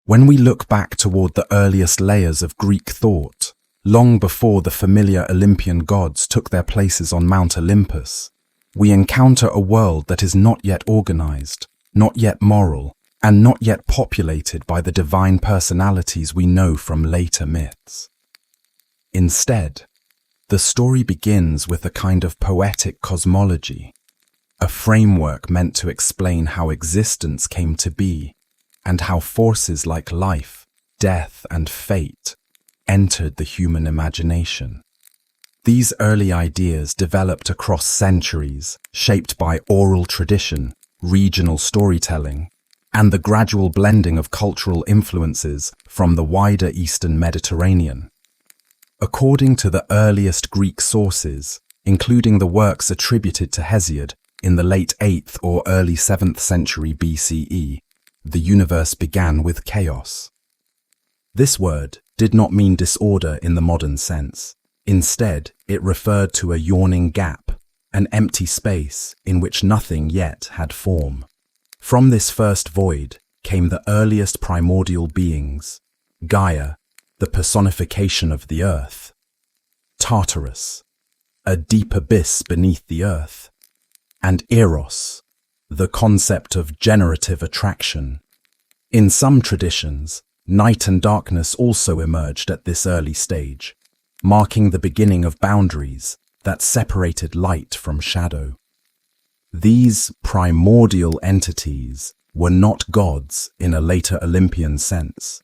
When we look back toward the earliest layers of Greek thought, long before the familiar Olympian gods took their places on Mount Olympus, we encounter a world that is not yet organized, not yet moral, and not yet populated by the divine personalities we know from later myths. Instead, the story begins with a kind of poetic cosmology, a framework meant to explain how existence came to be and how forces like life, death, and fate entered the human imagination. These early ideas developed across centuries, shaped by oral tradition, regional storytelling, and the gradual blending of cultural influences from the wider Eastern Mediterranean. According to the earliest Greek sources, including the works attributed to Hesiod in the late 8th or early 7th century BCE, the universe began with chaos. This word did not mean disorder in the modern sense. Instead, it referred to a yawning gap, an empty space in which nothing yet had form. From this first void came the earliest primordial beings: Gaia, the personification of the earth; Tartarus, a deep abyss beneath the earth; and Eros, the concept of generative attraction. In some traditions, night and darkness also emerged at this early stage, marking the beginning of boundaries that separated light from shadow. These primordial entities were not gods in a later Olympian sense.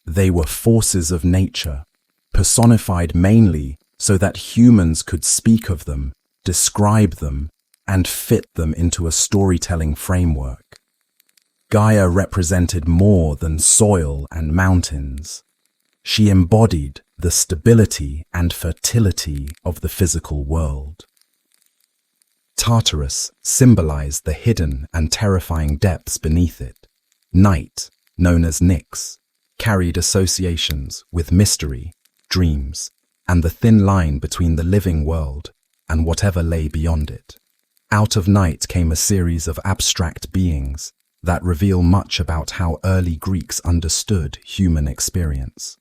They were forces of nature, personified mainly so that humans could speak of them, describe them, and fit them into a storytelling framework. Gaia represented more than soil and mountains. She embodied the stability and fertility of the physical world. Tartarus symbolized the hidden and terrifying depths beneath it. Night, known as Nyx, carried associations with mystery, dreams, and the thin line between the living world and whatever lay beyond it. Out of night came a series of abstract beings that reveal much about how early Greeks understood human experience.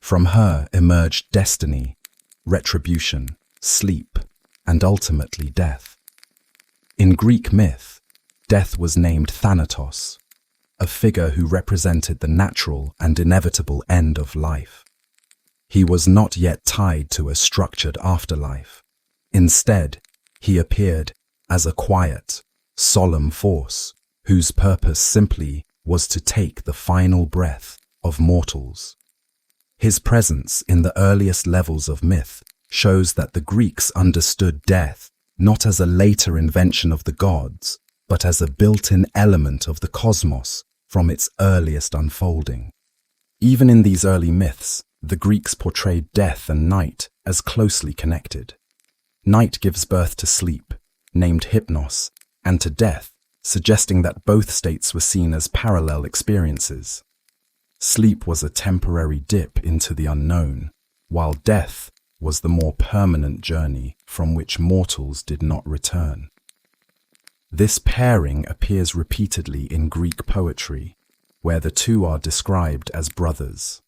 From her emerged destiny, retribution, sleep, and ultimately death. In Greek myth, death was named Thanatos, a figure who represented the natural and inevitable end of life. He was not yet tied to a structured afterlife. Instead, he appeared as a quiet, solemn force whose purpose simply was to take the final breath of mortals. His presence in the earliest levels of myth shows that the Greeks understood death not as a later invention of the gods, but as a built-in element of the cosmos from its earliest unfolding. Even in these early myths, the Greeks portrayed death and night as closely connected. Night gives birth to sleep, named hypnos, and to death, suggesting that both states were seen as parallel experiences. Sleep was a temporary dip into the unknown, while death was the more permanent journey from which mortals did not return. This pairing appears repeatedly in Greek poetry, where the two are described as brothers.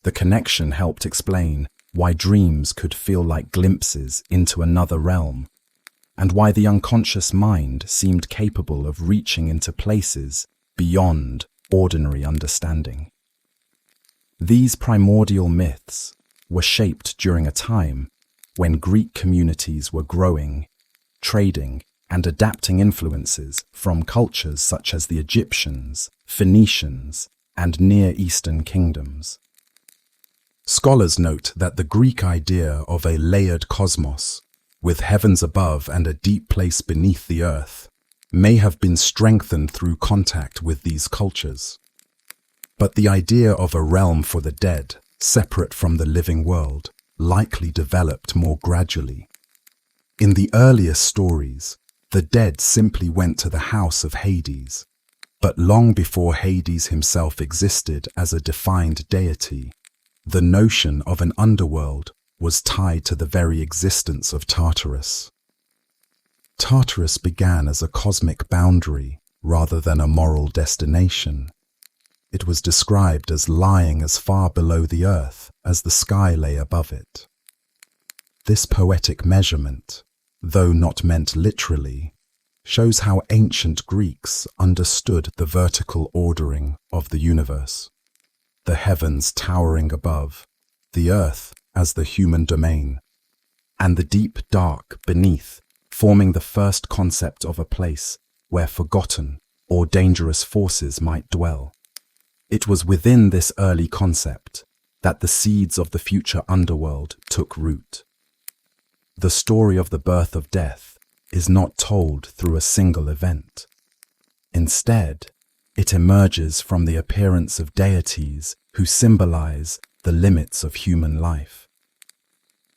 The connection helped explain why dreams could feel like glimpses into another realm, and why the unconscious mind seemed capable of reaching into places beyond ordinary understanding. These primordial myths were shaped during a time when Greek communities were growing, trading, and adapting influences from cultures such as the Egyptians, Phoenicians, and Near Eastern kingdoms. Scholars note that the Greek idea of a layered cosmos, with heavens above and a deep place beneath the earth, may have been strengthened through contact with these cultures. But the idea of a realm for the dead, separate from the living world, likely developed more gradually. In the earliest stories, the dead simply went to the house of Hades, but long before Hades himself existed as a defined deity, the notion of an underworld was tied to the very existence of Tartarus. Tartarus began as a cosmic boundary rather than a moral destination. it was described as lying as far below the earth as the sky lay above it. This poetic measurement, though not meant literally, shows how ancient Greeks understood the vertical ordering of the universe, the heavens towering above, the earth as the human domain, and the deep dark beneath, forming the first concept of a place where forgotten or dangerous forces might dwell. It was within this early concept that the seeds of the future underworld took root. The story of the birth of death is not told through a single event. Instead, it emerges from the appearance of deities who symbolize the limits of human life.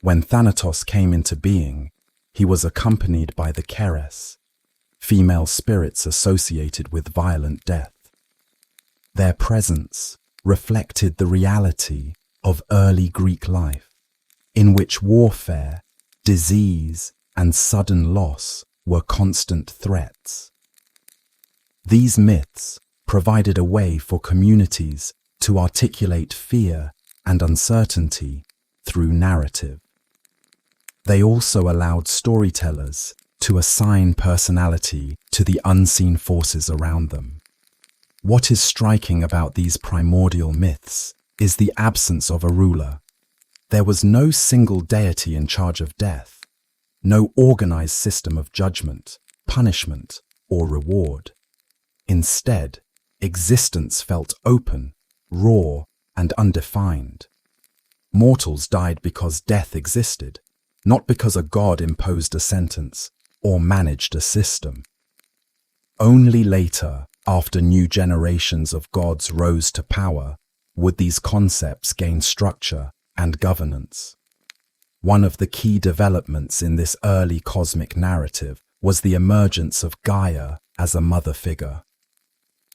When Thanatos came into being, he was accompanied by the Keres, female spirits associated with violent death. Their presence reflected the reality of early Greek life, in which warfare, disease, and sudden loss were constant threats. These myths provided a way for communities to articulate fear and uncertainty through narrative. They also allowed storytellers to assign personality to the unseen forces around them. What is striking about these primordial myths is the absence of a ruler. There was no single deity in charge of death, no organized system of judgment, punishment, or reward. Instead, existence felt open, raw, and undefined. Mortals died because death existed, not because a god imposed a sentence or managed a system. Only later, after new generations of gods rose to power, would these concepts gain structure and governance. One of the key developments in this early cosmic narrative was the emergence of Gaia as a mother figure.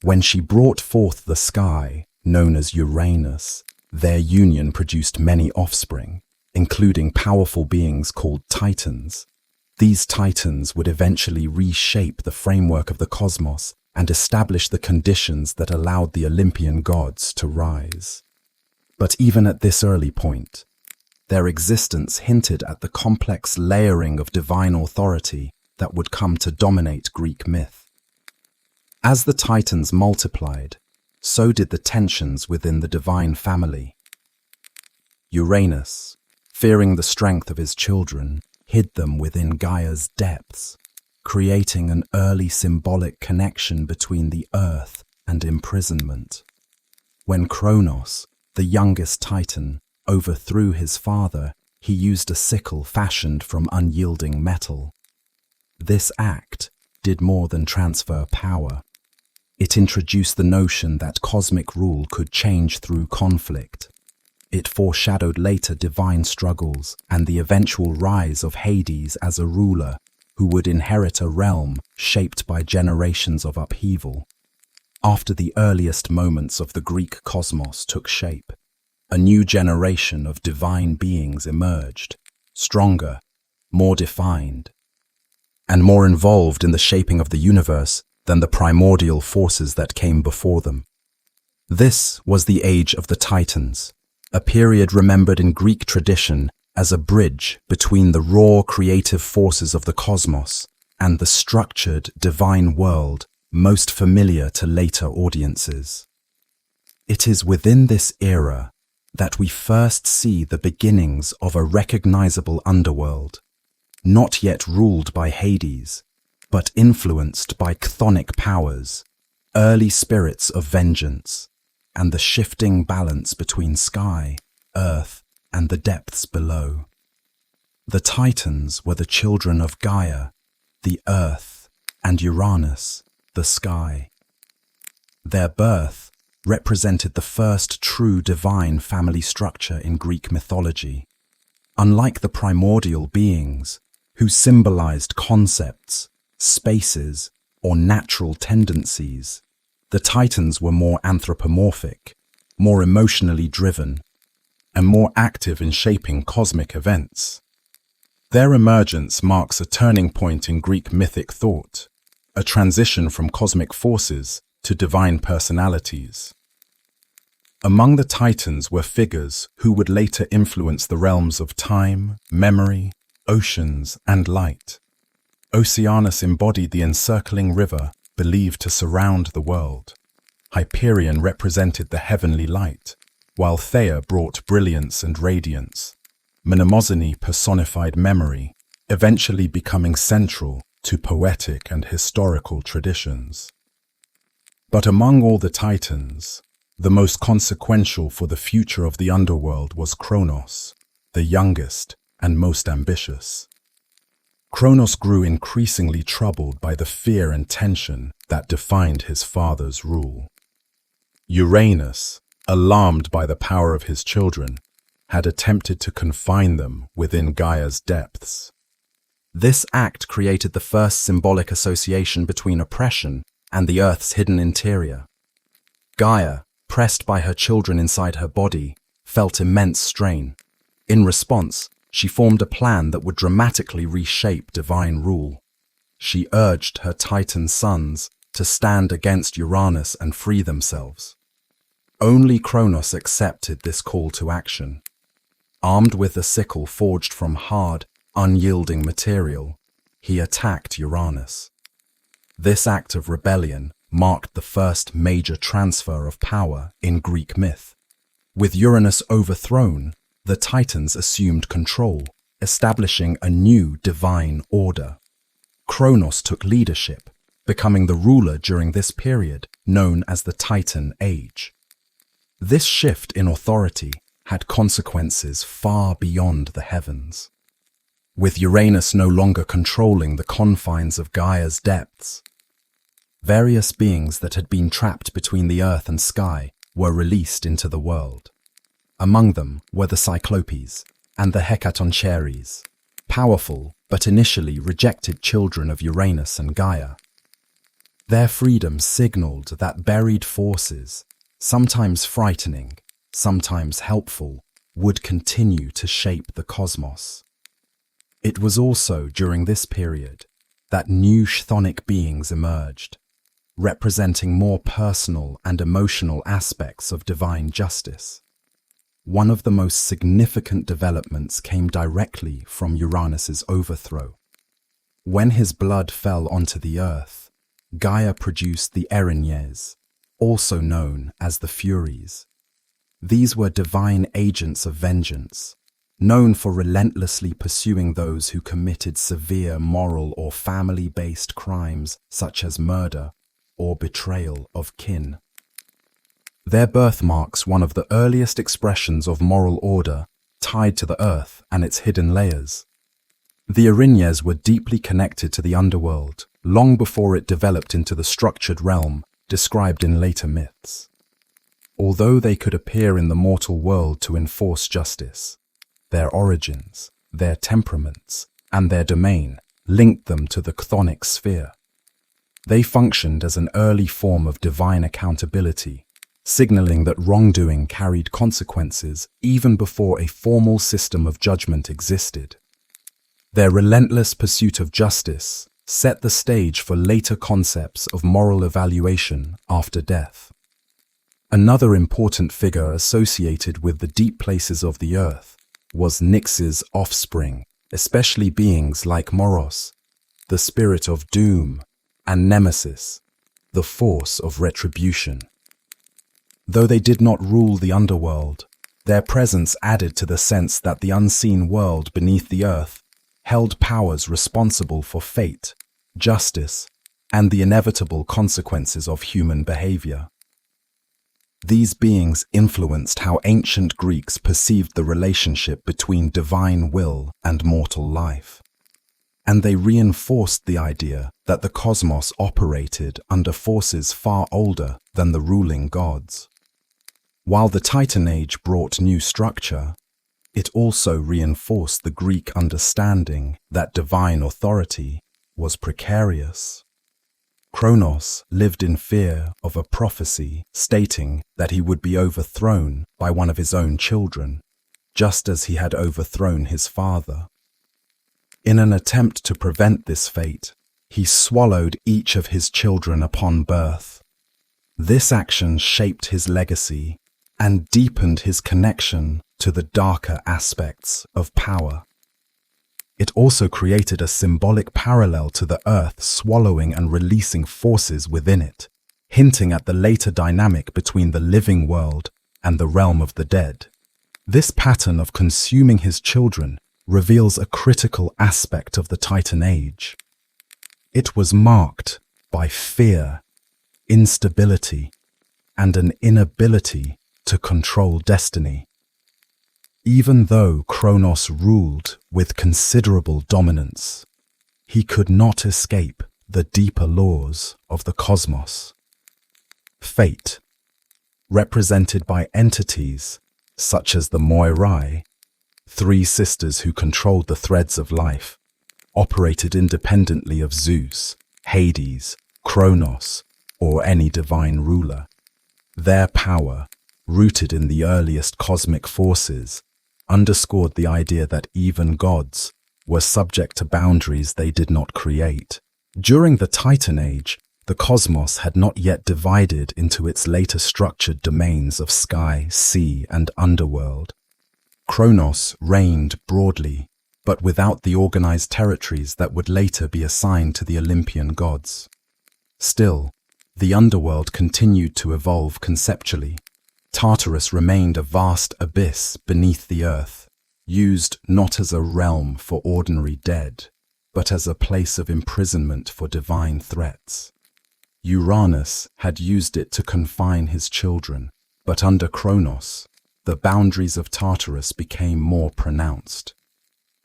When she brought forth the sky, known as Uranus, their union produced many offspring, including powerful beings called Titans. These Titans would eventually reshape the framework of the cosmos and establish the conditions that allowed the Olympian gods to rise. But even at this early point, their existence hinted at the complex layering of divine authority that would come to dominate Greek myth. As the Titans multiplied, so did the tensions within the divine family. Uranus, fearing the strength of his children, hid them within Gaia's depths, creating an early symbolic connection between the earth and imprisonment. When Kronos, the youngest Titan, overthrew his father, he used a sickle fashioned from unyielding metal. This act did more than transfer power. It introduced the notion that cosmic rule could change through conflict. It foreshadowed later divine struggles and the eventual rise of Hades as a ruler who would inherit a realm shaped by generations of upheaval. After the earliest moments of the Greek cosmos took shape, a new generation of divine beings emerged, stronger, more defined, and more involved in the shaping of the universe than the primordial forces that came before them. This was the age of the Titans, a period remembered in Greek tradition as a bridge between the raw creative forces of the cosmos and the structured divine world most familiar to later audiences. It is within this era that we first see the beginnings of a recognizable underworld, not yet ruled by Hades, but influenced by chthonic powers, early spirits of vengeance, and the shifting balance between sky, earth, and the depths below. The Titans were the children of Gaia, the earth, and Uranus, the sky. Their birth represented the first true divine family structure in Greek mythology. Unlike the primordial beings, who symbolized concepts, spaces, or natural tendencies, the Titans were more anthropomorphic, more emotionally driven, and more active in shaping cosmic events. Their emergence marks a turning point in Greek mythic thought, a transition from cosmic forces to divine personalities. Among the Titans were figures who would later influence the realms of time, memory, oceans, and light. Oceanus embodied the encircling river believed to surround the world. Hyperion represented the heavenly light, while Thea brought brilliance and radiance. Mnemosyne personified memory, eventually becoming central to poetic and historical traditions. But among all the Titans, the most consequential for the future of the underworld was Kronos, the youngest and most ambitious. Kronos grew increasingly troubled by the fear and tension that defined his father's rule. Uranus, alarmed by the power of his children, had attempted to confine them within Gaia's depths. This act created the first symbolic association between oppression and the Earth's hidden interior. Gaia, pressed by her children inside her body, felt immense strain. In response, she formed a plan that would dramatically reshape divine rule. She urged her Titan sons to stand against Uranus and free themselves. Only Kronos accepted this call to action. Armed with a sickle forged from hard, unyielding material, he attacked Uranus. This act of rebellion marked the first major transfer of power in Greek myth. With Uranus overthrown, the Titans assumed control, establishing a new divine order. Kronos took leadership, becoming the ruler during this period known as the Titan Age. This shift in authority had consequences far beyond the heavens. With Uranus no longer controlling the confines of Gaia's depths, various beings that had been trapped between the earth and sky were released into the world. Among them were the Cyclopes and the Hecatoncheires, powerful but initially rejected children of Uranus and Gaia. Their freedom signaled that buried forces, sometimes frightening, sometimes helpful, would continue to shape the cosmos. It was also during this period that new chthonic beings emerged, representing more personal and emotional aspects of divine justice. One of the most significant developments came directly from Uranus's overthrow. When his blood fell onto the earth, Gaia produced the Erinyes, also known as the Furies. These were divine agents of vengeance, known for relentlessly pursuing those who committed severe moral or family-based crimes such as murder or betrayal of kin. Their birth marks one of the earliest expressions of moral order tied to the earth and its hidden layers. The Erinyes were deeply connected to the underworld long before it developed into the structured realm described in later myths. Although they could appear in the mortal world to enforce justice, their origins, their temperaments, and their domain linked them to the chthonic sphere. They functioned as an early form of divine accountability, signaling that wrongdoing carried consequences even before a formal system of judgment existed. Their relentless pursuit of justice set the stage for later concepts of moral evaluation after death. Another important figure associated with the deep places of the earth was Nyx's offspring, especially beings like Moros, the spirit of doom, and Nemesis, the force of retribution. Though they did not rule the underworld, their presence added to the sense that the unseen world beneath the earth held powers responsible for fate, justice, and the inevitable consequences of human behavior. These beings influenced how ancient Greeks perceived the relationship between divine will and mortal life, and they reinforced the idea that the cosmos operated under forces far older than the ruling gods. While the Titan Age brought new structure, it also reinforced the Greek understanding that divine authority was precarious. Kronos lived in fear of a prophecy stating that he would be overthrown by one of his own children, just as he had overthrown his father. In an attempt to prevent this fate, he swallowed each of his children upon birth. This action shaped his legacy, and deepened his connection to the darker aspects of power. It also created a symbolic parallel to the earth swallowing and releasing forces within it, hinting at the later dynamic between the living world and the realm of the dead. This pattern of consuming his children reveals a critical aspect of the Titan Age. It was marked by fear, instability, and an inability to control destiny. Even though Kronos ruled with considerable dominance, he could not escape the deeper laws of the cosmos. Fate, represented by entities such as the Moirai, three sisters who controlled the threads of life, operated independently of Zeus, Hades, Kronos, or any divine ruler. Their power, rooted in the earliest cosmic forces, underscored the idea that even gods were subject to boundaries they did not create. During the Titan Age, the cosmos had not yet divided into its later structured domains of sky, sea, and underworld. Kronos reigned broadly, but without the organized territories that would later be assigned to the Olympian gods. Still, the underworld continued to evolve conceptually. Tartarus remained a vast abyss beneath the earth, used not as a realm for ordinary dead, but as a place of imprisonment for divine threats. Uranus had used it to confine his children, but under Kronos, the boundaries of Tartarus became more pronounced.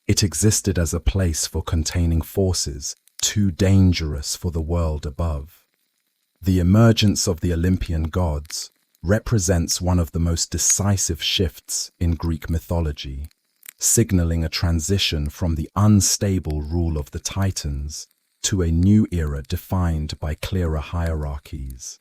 It existed as a place for containing forces too dangerous for the world above. The emergence of the Olympian gods represents one of the most decisive shifts in Greek mythology, signaling a transition from the unstable rule of the Titans to a new era defined by clearer hierarchies,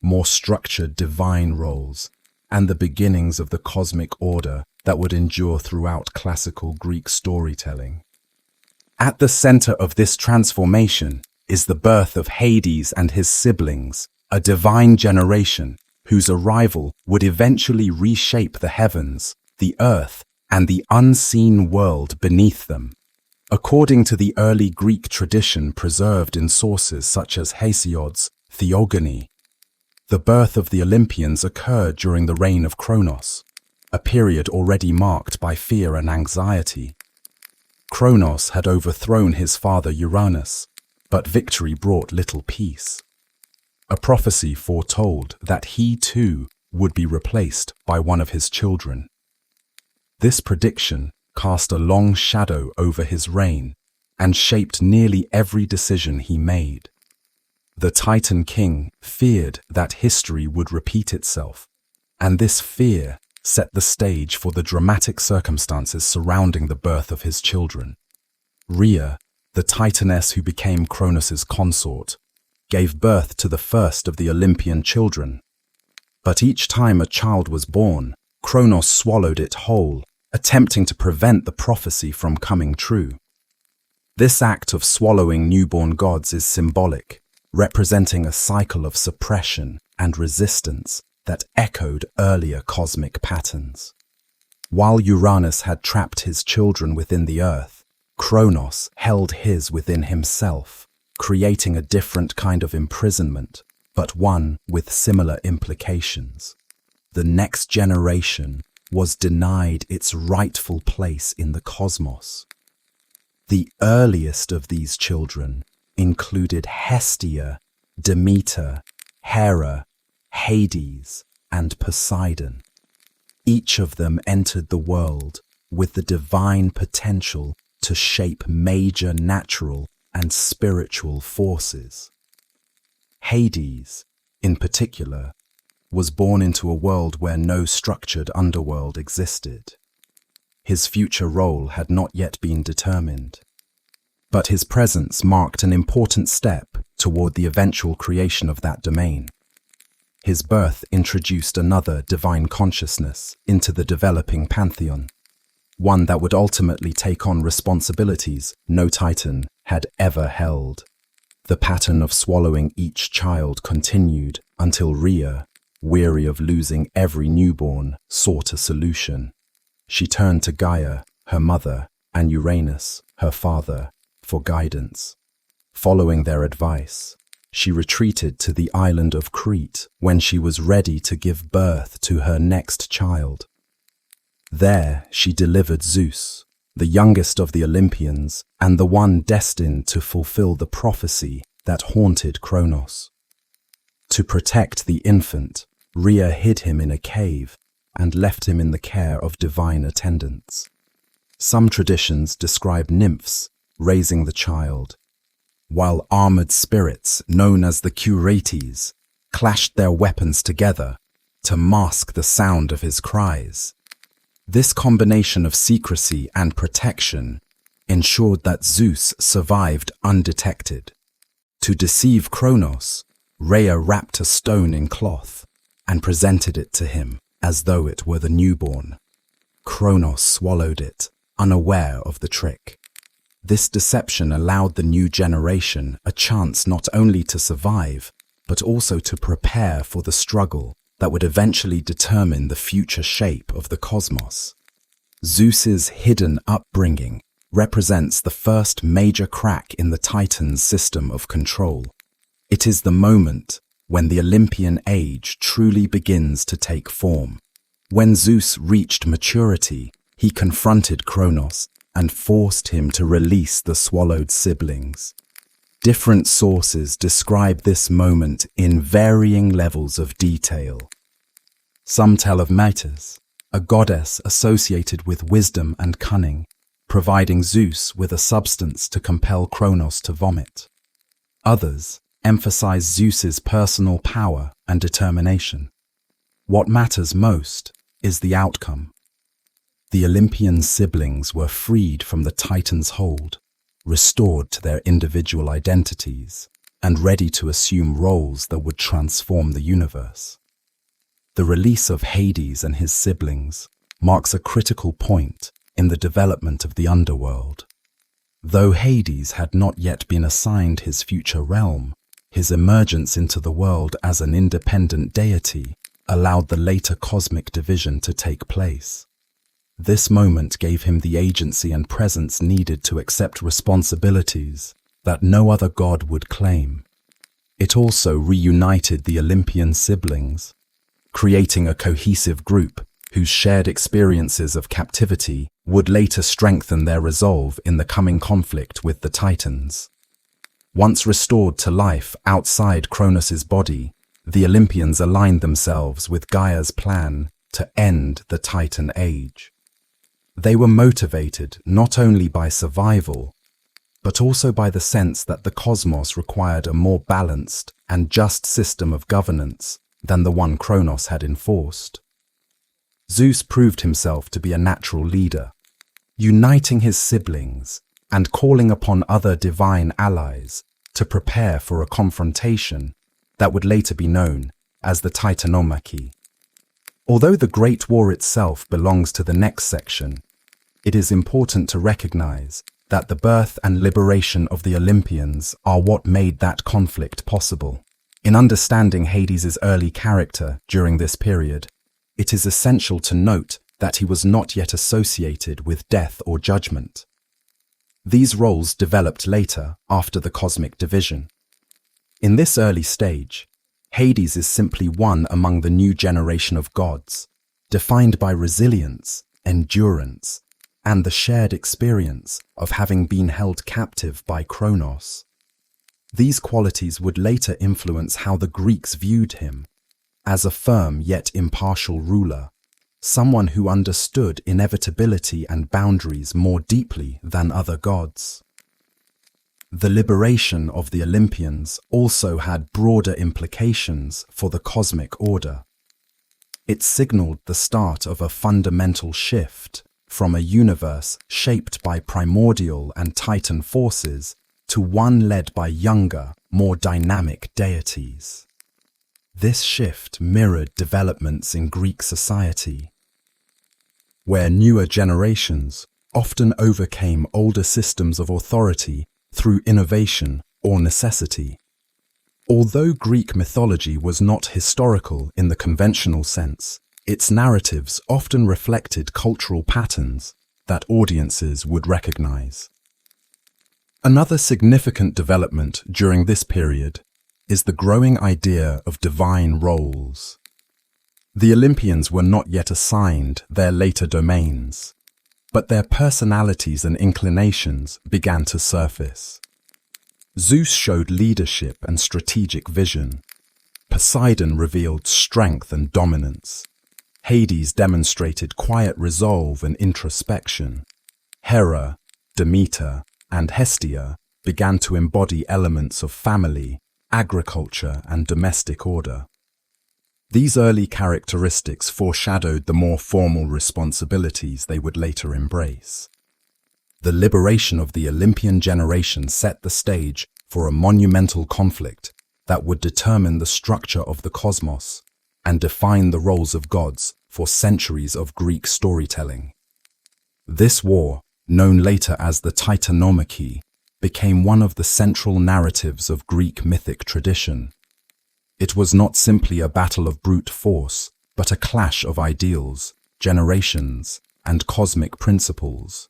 more structured divine roles, and the beginnings of the cosmic order that would endure throughout classical Greek storytelling. At the center of this transformation is the birth of Hades and his siblings, a divine generation whose arrival would eventually reshape the heavens, the earth, and the unseen world beneath them. According to the early Greek tradition preserved in sources such as Hesiod's Theogony, the birth of the Olympians occurred during the reign of Kronos, a period already marked by fear and anxiety. Kronos had overthrown his father Uranus, but victory brought little peace. A prophecy foretold that he too would be replaced by one of his children. This prediction cast a long shadow over his reign and shaped nearly every decision he made. The Titan king feared that history would repeat itself, and this fear set the stage for the dramatic circumstances surrounding the birth of his children. Rhea, the Titaness who became Kronos' consort, gave birth to the first of the Olympian children. But each time a child was born, Kronos swallowed it whole, attempting to prevent the prophecy from coming true. This act of swallowing newborn gods is symbolic, representing a cycle of suppression and resistance that echoed earlier cosmic patterns. While Uranus had trapped his children within the earth, Kronos held his within himself, creating a different kind of imprisonment, but one with similar implications. The next generation was denied its rightful place in the cosmos. The earliest of these children included Hestia, Demeter, Hera, Hades, and Poseidon. Each of them entered the world with the divine potential to shape major natural and spiritual forces. Hades, in particular, was born into a world where no structured underworld existed. His future role had not yet been determined, but his presence marked an important step toward the eventual creation of that domain. His birth introduced another divine consciousness into the developing pantheon, one that would ultimately take on responsibilities no Titan had ever held. The pattern of swallowing each child continued until Rhea, weary of losing every newborn, sought a solution. She turned to Gaia, her mother, and Uranus, her father, for guidance. Following their advice, she retreated to the island of Crete when she was ready to give birth to her next child. There she delivered Zeus, the youngest of the Olympians and the one destined to fulfill the prophecy that haunted Kronos. To protect the infant, Rhea hid him in a cave and left him in the care of divine attendants. Some traditions describe nymphs raising the child, while armored spirits known as the Curetes clashed their weapons together to mask the sound of his cries. This combination of secrecy and protection ensured that Zeus survived undetected. To deceive Kronos, Rhea wrapped a stone in cloth and presented it to him as though it were the newborn. Kronos swallowed it, unaware of the trick. This deception allowed the new generation a chance not only to survive, but also to prepare for the struggle that would eventually determine the future shape of the cosmos. Zeus's hidden upbringing represents the first major crack in the Titans' system of control. It is the moment when the Olympian age truly begins to take form. When Zeus reached maturity, he confronted Kronos and forced him to release the swallowed siblings. Different sources describe this moment in varying levels of detail. Some tell of Metis, a goddess associated with wisdom and cunning, providing Zeus with a substance to compel Kronos to vomit. Others emphasize Zeus's personal power and determination. What matters most is the outcome. The Olympian siblings were freed from the Titans' hold, restored to their individual identities, and ready to assume roles that would transform the universe. The release of Hades and his siblings marks a critical point in the development of the underworld. Though Hades had not yet been assigned his future realm, his emergence into the world as an independent deity allowed the later cosmic division to take place. This moment gave him the agency and presence needed to accept responsibilities that no other god would claim. It also reunited the Olympian siblings, creating a cohesive group whose shared experiences of captivity would later strengthen their resolve in the coming conflict with the Titans. Once restored to life outside Kronos' body, the Olympians aligned themselves with Gaia's plan to end the Titan age. They were motivated not only by survival, but also by the sense that the cosmos required a more balanced and just system of governance than the one Kronos had enforced. Zeus proved himself to be a natural leader, uniting his siblings and calling upon other divine allies to prepare for a confrontation that would later be known as the Titanomachy. Although the Great War itself belongs to the next section, it is important to recognize that the birth and liberation of the Olympians are what made that conflict possible. In understanding Hades' early character during this period, it is essential to note that he was not yet associated with death or judgment. These roles developed later after the cosmic division. In this early stage, Hades is simply one among the new generation of gods, defined by resilience, endurance, and the shared experience of having been held captive by Kronos. These qualities would later influence how the Greeks viewed him, as a firm yet impartial ruler, someone who understood inevitability and boundaries more deeply than other gods. The liberation of the Olympians also had broader implications for the cosmic order. It signaled the start of a fundamental shift from a universe shaped by primordial and Titan forces to one led by younger, more dynamic deities. This shift mirrored developments in Greek society, where newer generations often overcame older systems of authority through innovation or necessity. Although Greek mythology was not historical in the conventional sense, its narratives often reflected cultural patterns that audiences would recognize. Another significant development during this period is the growing idea of divine roles. The Olympians were not yet assigned their later domains, but their personalities and inclinations began to surface. Zeus showed leadership and strategic vision. Poseidon revealed strength and dominance. Hades demonstrated quiet resolve and introspection. Hera, Demeter, and Hestia began to embody elements of family, agriculture, and domestic order. These early characteristics foreshadowed the more formal responsibilities they would later embrace. The liberation of the Olympian generation set the stage for a monumental conflict that would determine the structure of the cosmos and define the roles of gods for centuries of Greek storytelling. This war, known later as the Titanomachy, became one of the central narratives of Greek mythic tradition. It was not simply a battle of brute force, but a clash of ideals, generations, and cosmic principles.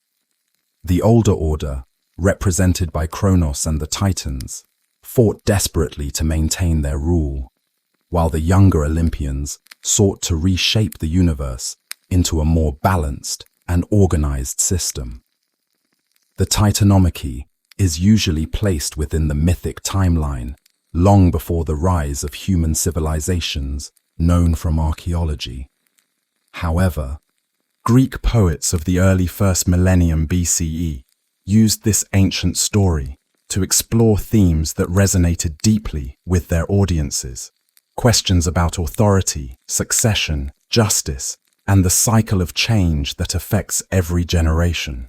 The older order, represented by Kronos and the Titans, fought desperately to maintain their rule, while the younger Olympians sought to reshape the universe into a more balanced and organized system. The Titanomachy is usually placed within the mythic timeline, long before the rise of human civilizations known from archaeology. However, Greek poets of the early first millennium BCE used this ancient story to explore themes that resonated deeply with their audiences. Questions about authority, succession, justice, and the cycle of change that affects every generation.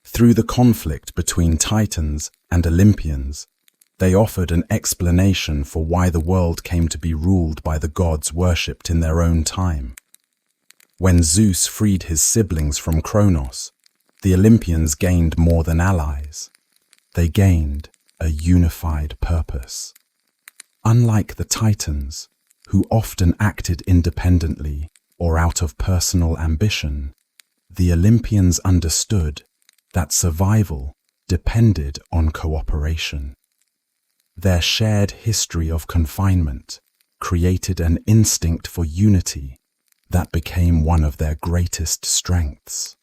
Through the conflict between Titans and Olympians, they offered an explanation for why the world came to be ruled by the gods worshipped in their own time. When Zeus freed his siblings from Kronos, the Olympians gained more than allies. They gained a unified purpose. Unlike the Titans, who often acted independently or out of personal ambition, the Olympians understood that survival depended on cooperation. Their shared history of confinement created an instinct for unity that became one of their greatest strengths.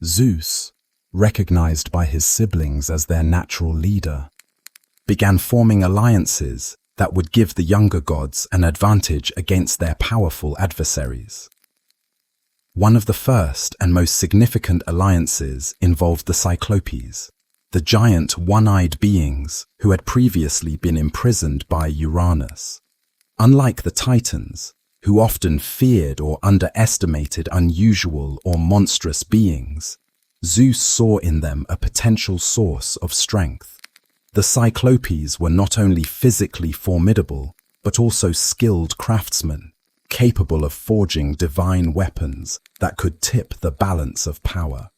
Zeus, recognized by his siblings as their natural leader, began forming alliances that would give the younger gods an advantage against their powerful adversaries. One of the first and most significant alliances involved the Cyclopes, the giant one-eyed beings who had previously been imprisoned by Uranus. Unlike the Titans, who often feared or underestimated unusual or monstrous beings, Zeus saw in them a potential source of strength. The Cyclopes were not only physically formidable, but also skilled craftsmen, capable of forging divine weapons that could tip the balance of power.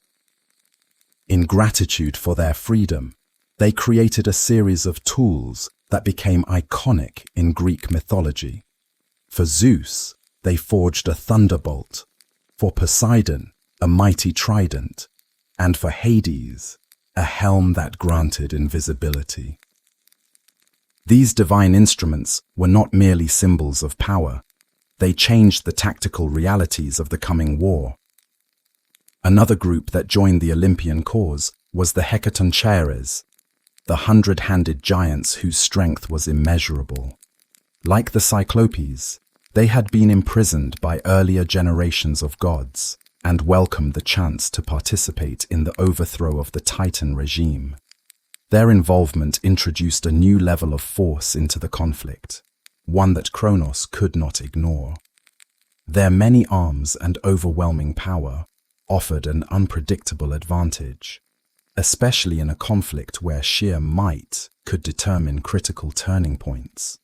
In gratitude for their freedom, they created a series of tools that became iconic in Greek mythology. For Zeus, they forged a thunderbolt, for Poseidon, a mighty trident, and for Hades, a helm that granted invisibility. These divine instruments were not merely symbols of power. They changed the tactical realities of the coming war. Another group that joined the Olympian cause was the Hecatoncheires, the 100-handed giants whose strength was immeasurable. Like the Cyclopes, they had been imprisoned by earlier generations of gods and welcomed the chance to participate in the overthrow of the Titan regime. Their involvement introduced a new level of force into the conflict, one that Kronos could not ignore. Their many arms and overwhelming power offered an unpredictable advantage, especially in a conflict where sheer might could determine critical turning points.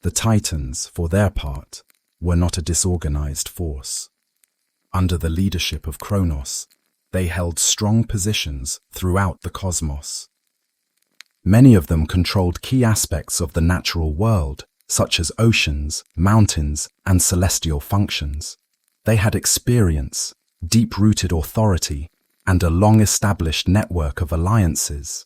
The Titans, for their part, were not a disorganized force. Under the leadership of Kronos, they held strong positions throughout the cosmos. Many of them controlled key aspects of the natural world, such as oceans, mountains, and celestial functions. They had experience, deep-rooted authority, and a long-established network of alliances.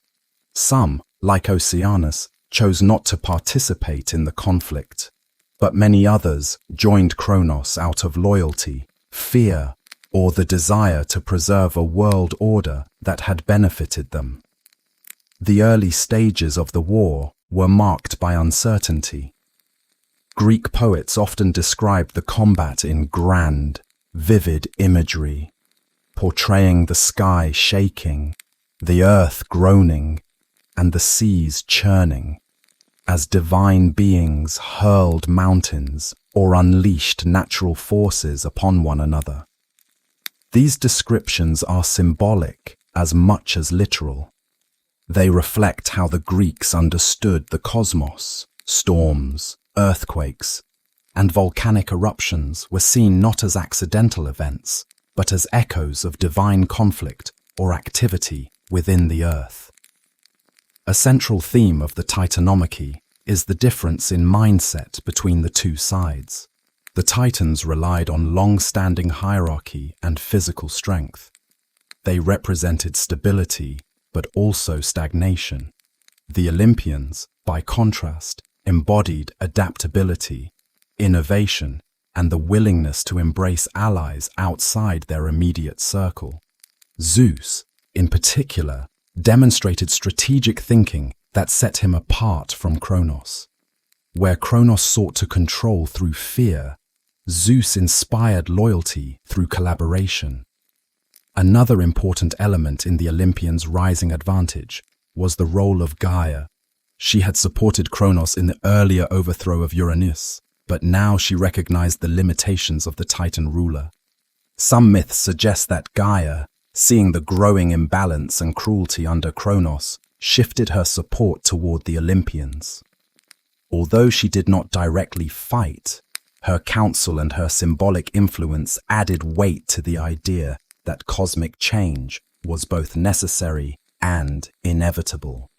Some, like Oceanus, chose not to participate in the conflict, but many others joined Kronos out of loyalty, fear, or the desire to preserve a world order that had benefited them. The early stages of the war were marked by uncertainty. Greek poets often described the combat in grand, vivid imagery, portraying the sky shaking, the earth groaning, and the seas churning, as divine beings hurled mountains or unleashed natural forces upon one another. These descriptions are symbolic as much as literal. They reflect how the Greeks understood the cosmos. Storms, earthquakes, and volcanic eruptions were seen not as accidental events, but as echoes of divine conflict or activity within the earth. A central theme of the Titanomachy is the difference in mindset between the two sides. The Titans relied on long-standing hierarchy and physical strength. They represented stability, but also stagnation. The Olympians, by contrast, embodied adaptability, innovation, and the willingness to embrace allies outside their immediate circle. Zeus, in particular, demonstrated strategic thinking that set him apart from Kronos. Where Kronos sought to control through fear, Zeus inspired loyalty through collaboration. Another important element in the Olympians' rising advantage was the role of Gaia. She had supported Kronos in the earlier overthrow of Uranus, but now she recognized the limitations of the Titan ruler. Some myths suggest that Gaia, seeing the growing imbalance and cruelty under Kronos, shifted her support toward the Olympians. Although she did not directly fight, her counsel and her symbolic influence added weight to the idea that cosmic change was both necessary and inevitable.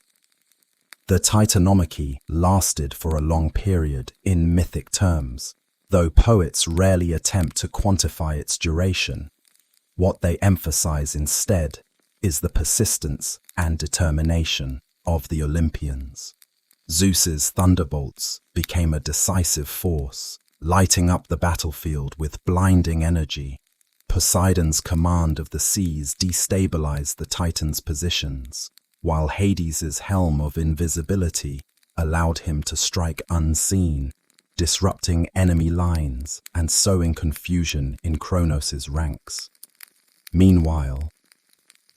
The Titanomachy lasted for a long period in mythic terms, though poets rarely attempt to quantify its duration. What they emphasize instead is the persistence and determination of the Olympians. Zeus's thunderbolts became a decisive force, lighting up the battlefield with blinding energy. Poseidon's command of the seas destabilized the Titans' positions, while Hades's helm of invisibility allowed him to strike unseen, disrupting enemy lines and sowing confusion in Kronos' ranks. Meanwhile,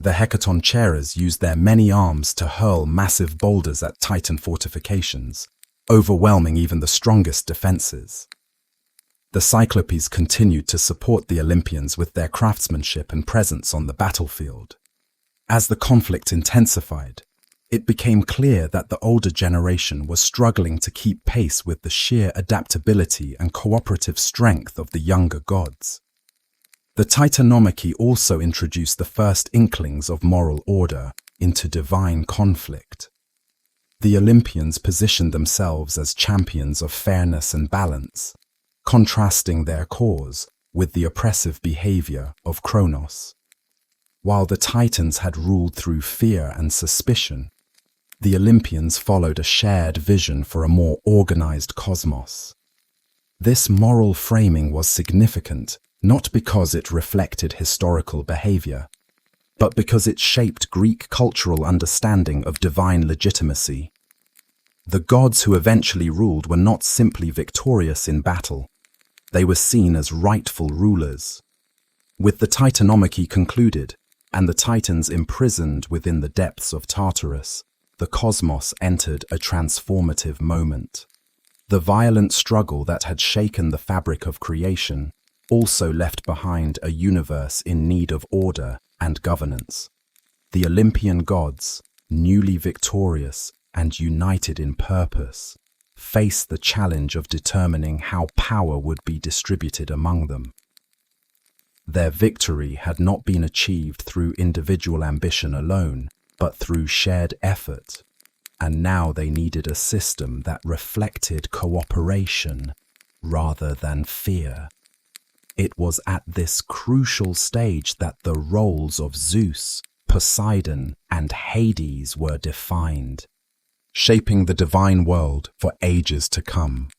the Hecatoncheires used their many arms to hurl massive boulders at Titan fortifications, overwhelming even the strongest defenses. The Cyclopes continued to support the Olympians with their craftsmanship and presence on the battlefield. As the conflict intensified, it became clear that the older generation was struggling to keep pace with the sheer adaptability and cooperative strength of the younger gods. The Titanomachy also introduced the first inklings of moral order into divine conflict. The Olympians positioned themselves as champions of fairness and balance, contrasting their cause with the oppressive behavior of Kronos. While the Titans had ruled through fear and suspicion, the Olympians followed a shared vision for a more organized cosmos. This moral framing was significant not because it reflected historical behavior, but because it shaped Greek cultural understanding of divine legitimacy. The gods who eventually ruled were not simply victorious in battle. They were seen as rightful rulers. With the Titanomachy concluded, and the Titans imprisoned within the depths of Tartarus, the cosmos entered a transformative moment. The violent struggle that had shaken the fabric of creation also left behind a universe in need of order and governance. The Olympian gods, newly victorious and united in purpose, faced the challenge of determining how power would be distributed among them. Their victory had not been achieved through individual ambition alone, but through shared effort. and now they needed a system that reflected cooperation rather than fear. It was at this crucial stage that the roles of Zeus, Poseidon, and Hades were defined, shaping the divine world for ages to come.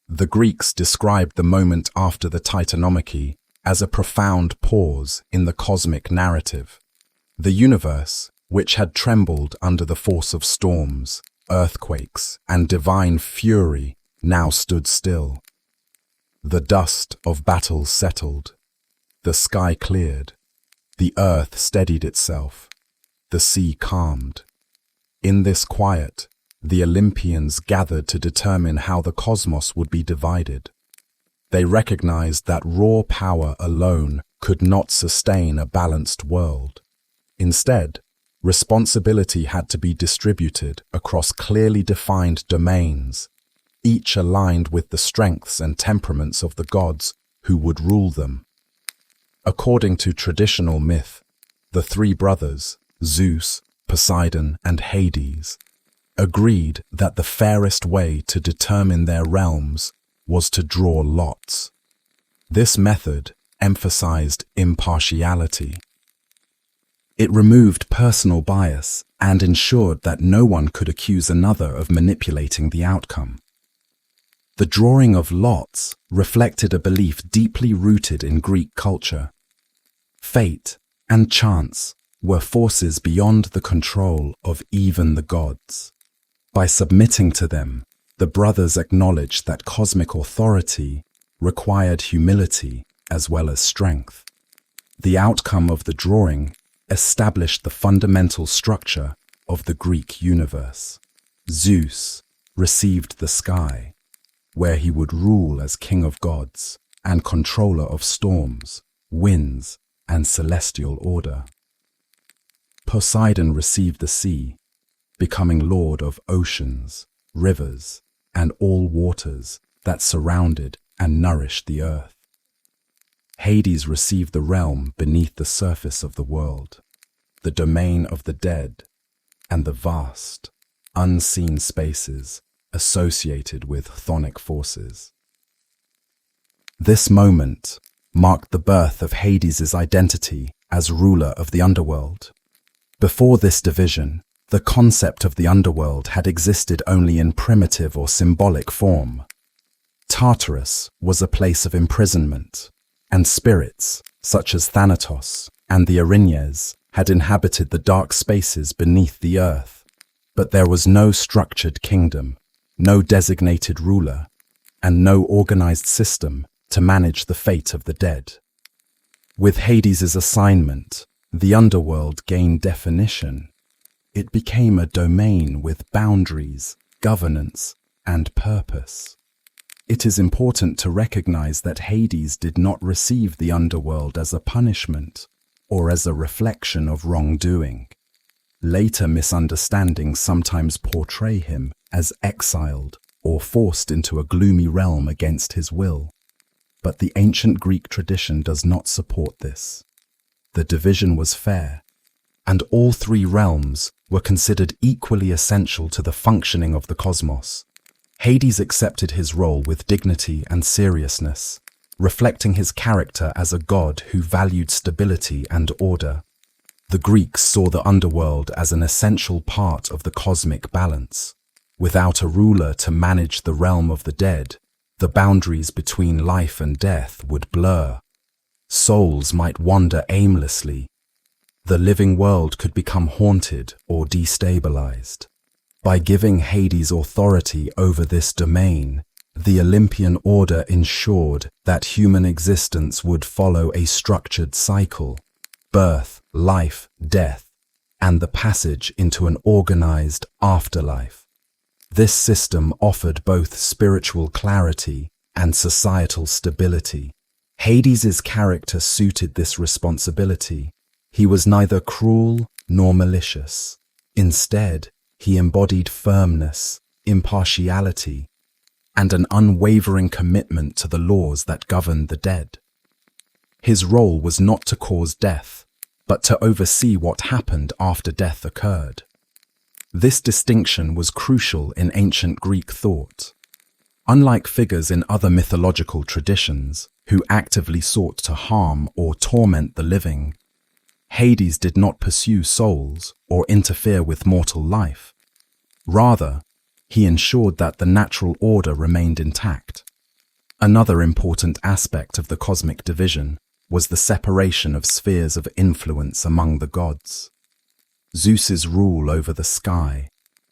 The Greeks described the moment after the Titanomachy as a profound pause in the cosmic narrative. The universe, which had trembled under the force of storms, earthquakes, and divine fury, now stood still. The dust of battles settled, the sky cleared, the earth steadied itself, the sea calmed. In this quiet, the Olympians gathered to determine how the cosmos would be divided. They recognized that raw power alone could not sustain a balanced world. Instead, responsibility had to be distributed across clearly defined domains, each aligned with the strengths and temperaments of the gods who would rule them. According to traditional myth, the three brothers, Zeus, Poseidon, and Hades, agreed that the fairest way to determine their realms was to draw lots. This method emphasized impartiality. It removed personal bias and ensured that no one could accuse another of manipulating the outcome. The drawing of lots reflected a belief deeply rooted in Greek culture. Fate and chance were forces beyond the control of even the gods. By submitting to them, the brothers acknowledged that cosmic authority required humility as well as strength. The outcome of the drawing established the fundamental structure of the Greek universe. Zeus received the sky, where he would rule as king of gods and controller of storms, winds, and celestial order. Poseidon received the sea, becoming lord of oceans, rivers, and all waters that surrounded and nourished the earth. Hades received the realm beneath the surface of the world, the domain of the dead, and the vast, unseen spaces associated with chthonic forces. This moment marked the birth of Hades' identity as ruler of the underworld. Before this division, the concept of the underworld had existed only in primitive or symbolic form. Tartarus was a place of imprisonment, and spirits, such as Thanatos and the Erinyes, had inhabited the dark spaces beneath the earth. But there was no structured kingdom, no designated ruler, and no organized system to manage the fate of the dead. With Hades' assignment, the underworld gained definition. It became a domain with boundaries, governance, and purpose. It is important to recognize that Hades did not receive the underworld as a punishment or as a reflection of wrongdoing. Later misunderstandings sometimes portray him as exiled or forced into a gloomy realm against his will. But the ancient Greek tradition does not support this. The division was fair, and all three realms were considered equally essential to the functioning of the cosmos. Hades accepted his role with dignity and seriousness, reflecting his character as a god who valued stability and order. The Greeks saw the underworld as an essential part of the cosmic balance. Without a ruler to manage the realm of the dead, the boundaries between life and death would blur. Souls might wander aimlessly. The living world could become haunted or destabilized. By giving Hades authority over this domain, the Olympian order ensured that human existence would follow a structured cycle: birth, life, death, and the passage into an organized afterlife. This system offered both spiritual clarity and societal stability. Hades' character suited this responsibility. He was neither cruel nor malicious. Instead, he embodied firmness, impartiality, and an unwavering commitment to the laws that governed the dead. His role was not to cause death, but to oversee what happened after death occurred. This distinction was crucial in ancient Greek thought. Unlike figures in other mythological traditions, who actively sought to harm or torment the living, Hades did not pursue souls or interfere with mortal life. Rather, he ensured that the natural order remained intact. Another important aspect of the cosmic division was the separation of spheres of influence among the gods. Zeus's rule over the sky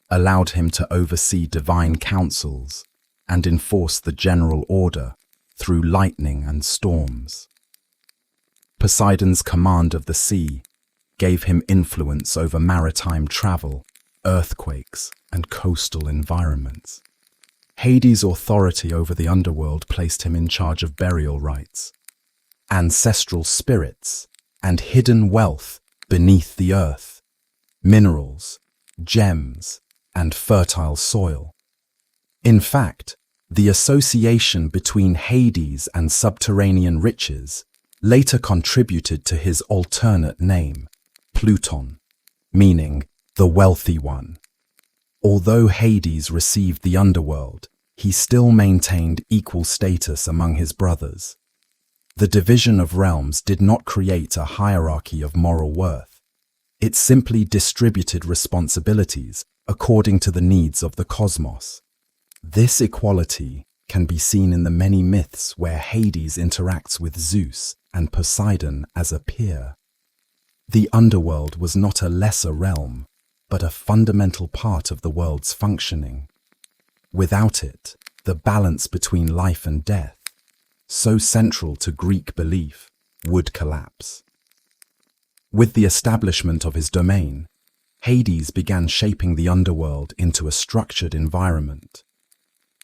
allowed him to oversee divine councils and enforce the general order through lightning and storms. Poseidon's command of the sea gave him influence over maritime travel, earthquakes, and coastal environments. Hades' authority over the underworld placed him in charge of burial rites, ancestral spirits, and hidden wealth beneath the earth, minerals, gems, and fertile soil. In fact, the association between Hades and subterranean riches later contributed to his alternate name, Pluton, meaning the wealthy one. Although Hades received the underworld, he still maintained equal status among his brothers. The division of realms did not create a hierarchy of moral worth. It simply distributed responsibilities according to the needs of the cosmos. This equality can be seen in the many myths where Hades interacts with Zeus and Poseidon as a peer. The underworld was not a lesser realm, but a fundamental part of the world's functioning. Without it, the balance between life and death, so central to Greek belief, would collapse. With the establishment of his domain, Hades began shaping the underworld into a structured environment.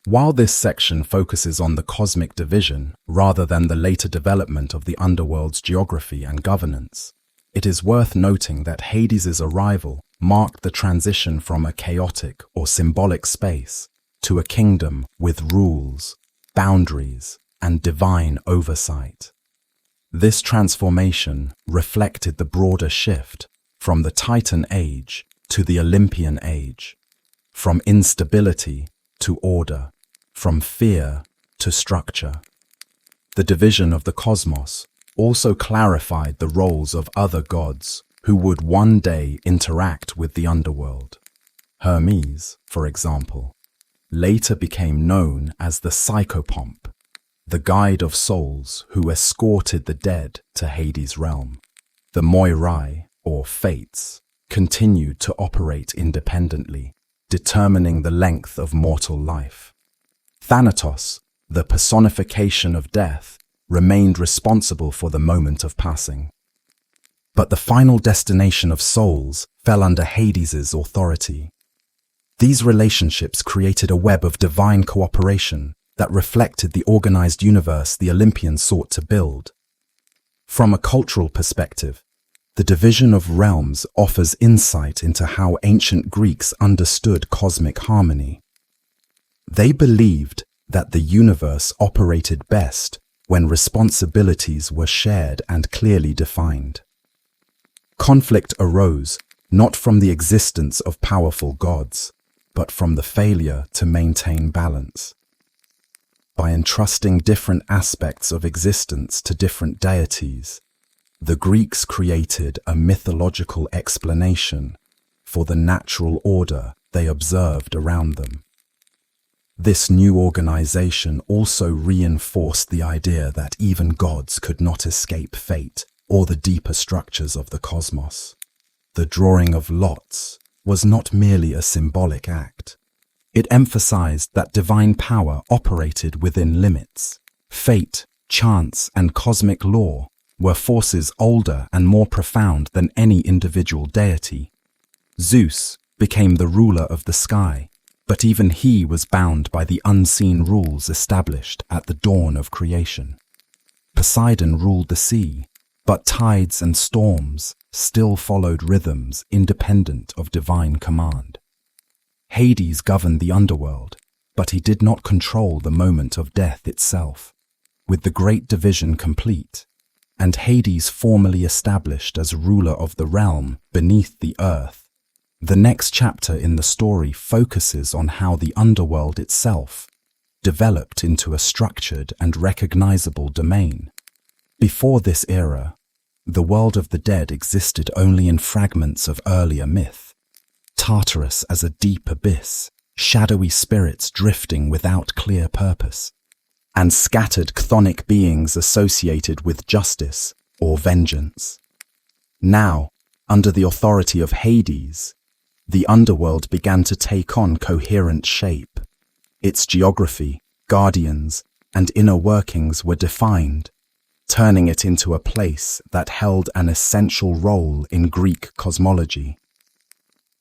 While this section focuses on the cosmic division rather than the later development of the underworld's geography and governance, it is worth noting that Hades' arrival marked the transition from a chaotic or symbolic space to a kingdom with rules, boundaries, and divine oversight. This transformation reflected the broader shift from the Titan age to the Olympian age, from instability to order, from fear to structure. The division of the cosmos also clarified the roles of other gods who would one day interact with the underworld. Hermes, for example, later became known as the psychopomp, the guide of souls who escorted the dead to Hades' realm. The Moirai, or fates, continued to operate independently, determining the length of mortal life. Thanatos, the personification of death, remained responsible for the moment of passing. But the final destination of souls fell under Hades' authority. These relationships created a web of divine cooperation that reflected the organized universe the Olympians sought to build. From a cultural perspective, the division of realms offers insight into how ancient Greeks understood cosmic harmony. They believed that the universe operated best when responsibilities were shared and clearly defined. Conflict arose not from the existence of powerful gods, but from the failure to maintain balance. By entrusting different aspects of existence to different deities, the Greeks created a mythological explanation for the natural order they observed around them. This new organization also reinforced the idea that even gods could not escape fate or the deeper structures of the cosmos. The drawing of lots was not merely a symbolic act. It emphasized that divine power operated within limits. Fate, chance, and cosmic law were forces older and more profound than any individual deity. Zeus became the ruler of the sky, but even he was bound by the unseen rules established at the dawn of creation. Poseidon ruled the sea, but tides and storms still followed rhythms independent of divine command. Hades governed the underworld, but he did not control the moment of death itself. With the great division complete, and Hades formally established as ruler of the realm beneath the earth, The next chapter in the story focuses on how the underworld itself developed into a structured and recognizable domain. Before this era, the world of the dead existed only in fragments of earlier myth. Tartarus as a deep abyss, shadowy spirits drifting without clear purpose, and scattered chthonic beings associated with justice or vengeance. Now, under the authority of Hades, the underworld began to take on coherent shape. Its geography, guardians, and inner workings were defined, turning it into a place that held an essential role in Greek cosmology.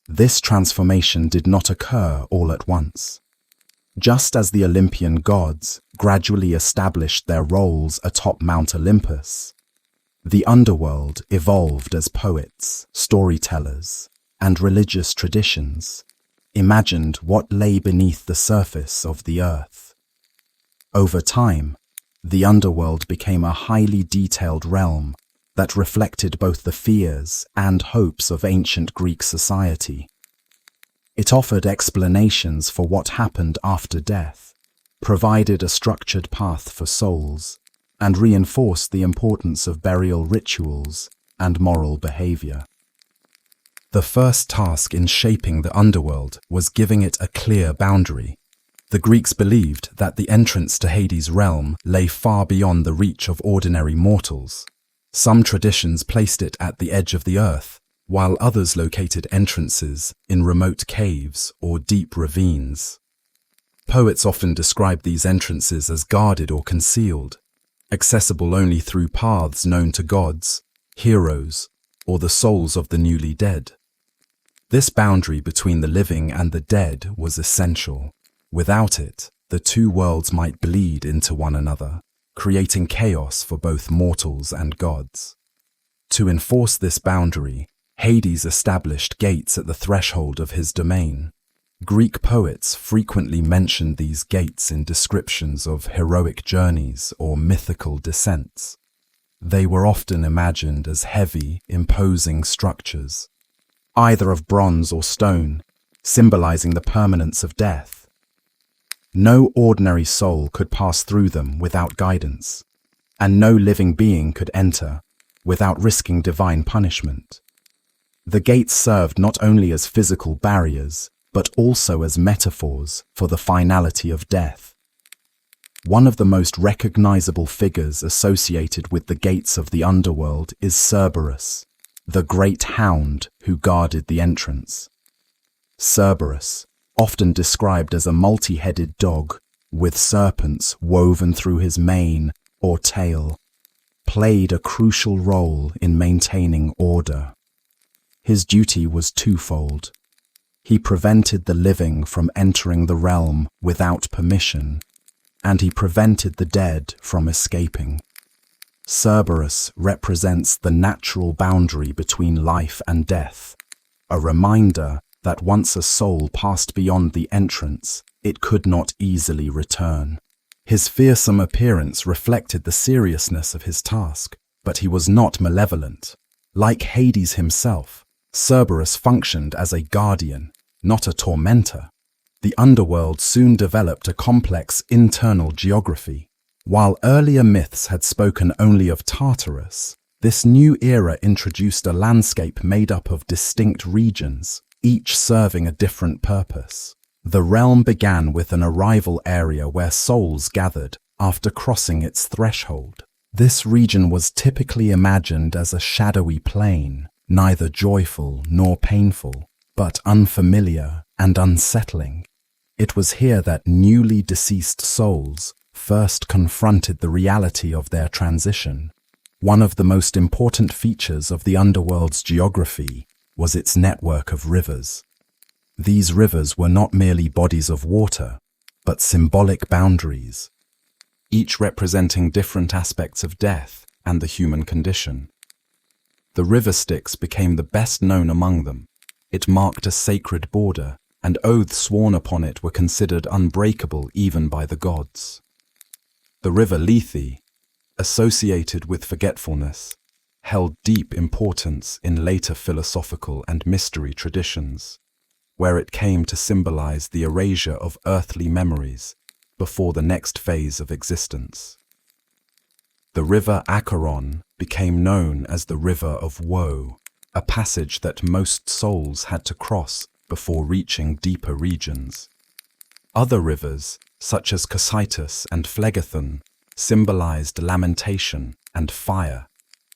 This transformation did not occur all at once. Just as the Olympian gods gradually established their roles atop Mount Olympus, the underworld evolved as poets, storytellers, and religious traditions imagined what lay beneath the surface of the earth. Over time, the underworld became a highly detailed realm that reflected both the fears and hopes of ancient Greek society. It offered explanations for what happened after death, provided a structured path for souls, and reinforced the importance of burial rituals and moral behavior. The first task in shaping the underworld was giving it a clear boundary. The Greeks believed that the entrance to Hades' realm lay far beyond the reach of ordinary mortals. Some traditions placed it at the edge of the earth, while others located entrances in remote caves or deep ravines. Poets often describe these entrances as guarded or concealed, accessible only through paths known to gods, heroes, or the souls of the newly dead. This boundary between the living and the dead was essential. Without it, the two worlds might bleed into one another, creating chaos for both mortals and gods. To enforce this boundary, Hades established gates at the threshold of his domain. Greek poets frequently mentioned these gates in descriptions of heroic journeys or mythical descents. They were often imagined as heavy, imposing structures, either of bronze or stone, symbolizing the permanence of death. No ordinary soul could pass through them without guidance, and no living being could enter without risking divine punishment. The gates served not only as physical barriers, but also as metaphors for the finality of death. One of the most recognizable figures associated with the gates of the underworld is Cerberus, the great hound who guarded the entrance. Cerberus, often described as a multi-headed dog with serpents woven through his mane or tail, played a crucial role in maintaining order. His duty was twofold. He prevented the living from entering the realm without permission, and he prevented the dead from escaping. Cerberus represents the natural boundary between life and death, a reminder that once a soul passed beyond the entrance, it could not easily return. His fearsome appearance reflected the seriousness of his task, but he was not malevolent. Like Hades himself, Cerberus functioned as a guardian, not a tormentor. The underworld soon developed a complex internal geography. While earlier myths had spoken only of Tartarus, this new era introduced a landscape made up of distinct regions, each serving a different purpose. The realm began with an arrival area where souls gathered after crossing its threshold. This region was typically imagined as a shadowy plain, neither joyful nor painful, but unfamiliar and unsettling. It was here that newly deceased souls first confronted the reality of their transition. One of the most important features of the underworld's geography was its network of rivers. These rivers were not merely bodies of water, but symbolic boundaries, each representing different aspects of death and the human condition. The river Styx became the best known among them. It marked a sacred border, and oaths sworn upon it were considered unbreakable even by the gods. The river Lethe, associated with forgetfulness, held deep importance in later philosophical and mystery traditions, where it came to symbolize the erasure of earthly memories before the next phase of existence. The river Acheron became known as the River of Woe, a passage that most souls had to cross before reaching deeper regions. Other rivers, such as Cocytus and Phlegethon, symbolized lamentation and fire,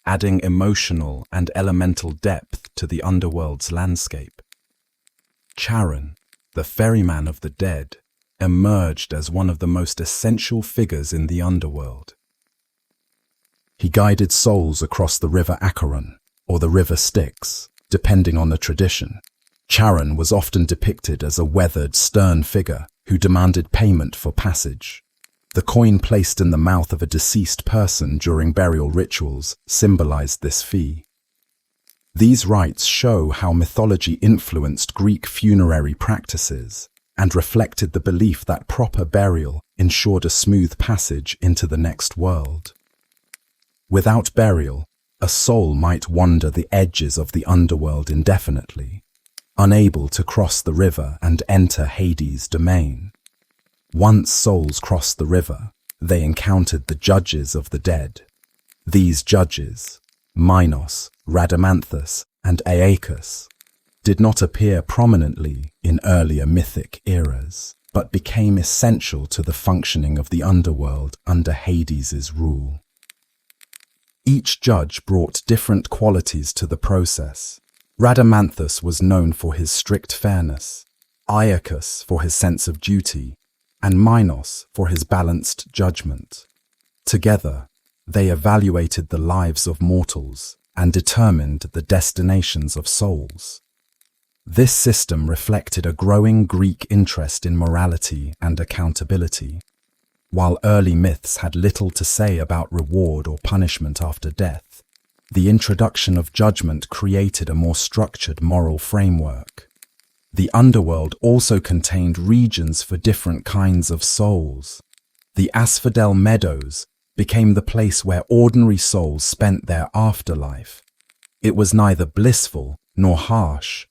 adding emotional and elemental depth to the underworld's landscape. Charon, the ferryman of the dead, emerged as one of the most essential figures in the underworld. He guided souls across the river Acheron, or the river Styx, depending on the tradition. Charon was often depicted as a weathered, stern figure who demanded payment for passage. The coin placed in the mouth of a deceased person during burial rituals symbolized this fee. These rites show how mythology influenced Greek funerary practices and reflected the belief that proper burial ensured a smooth passage into the next world. Without burial, a soul might wander the edges of the underworld indefinitely, unable to cross the river and enter Hades' domain. Once souls crossed the river, they encountered the judges of the dead. These judges, Minos, Rhadamanthus, and Aeacus, did not appear prominently in earlier mythic eras, but became essential to the functioning of the underworld under Hades' rule. Each judge brought different qualities to the process. Rhadamanthus was known for his strict fairness, Aeacus for his sense of duty, and Minos for his balanced judgment. Together, they evaluated the lives of mortals and determined the destinations of souls. This system reflected a growing Greek interest in morality and accountability. While early myths had little to say about reward or punishment after death, the introduction of judgment created a more structured moral framework. The underworld also contained regions for different kinds of souls. The Asphodel Meadows became the place where ordinary souls spent their afterlife. It was neither blissful nor harsh,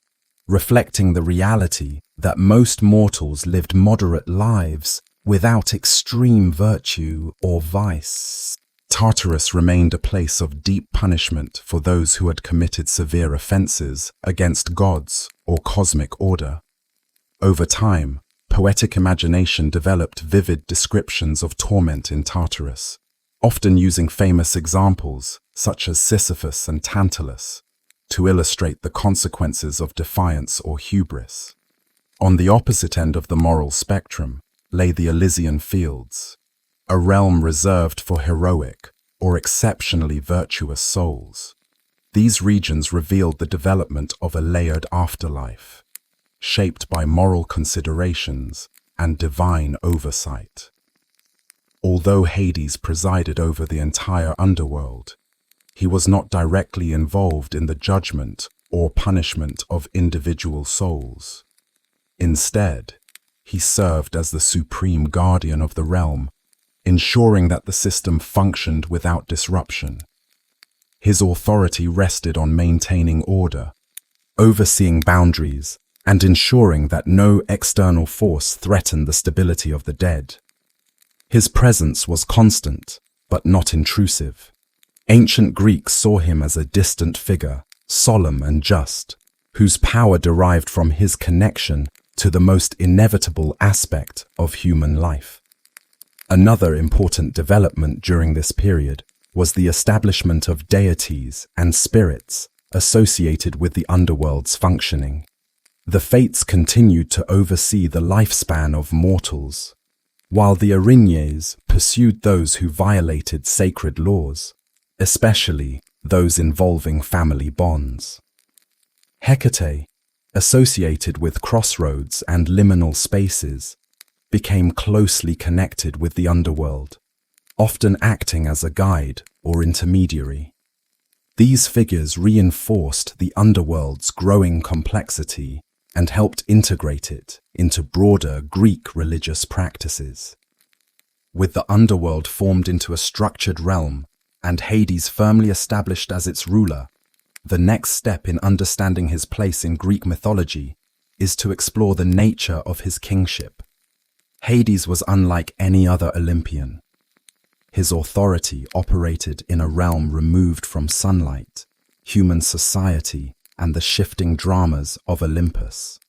reflecting the reality that most mortals lived moderate lives without extreme virtue or vice. Tartarus remained a place of deep punishment for those who had committed severe offenses against gods or cosmic order. Over time, poetic imagination developed vivid descriptions of torment in Tartarus, often using famous examples such as Sisyphus and Tantalus to illustrate the consequences of defiance or hubris. On the opposite end of the moral spectrum lay the Elysian Fields, a realm reserved for heroic or exceptionally virtuous souls. These regions revealed the development of a layered afterlife, shaped by moral considerations and divine oversight. Although Hades presided over the entire underworld, he was not directly involved in the judgment or punishment of individual souls. Instead, he served as the supreme guardian of the realm, ensuring that the system functioned without disruption. His authority rested on maintaining order, overseeing boundaries, and ensuring that no external force threatened the stability of the dead. His presence was constant, but not intrusive. Ancient Greeks saw him as a distant figure, solemn and just, whose power derived from his connection to the most inevitable aspect of human life. Another important development during this period was the establishment of deities and spirits associated with the underworld's functioning. The Fates continued to oversee the lifespan of mortals, while the Erinyes pursued those who violated sacred laws, especially those involving family bonds. Hecate, associated with crossroads and liminal spaces, became closely connected with the underworld, often acting as a guide or intermediary. These figures reinforced the underworld's growing complexity and helped integrate it into broader Greek religious practices. With the underworld formed into a structured realm, and Hades firmly established as its ruler, the next step in understanding his place in Greek mythology is to explore the nature of his kingship. Hades was unlike any other Olympian. His authority operated in a realm removed from sunlight, human society, and the shifting dramas of Olympus.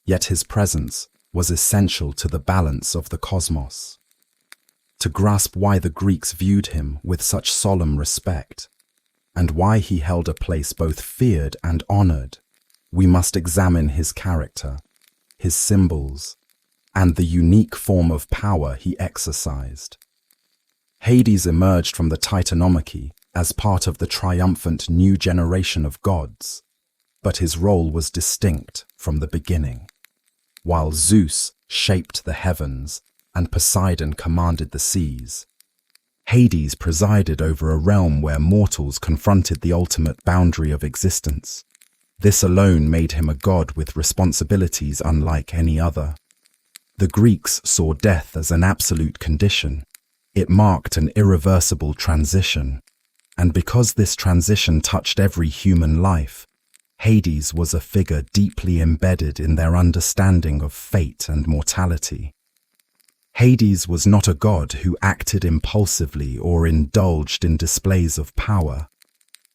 Yet his presence was essential to the balance of the cosmos. To grasp why the Greeks viewed him with such solemn respect, and why he held a place both feared and honored, we must examine his character, his symbols, and the unique form of power he exercised. Hades emerged from the Titanomachy as part of the triumphant new generation of gods, but his role was distinct from the beginning. While Zeus shaped the heavens and Poseidon commanded the seas, Hades presided over a realm where mortals confronted the ultimate boundary of existence. This alone made him a god with responsibilities unlike any other. The Greeks saw death as an absolute condition. It marked an irreversible transition, and because this transition touched every human life, Hades was a figure deeply embedded in their understanding of fate and mortality. Hades was not a god who acted impulsively or indulged in displays of power.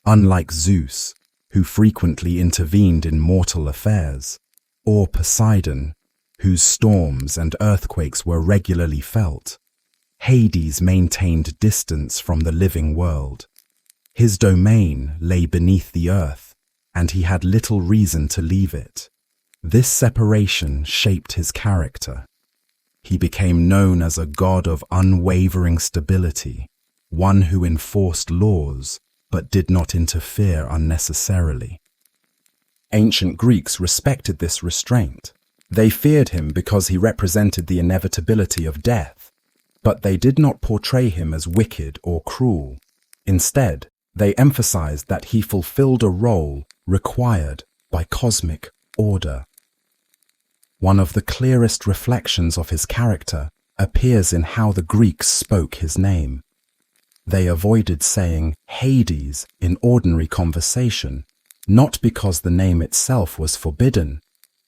Unlike Zeus, who frequently intervened in mortal affairs, or Poseidon, whose storms and earthquakes were regularly felt, Hades maintained distance from the living world. His domain lay beneath the earth, and he had little reason to leave it. This separation shaped his character. He became known as a god of unwavering stability, one who enforced laws but did not interfere unnecessarily. Ancient Greeks respected this restraint. They feared him because he represented the inevitability of death, but they did not portray him as wicked or cruel. Instead, they emphasized that he fulfilled a role required by cosmic order. One of the clearest reflections of his character appears in how the Greeks spoke his name. They avoided saying Hades in ordinary conversation, not because the name itself was forbidden,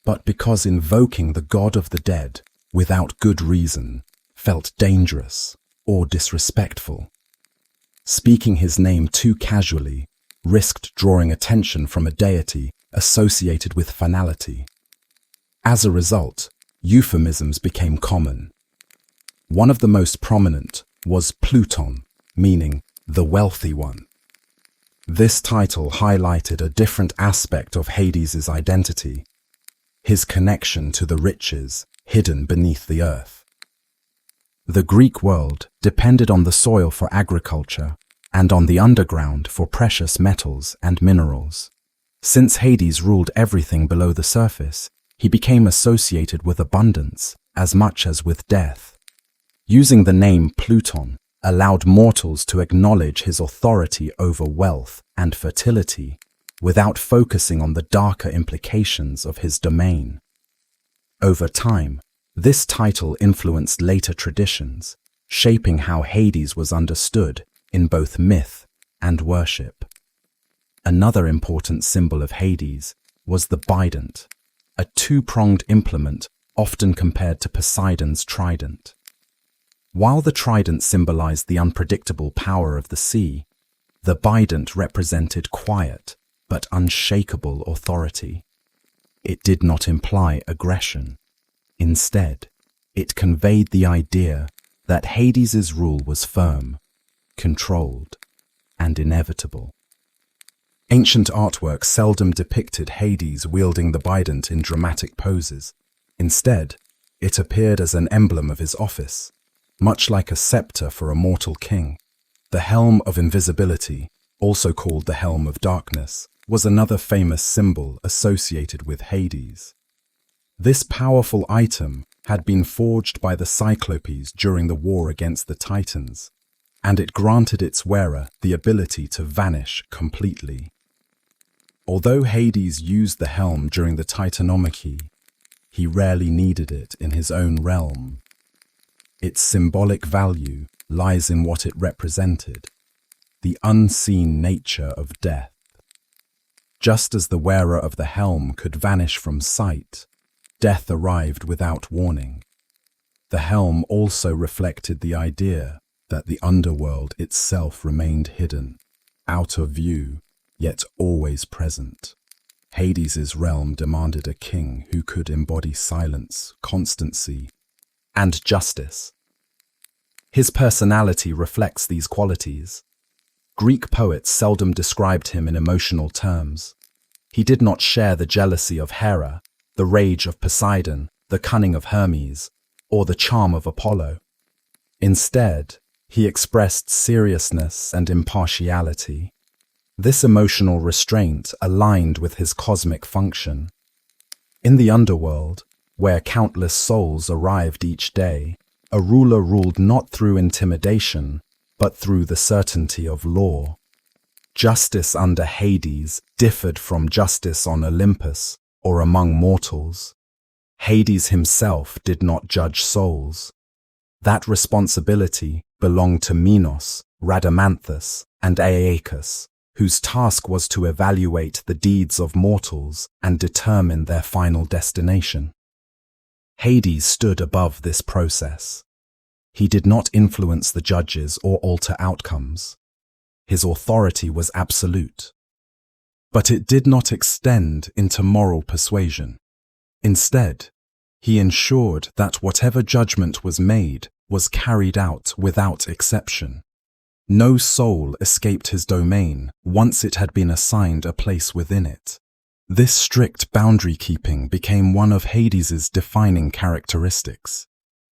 but because invoking the god of the dead without good reason felt dangerous or disrespectful. Speaking his name too casually risked drawing attention from a deity associated with finality. As a result, euphemisms became common. One of the most prominent was Pluton, meaning the wealthy one. This title highlighted a different aspect of Hades' identity, his connection to the riches hidden beneath the earth. The Greek world depended on the soil for agriculture and on the underground for precious metals and minerals. Since Hades ruled everything below the surface, he became associated with abundance as much as with death. Using the name Pluton allowed mortals to acknowledge his authority over wealth and fertility without focusing on the darker implications of his domain. Over time, this title influenced later traditions, shaping how Hades was understood in both myth and worship. Another important symbol of Hades was the bident, a two-pronged implement often compared to Poseidon's trident. While the trident symbolized the unpredictable power of the sea, the bident represented quiet but unshakable authority. It did not imply aggression. Instead, it conveyed the idea that Hades' rule was firm, controlled, and inevitable. Ancient artwork seldom depicted Hades wielding the bident in dramatic poses. Instead, it appeared as an emblem of his office, much like a scepter for a mortal king. The helm of invisibility, also called the helm of darkness, was another famous symbol associated with Hades. This powerful item had been forged by the Cyclopes during the war against the Titans, and it granted its wearer the ability to vanish completely. Although Hades used the helm during the Titanomachy, he rarely needed it in his own realm. Its symbolic value lies in what it represented: the unseen nature of death. Just as the wearer of the helm could vanish from sight, death arrived without warning. The helm also reflected the idea that the underworld itself remained hidden, out of view, yet always present. Hades's realm demanded a king who could embody silence, constancy, and justice. His personality reflects these qualities. Greek poets seldom described him in emotional terms. He did not share the jealousy of Hera, the rage of Poseidon, the cunning of Hermes, or the charm of Apollo. Instead, he expressed seriousness and impartiality. This emotional restraint aligned with his cosmic function. In the underworld, where countless souls arrived each day, a ruler ruled not through intimidation, but through the certainty of law. Justice under Hades differed from justice on Olympus or among mortals. Hades himself did not judge souls. That responsibility belonged to Minos, Rhadamanthus, and Aeacus, whose task was to evaluate the deeds of mortals and determine their final destination. Hades stood above this process. He did not influence the judges or alter outcomes. His authority was absolute. But it did not extend into moral persuasion. Instead, he ensured that whatever judgment was made was carried out without exception. No soul escaped his domain once it had been assigned a place within it. This strict boundary keeping became one of Hades's defining characteristics.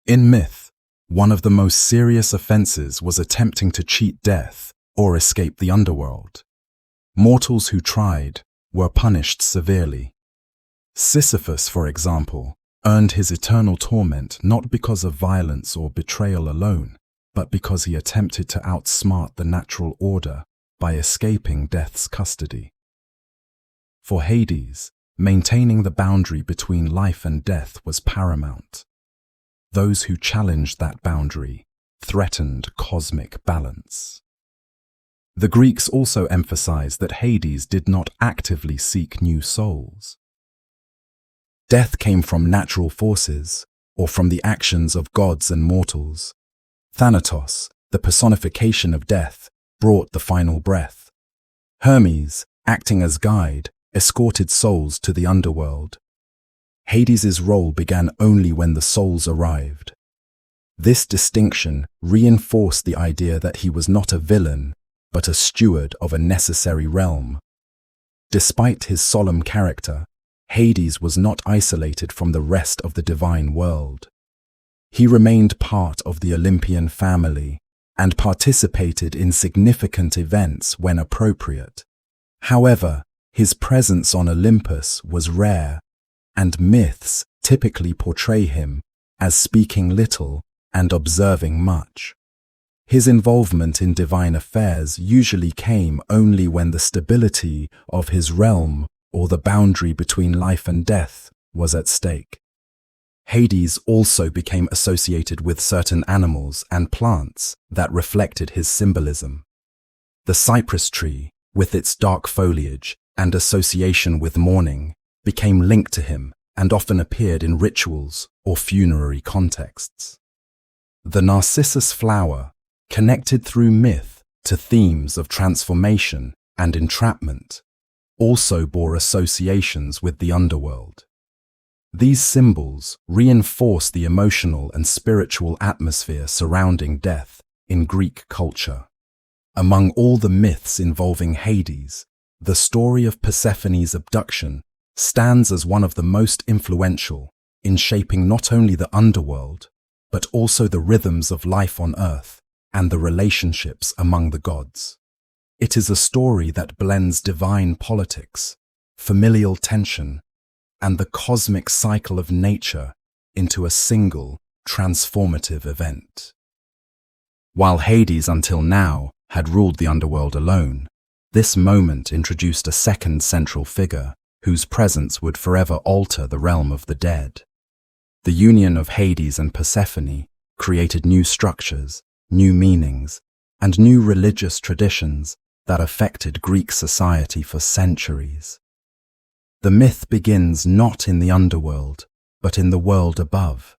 In myth, one of the most serious offenses was attempting to cheat death or escape the underworld. Mortals who tried were punished severely. Sisyphus, for example, earned his eternal torment not because of violence or betrayal alone, but because he attempted to outsmart the natural order by escaping death's custody. For Hades, maintaining the boundary between life and death was paramount. Those who challenged that boundary threatened cosmic balance. The Greeks also emphasized that Hades did not actively seek new souls. Death came from natural forces or from the actions of gods and mortals. Thanatos, the personification of death, brought the final breath. Hermes, acting as guide, escorted souls to the underworld. Hades's role began only when the souls arrived. This distinction reinforced the idea that he was not a villain, but a steward of a necessary realm. Despite his solemn character, Hades was not isolated from the rest of the divine world. He remained part of the Olympian family and participated in significant events when appropriate. However, his presence on Olympus was rare, and myths typically portray him as speaking little and observing much. His involvement in divine affairs usually came only when the stability of his realm or the boundary between life and death was at stake. Hades also became associated with certain animals and plants that reflected his symbolism. The cypress tree, with its dark foliage and association with mourning, became linked to him and often appeared in rituals or funerary contexts. The narcissus flower, connected through myth to themes of transformation and entrapment, also bore associations with the underworld. These symbols reinforce the emotional and spiritual atmosphere surrounding death in Greek culture. Among all the myths involving Hades, the story of Persephone's abduction stands as one of the most influential in shaping not only the underworld, but also the rhythms of life on Earth and the relationships among the gods. It is a story that blends divine politics, familial tension, and the cosmic cycle of nature into a single, transformative event. While Hades until now had ruled the underworld alone, this moment introduced a second central figure whose presence would forever alter the realm of the dead. The union of Hades and Persephone created new structures, new meanings, and new religious traditions that affected Greek society for centuries. The myth begins not in the underworld, but in the world above,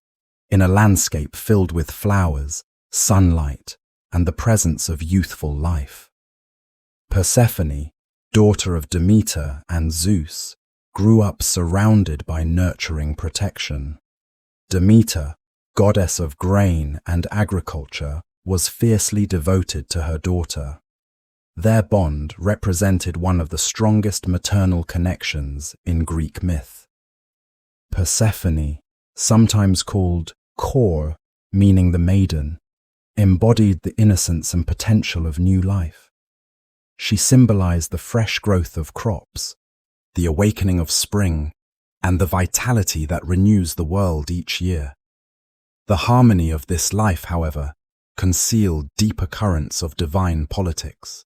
in a landscape filled with flowers, sunlight, and the presence of youthful life. Persephone, daughter of Demeter and Zeus, grew up surrounded by nurturing protection. Demeter, goddess of grain and agriculture, was fiercely devoted to her daughter. Their bond represented one of the strongest maternal connections in Greek myth. Persephone, sometimes called Kore, meaning the maiden, embodied the innocence and potential of new life. She symbolized the fresh growth of crops, the awakening of spring, and the vitality that renews the world each year. The harmony of this life, however, concealed deeper currents of divine politics.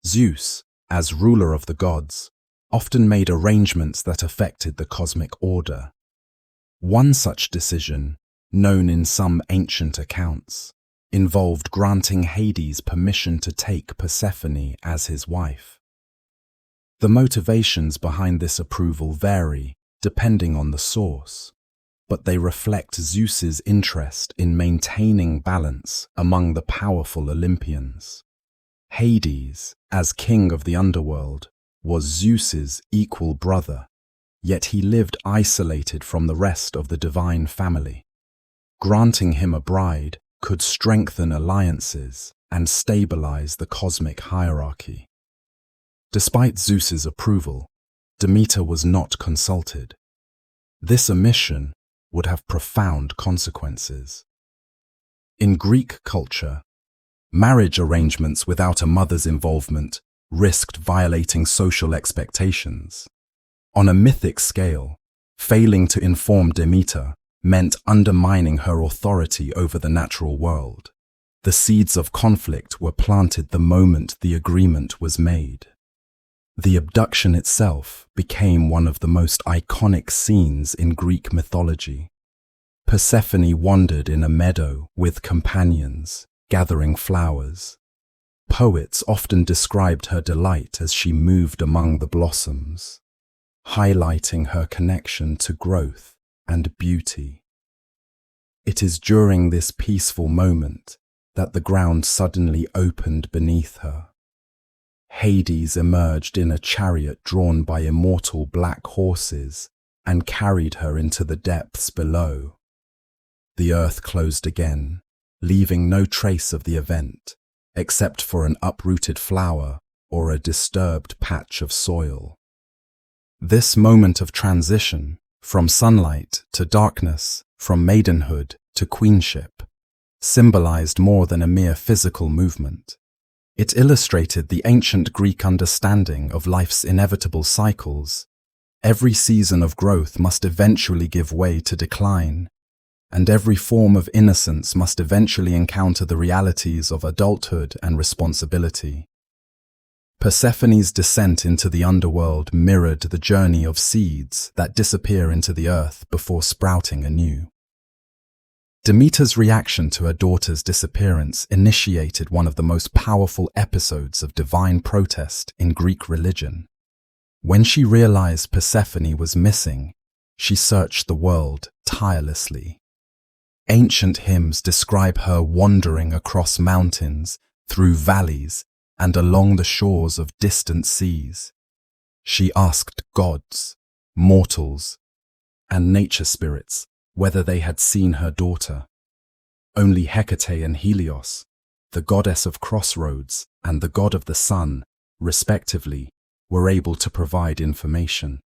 Zeus, as ruler of the gods, often made arrangements that affected the cosmic order. One such decision, known in some ancient accounts, involved granting Hades permission to take Persephone as his wife. The motivations behind this approval vary, depending on the source, but they reflect Zeus's interest in maintaining balance among the powerful Olympians. Hades, as king of the underworld, was Zeus's equal brother, yet he lived isolated from the rest of the divine family. Granting him a bride could strengthen alliances and stabilize the cosmic hierarchy. Despite Zeus's approval, Demeter was not consulted. This omission would have profound consequences. In Greek culture, marriage arrangements without a mother's involvement risked violating social expectations. On a mythic scale, failing to inform Demeter meant undermining her authority over the natural world. The seeds of conflict were planted the moment the agreement was made. The abduction itself became one of the most iconic scenes in Greek mythology. Persephone wandered in a meadow with companions, gathering flowers. Poets often described her delight as she moved among the blossoms, highlighting her connection to growth and beauty. It is during this peaceful moment that the ground suddenly opened beneath her. Hades emerged in a chariot drawn by immortal black horses and carried her into the depths below. The earth closed again, leaving no trace of the event, except for an uprooted flower or a disturbed patch of soil. This moment of transition, from sunlight to darkness, from maidenhood to queenship, symbolized more than a mere physical movement. It illustrated the ancient Greek understanding of life's inevitable cycles. Every season of growth must eventually give way to decline, and every form of innocence must eventually encounter the realities of adulthood and responsibility. Persephone's descent into the underworld mirrored the journey of seeds that disappear into the earth before sprouting anew. Demeter's reaction to her daughter's disappearance initiated one of the most powerful episodes of divine protest in Greek religion. When she realized Persephone was missing, she searched the world tirelessly. Ancient hymns describe her wandering across mountains, through valleys, and along the shores of distant seas. She asked gods, mortals, and nature spirits whether they had seen her daughter. Only Hecate and Helios, the goddess of crossroads and the god of the sun, respectively, were able to provide information.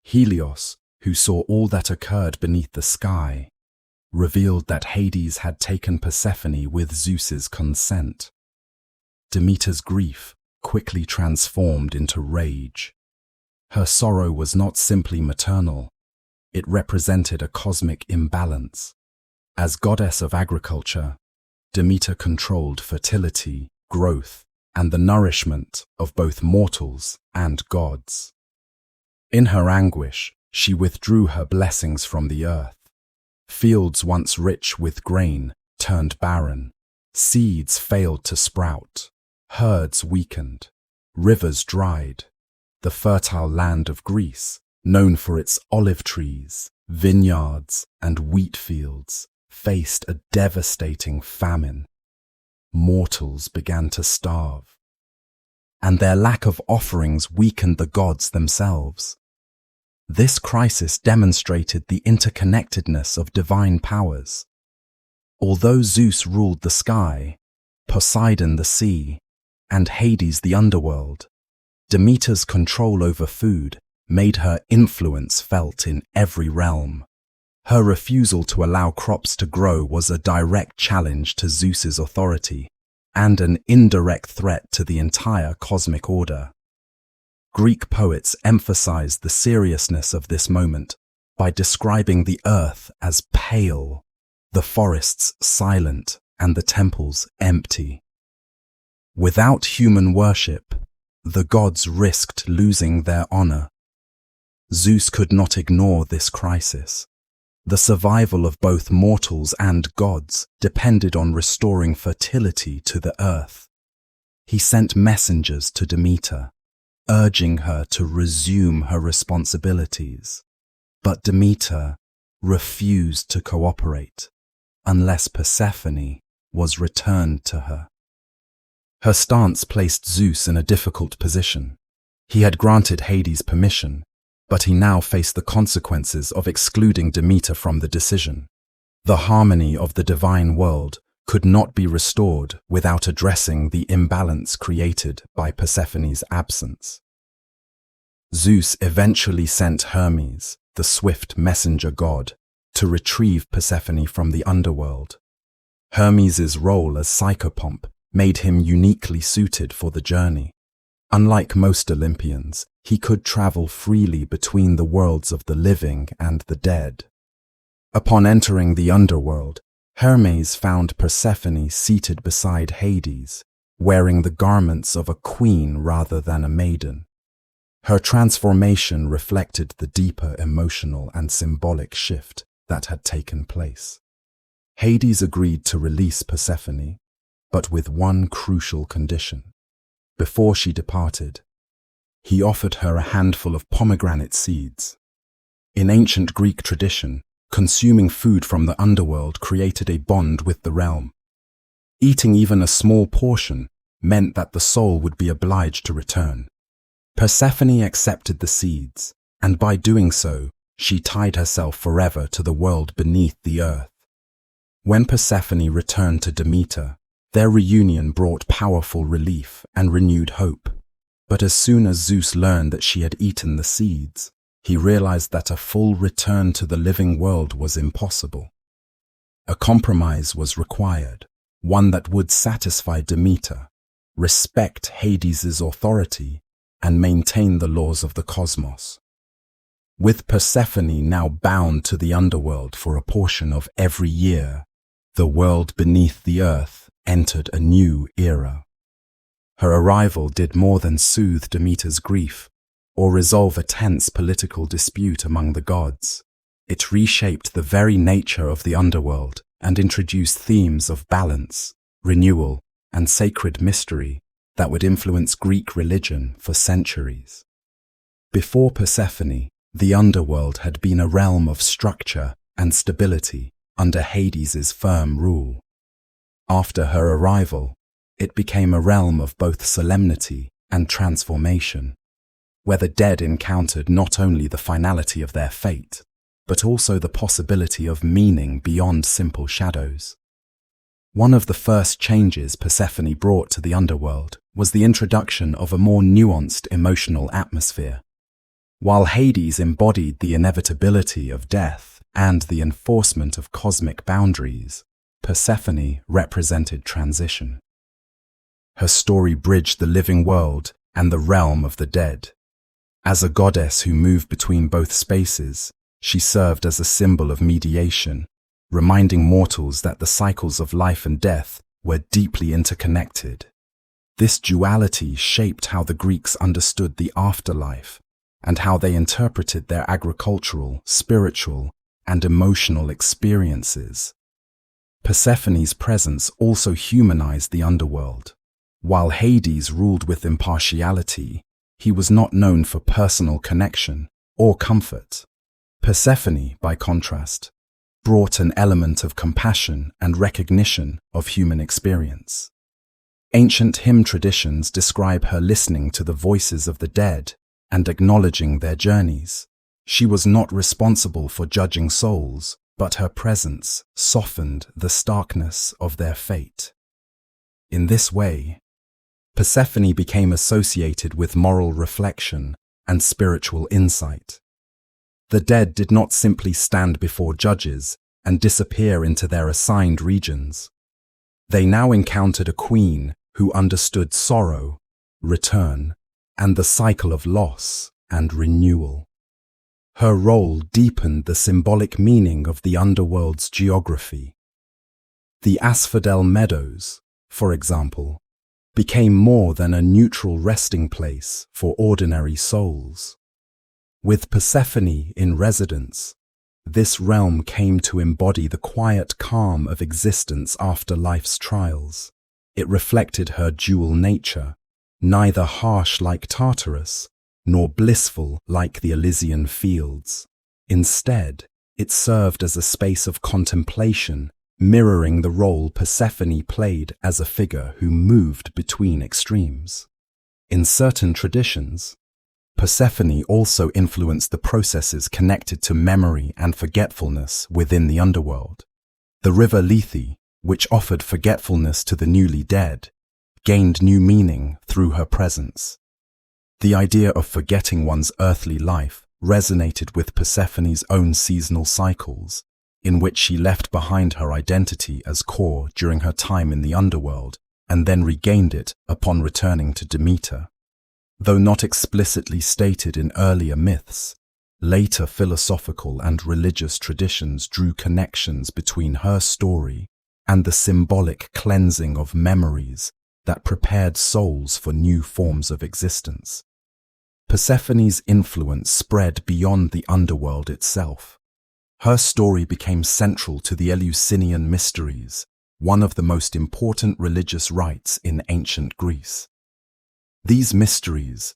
Helios, who saw all that occurred beneath the sky, revealed that Hades had taken Persephone with Zeus's consent. Demeter's grief quickly transformed into rage. Her sorrow was not simply maternal. It represented a cosmic imbalance. As goddess of agriculture, Demeter controlled fertility, growth, and the nourishment of both mortals and gods. In her anguish, she withdrew her blessings from the earth. Fields once rich with grain turned barren. Seeds failed to sprout, herds weakened, rivers dried. The fertile land of Greece, known for its olive trees, vineyards, and wheat fields, faced a devastating famine. Mortals began to starve, and their lack of offerings weakened the gods themselves. This crisis demonstrated the interconnectedness of divine powers. Although Zeus ruled the sky, Poseidon the sea, and Hades the underworld, Demeter's control over food made her influence felt in every realm. Her refusal to allow crops to grow was a direct challenge to Zeus's authority and an indirect threat to the entire cosmic order. Greek poets emphasized the seriousness of this moment by describing the earth as pale, the forests silent, and the temples empty. Without human worship, the gods risked losing their honor. Zeus could not ignore this crisis. The survival of both mortals and gods depended on restoring fertility to the earth. He sent messengers to Demeter, urging her to resume her responsibilities. But Demeter refused to cooperate unless Persephone was returned to her. Her stance placed Zeus in a difficult position. He had granted Hades permission, but he now faced the consequences of excluding Demeter from the decision. The harmony of the divine world could not be restored without addressing the imbalance created by Persephone's absence. Zeus eventually sent Hermes, the swift messenger god, to retrieve Persephone from the underworld. Hermes's role as psychopomp made him uniquely suited for the journey. Unlike most Olympians, he could travel freely between the worlds of the living and the dead. Upon entering the underworld, Hermes found Persephone seated beside Hades, wearing the garments of a queen rather than a maiden. Her transformation reflected the deeper emotional and symbolic shift that had taken place. Hades agreed to release Persephone, but with one crucial condition. Before she departed, he offered her a handful of pomegranate seeds. In ancient Greek tradition, consuming food from the underworld created a bond with the realm. Eating even a small portion meant that the soul would be obliged to return. Persephone accepted the seeds, and by doing so, she tied herself forever to the world beneath the earth. When Persephone returned to Demeter, their reunion brought powerful relief and renewed hope. But as soon as Zeus learned that she had eaten the seeds, he realized that a full return to the living world was impossible. A compromise was required, one that would satisfy Demeter, respect Hades's authority, and maintain the laws of the cosmos. With Persephone now bound to the underworld for a portion of every year, the world beneath the earth entered a new era. Her arrival did more than soothe Demeter's grief or resolve a tense political dispute among the gods. It reshaped the very nature of the underworld and introduced themes of balance, renewal, and sacred mystery that would influence Greek religion for centuries. Before Persephone, the underworld had been a realm of structure and stability under Hades's firm rule. After her arrival, it became a realm of both solemnity and transformation, where the dead encountered not only the finality of their fate, but also the possibility of meaning beyond simple shadows. One of the first changes Persephone brought to the underworld was the introduction of a more nuanced emotional atmosphere. While Hades embodied the inevitability of death and the enforcement of cosmic boundaries, Persephone represented transition. Her story bridged the living world and the realm of the dead. As a goddess who moved between both spaces, she served as a symbol of mediation, reminding mortals that the cycles of life and death were deeply interconnected. This duality shaped how the Greeks understood the afterlife and how they interpreted their agricultural, spiritual, and emotional experiences. Persephone's presence also humanized the underworld. While Hades ruled with impartiality, he was not known for personal connection or comfort. Persephone, by contrast, brought an element of compassion and recognition of human experience. Ancient hymn traditions describe her listening to the voices of the dead and acknowledging their journeys. She was not responsible for judging souls, but her presence softened the starkness of their fate. In this way, Persephone became associated with moral reflection and spiritual insight. The dead did not simply stand before judges and disappear into their assigned regions. They now encountered a queen who understood sorrow, return, and the cycle of loss and renewal. Her role deepened the symbolic meaning of the underworld's geography. The asphodel meadows, for example, became more than a neutral resting place for ordinary souls. With Persephone in residence, this realm came to embody the quiet calm of existence after life's trials. It reflected her dual nature, neither harsh like Tartarus, nor blissful like the Elysian fields. Instead, it served as a space of contemplation, mirroring the role Persephone played as a figure who moved between extremes. In certain traditions, Persephone also influenced the processes connected to memory and forgetfulness within the underworld. The river Lethe, which offered forgetfulness to the newly dead, gained new meaning through her presence. The idea of forgetting one's earthly life resonated with Persephone's own seasonal cycles, in which she left behind her identity as core during her time in the underworld and then regained it upon returning to Demeter. Though not explicitly stated in earlier myths, later philosophical and religious traditions drew connections between her story and the symbolic cleansing of memories that prepared souls for new forms of existence. Persephone's influence spread beyond the underworld itself. Her story became central to the Eleusinian mysteries, one of the most important religious rites in ancient Greece. These mysteries,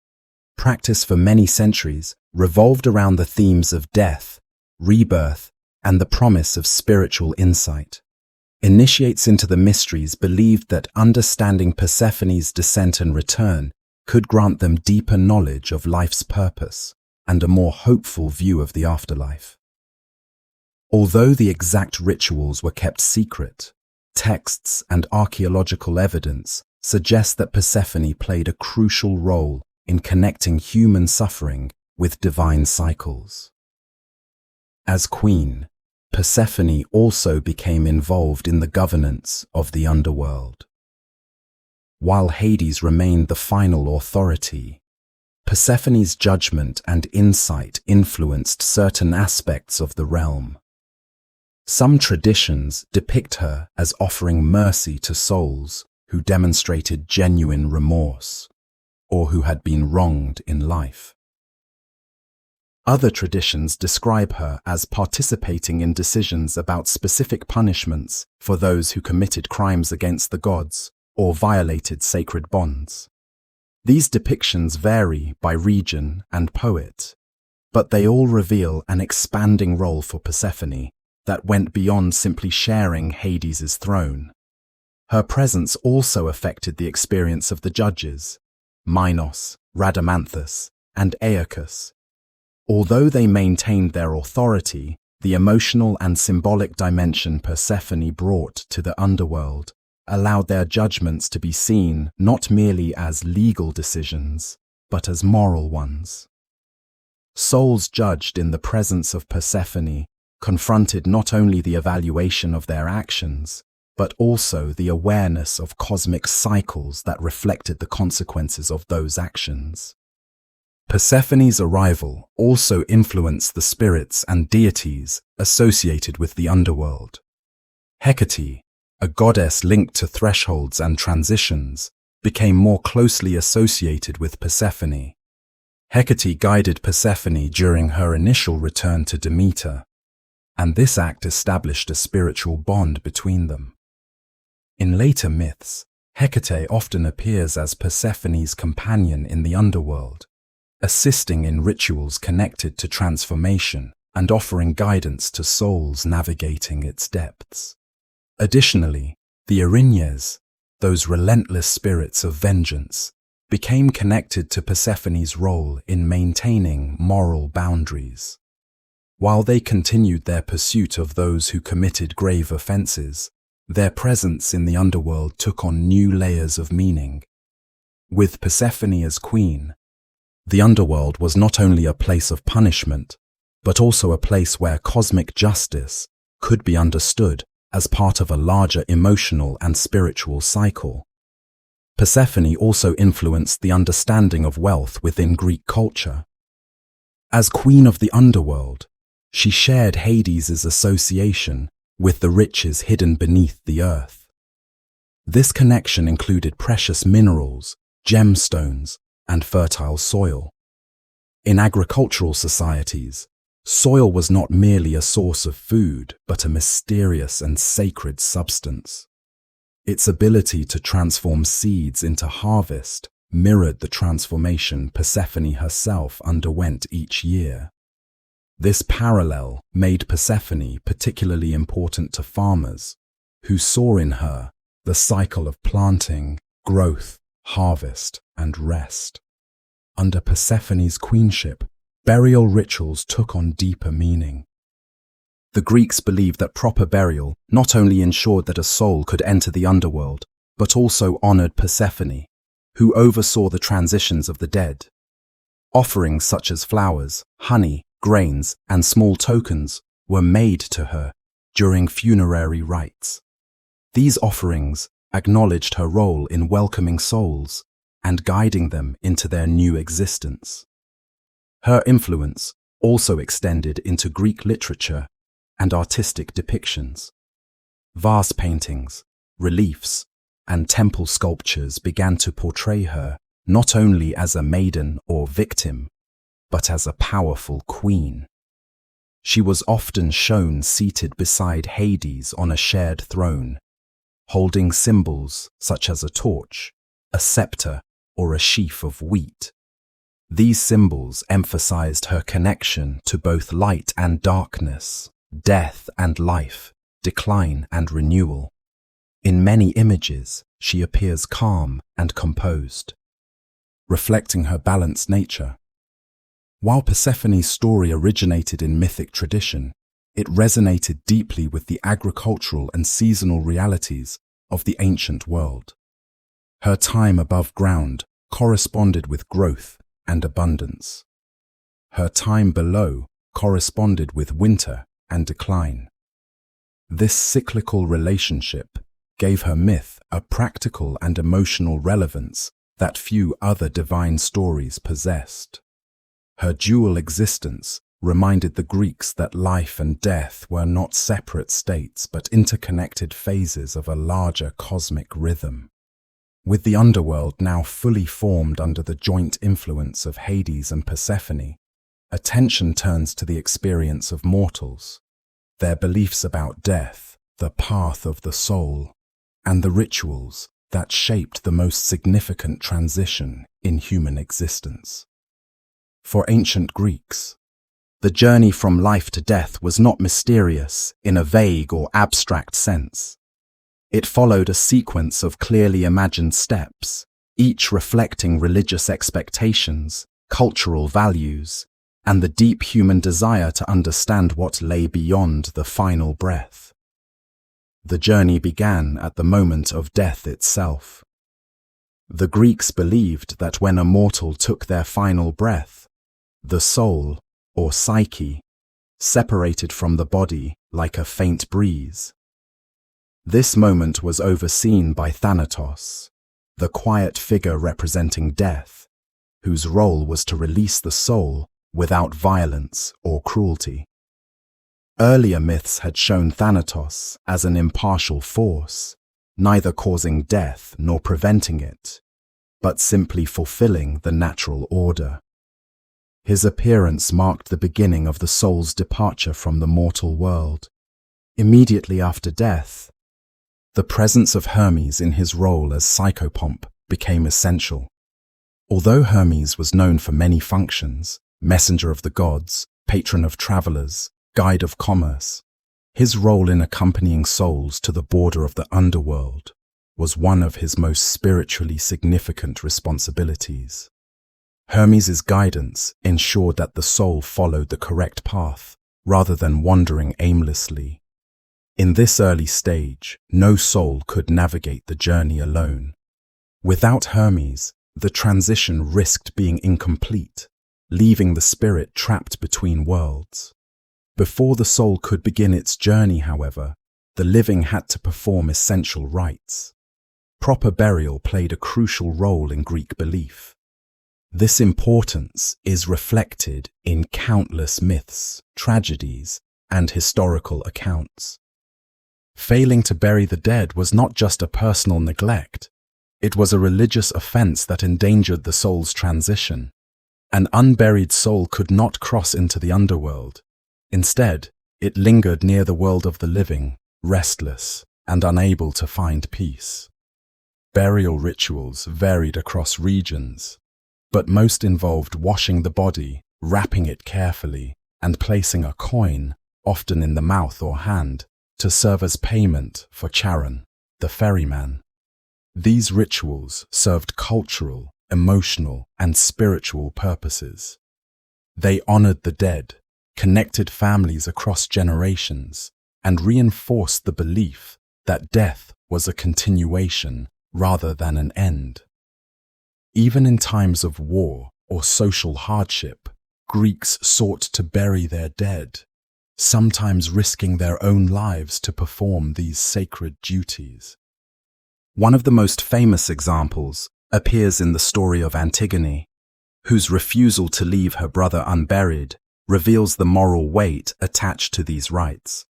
practiced for many centuries, revolved around the themes of death, rebirth, and the promise of spiritual insight. Initiates into the mysteries believed that understanding Persephone's descent and return could grant them deeper knowledge of life's purpose and a more hopeful view of the afterlife. Although the exact rituals were kept secret, texts and archaeological evidence suggest that Persephone played a crucial role in connecting human suffering with divine cycles. As queen, Persephone also became involved in the governance of the underworld. While Hades remained the final authority, Persephone's judgment and insight influenced certain aspects of the realm. Some traditions depict her as offering mercy to souls who demonstrated genuine remorse, or who had been wronged in life. Other traditions describe her as participating in decisions about specific punishments for those who committed crimes against the gods or violated sacred bonds. These depictions vary by region and poet, but they all reveal an expanding role for Persephone that went beyond simply sharing Hades's throne. Her presence also affected the experience of the judges, Minos, Rhadamanthus, and Aeacus. Although they maintained their authority, the emotional and symbolic dimension Persephone brought to the underworld allowed their judgments to be seen not merely as legal decisions, but as moral ones. Souls judged in the presence of Persephone confronted not only the evaluation of their actions, but also the awareness of cosmic cycles that reflected the consequences of those actions. Persephone's arrival also influenced the spirits and deities associated with the underworld. Hecate, a goddess linked to thresholds and transitions, became more closely associated with Persephone. Hecate guided Persephone during her initial return to Demeter. and this act established a spiritual bond between them. In later myths, Hecate often appears as Persephone's companion in the underworld, assisting in rituals connected to transformation and offering guidance to souls navigating its depths. Additionally, the Erinyes, those relentless spirits of vengeance, became connected to Persephone's role in maintaining moral boundaries. While they continued their pursuit of those who committed grave offenses, their presence in the underworld took on new layers of meaning. With Persephone as queen, the underworld was not only a place of punishment, but also a place where cosmic justice could be understood as part of a larger emotional and spiritual cycle. Persephone also influenced the understanding of wealth within Greek culture. As queen of the underworld, she shared Hades's association with the riches hidden beneath the earth. This connection included precious minerals, gemstones, and fertile soil. In agricultural societies, soil was not merely a source of food, but a mysterious and sacred substance. Its ability to transform seeds into harvest mirrored the transformation Persephone herself underwent each year. This parallel made Persephone particularly important to farmers, who saw in her the cycle of planting, growth, harvest, and rest. Under Persephone's queenship, burial rituals took on deeper meaning. The Greeks believed that proper burial not only ensured that a soul could enter the underworld, but also honored Persephone, who oversaw the transitions of the dead. Offerings such as flowers, honey, grains, and small tokens were made to her during funerary rites. These offerings acknowledged her role in welcoming souls and guiding them into their new existence. Her influence also extended into Greek literature and artistic depictions. Vast paintings, reliefs, and temple sculptures began to portray her not only as a maiden or victim, but as a powerful queen. She was often shown seated beside Hades on a shared throne, holding symbols such as a torch, a scepter, or a sheaf of wheat. These symbols emphasized her connection to both light and darkness, death and life, decline and renewal. In many images, she appears calm and composed, reflecting her balanced nature. While Persephone's story originated in mythic tradition, it resonated deeply with the agricultural and seasonal realities of the ancient world. Her time above ground corresponded with growth and abundance. Her time below corresponded with winter and decline. This cyclical relationship gave her myth a practical and emotional relevance that few other divine stories possessed. Her dual existence reminded the Greeks that life and death were not separate states but interconnected phases of a larger cosmic rhythm. With the underworld now fully formed under the joint influence of Hades and Persephone, attention turns to the experience of mortals, their beliefs about death, the path of the soul, and the rituals that shaped the most significant transition in human existence. For ancient Greeks, the journey from life to death was not mysterious in a vague or abstract sense. It followed a sequence of clearly imagined steps, each reflecting religious expectations, cultural values, and the deep human desire to understand what lay beyond the final breath. The journey began at the moment of death itself. The Greeks believed that when a mortal took their final breath, the soul, or psyche, separated from the body like a faint breeze. This moment was overseen by Thanatos, the quiet figure representing death, whose role was to release the soul without violence or cruelty. Earlier myths had shown Thanatos as an impartial force, neither causing death nor preventing it, but simply fulfilling the natural order. His appearance marked the beginning of the soul's departure from the mortal world. Immediately after death, the presence of Hermes in his role as psychopomp became essential. Although Hermes was known for many functions, messenger of the gods, patron of travelers, guide of commerce, his role in accompanying souls to the border of the underworld was one of his most spiritually significant responsibilities. Hermes' guidance ensured that the soul followed the correct path rather than wandering aimlessly. In this early stage, no soul could navigate the journey alone. Without Hermes, the transition risked being incomplete, leaving the spirit trapped between worlds. Before the soul could begin its journey, however, the living had to perform essential rites. Proper burial played a crucial role in Greek belief. This importance is reflected in countless myths, tragedies, and historical accounts. Failing to bury the dead was not just a personal neglect. It was a religious offense that endangered the soul's transition. An unburied soul could not cross into the underworld. Instead, it lingered near the world of the living, restless and unable to find peace. Burial rituals varied across regions, but most involved washing the body, wrapping it carefully, and placing a coin, often in the mouth or hand, to serve as payment for Charon, the ferryman. These rituals served cultural, emotional, and spiritual purposes. They honored the dead, connected families across generations, and reinforced the belief that death was a continuation rather than an end. Even in times of war or social hardship, Greeks sought to bury their dead, sometimes risking their own lives to perform these sacred duties. One of the most famous examples appears in the story of Antigone, whose refusal to leave her brother unburied reveals the moral weight attached to these rites.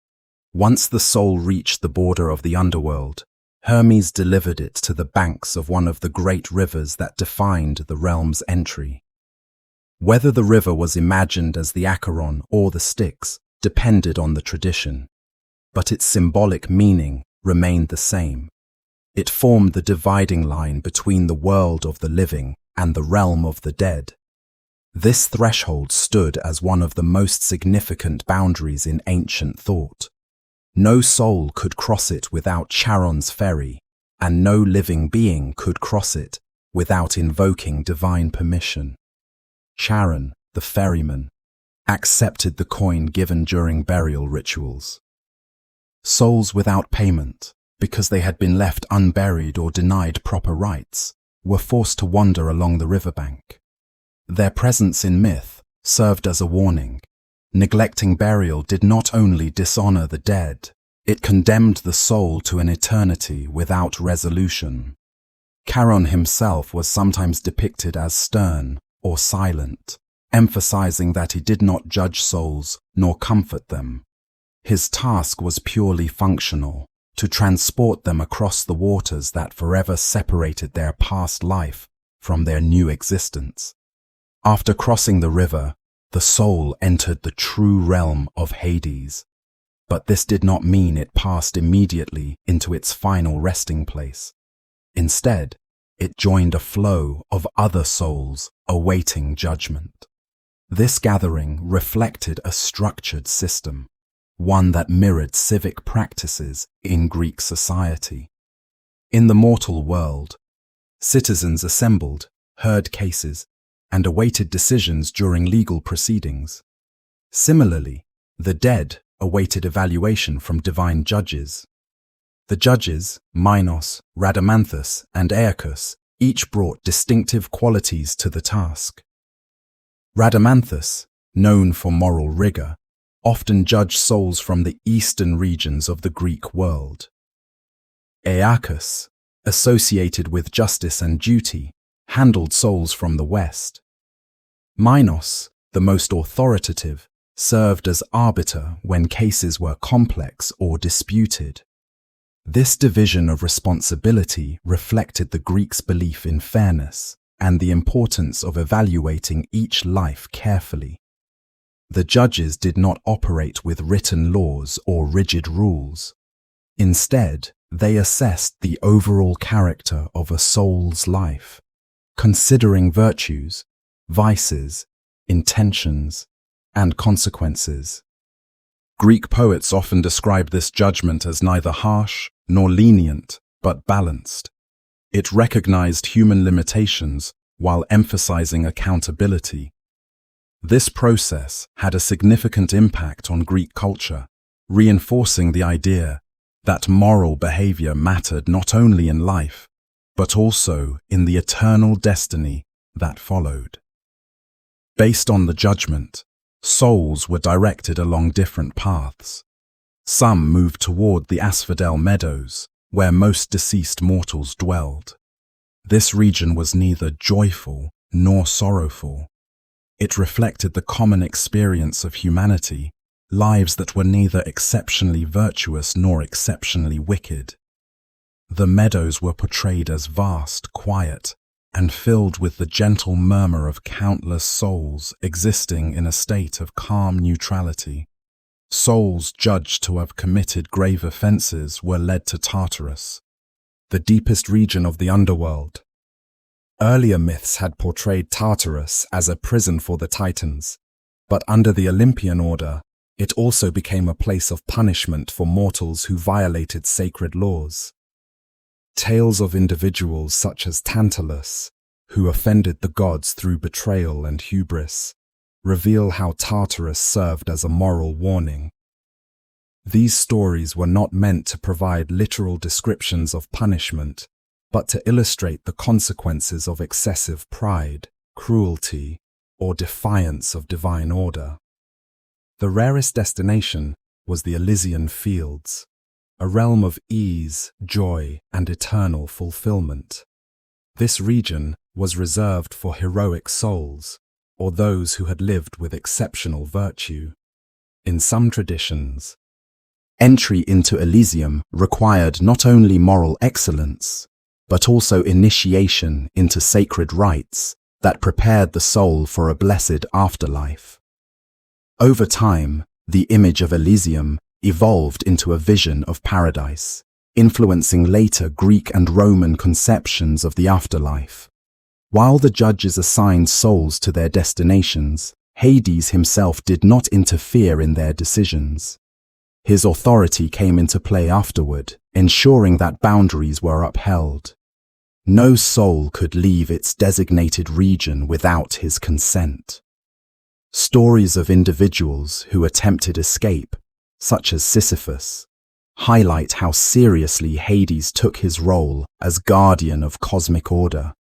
Once the soul reached the border of the underworld, Hermes delivered it to the banks of one of the great rivers that defined the realm's entry. Whether the river was imagined as the Acheron or the Styx depended on the tradition, but its symbolic meaning remained the same. It formed the dividing line between the world of the living and the realm of the dead. This threshold stood as one of the most significant boundaries in ancient thought. No soul could cross it without Charon's ferry, and no living being could cross it without invoking divine permission. Charon, the ferryman, accepted the coin given during burial rituals. Souls without payment, because they had been left unburied or denied proper rites, were forced to wander along the riverbank. Their presence in myth served as a warning. Neglecting burial did not only dishonor the dead, it condemned the soul to an eternity without resolution. Charon himself was sometimes depicted as stern or silent, emphasizing that he did not judge souls nor comfort them. His task was purely functional, to transport them across the waters that forever separated their past life from their new existence. After crossing the river, the soul entered the true realm of Hades, but this did not mean it passed immediately into its final resting place. Instead, it joined a flow of other souls awaiting judgment. This gathering reflected a structured system, one that mirrored civic practices in Greek society. In the mortal world, citizens assembled, heard cases, and awaited decisions during legal proceedings. Similarly, the dead awaited evaluation from divine judges. The judges, Minos, Rhadamanthus, and Aeacus, each brought distinctive qualities to the task. Rhadamanthus, known for moral rigor, often judged souls from the eastern regions of the Greek world. Aeacus, associated with justice and duty, handled souls from the west. Minos, the most authoritative, served as arbiter when cases were complex or disputed. This division of responsibility reflected the Greeks' belief in fairness, and the importance of evaluating each life carefully. The judges did not operate with written laws or rigid rules. Instead, they assessed the overall character of a soul's life, considering virtues, vices, intentions, and consequences. Greek poets often describe this judgment as neither harsh nor lenient, but balanced. It recognized human limitations while emphasizing accountability. This process had a significant impact on Greek culture, reinforcing the idea that moral behavior mattered not only in life, but also in the eternal destiny that followed. Based on the judgment, souls were directed along different paths. Some moved toward the asphodel meadows, where most deceased mortals dwelled. This region was neither joyful nor sorrowful. It reflected the common experience of humanity, lives that were neither exceptionally virtuous nor exceptionally wicked. The meadows were portrayed as vast, quiet, and filled with the gentle murmur of countless souls existing in a state of calm neutrality. Souls judged to have committed grave offenses were led to Tartarus, the deepest region of the underworld. Earlier myths had portrayed Tartarus as a prison for the Titans, but under the Olympian order, it also became a place of punishment for mortals who violated sacred laws. Tales of individuals such as Tantalus, who offended the gods through betrayal and hubris, reveal how Tartarus served as a moral warning. These stories were not meant to provide literal descriptions of punishment, but to illustrate the consequences of excessive pride, cruelty, or defiance of divine order. The rarest destination was the Elysian Fields, a realm of ease, joy, and eternal fulfillment. This region was reserved for heroic souls, or those who had lived with exceptional virtue. In some traditions, entry into Elysium required not only moral excellence, but also initiation into sacred rites that prepared the soul for a blessed afterlife. Over time, the image of Elysium evolved into a vision of paradise, influencing later Greek and Roman conceptions of the afterlife. While the judges assigned souls to their destinations, Hades himself did not interfere in their decisions. His authority came into play afterward, ensuring that boundaries were upheld. No soul could leave its designated region without his consent. Stories of individuals who attempted escape, such as Sisyphus, highlight how seriously Hades took his role as guardian of cosmic order.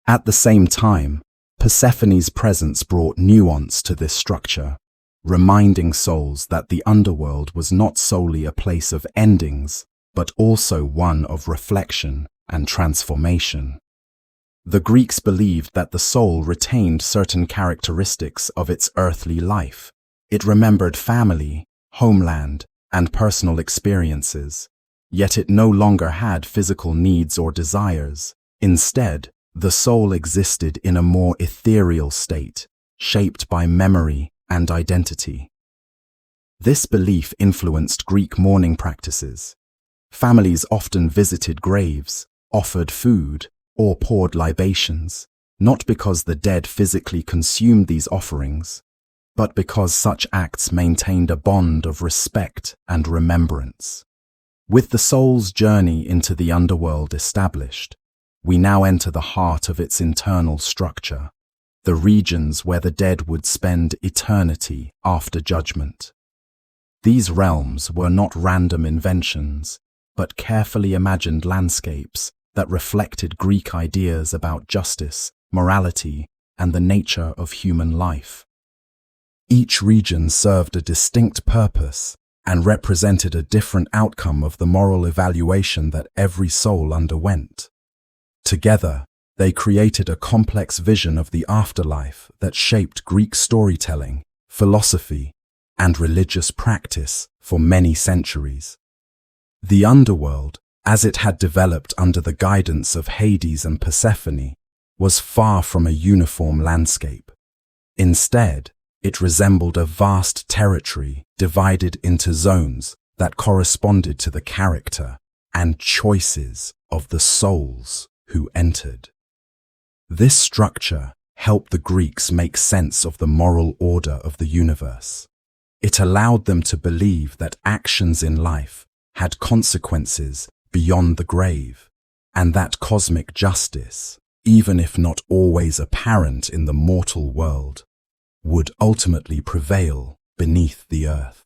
At the same time, Persephone's presence brought nuance to this structure, reminding souls that the underworld was not solely a place of endings, but also one of reflection and transformation. The Greeks believed that the soul retained certain characteristics of its earthly life. It remembered family, homeland, and personal experiences, yet it no longer had physical needs or desires. Instead, the soul existed in a more ethereal state, shaped by memory and identity. This belief influenced Greek mourning practices. Families often visited graves, offered food, or poured libations, not because the dead physically consumed these offerings, but because such acts maintained a bond of respect and remembrance. With the soul's journey into the underworld established, we now enter the heart of its internal structure, the regions where the dead would spend eternity after judgment. These realms were not random inventions, but carefully imagined landscapes that reflected Greek ideas about justice, morality, and the nature of human life. Each region served a distinct purpose and represented a different outcome of the moral evaluation that every soul underwent. Together, they created a complex vision of the afterlife that shaped Greek storytelling, philosophy, and religious practice for many centuries. The underworld, as it had developed under the guidance of Hades and Persephone, was far from a uniform landscape. Instead, it resembled a vast territory divided into zones that corresponded to the character and choices of the souls who entered. This structure helped the Greeks make sense of the moral order of the universe. It allowed them to believe that actions in life had consequences beyond the grave, and that cosmic justice, even if not always apparent in the mortal world, would ultimately prevail beneath the earth.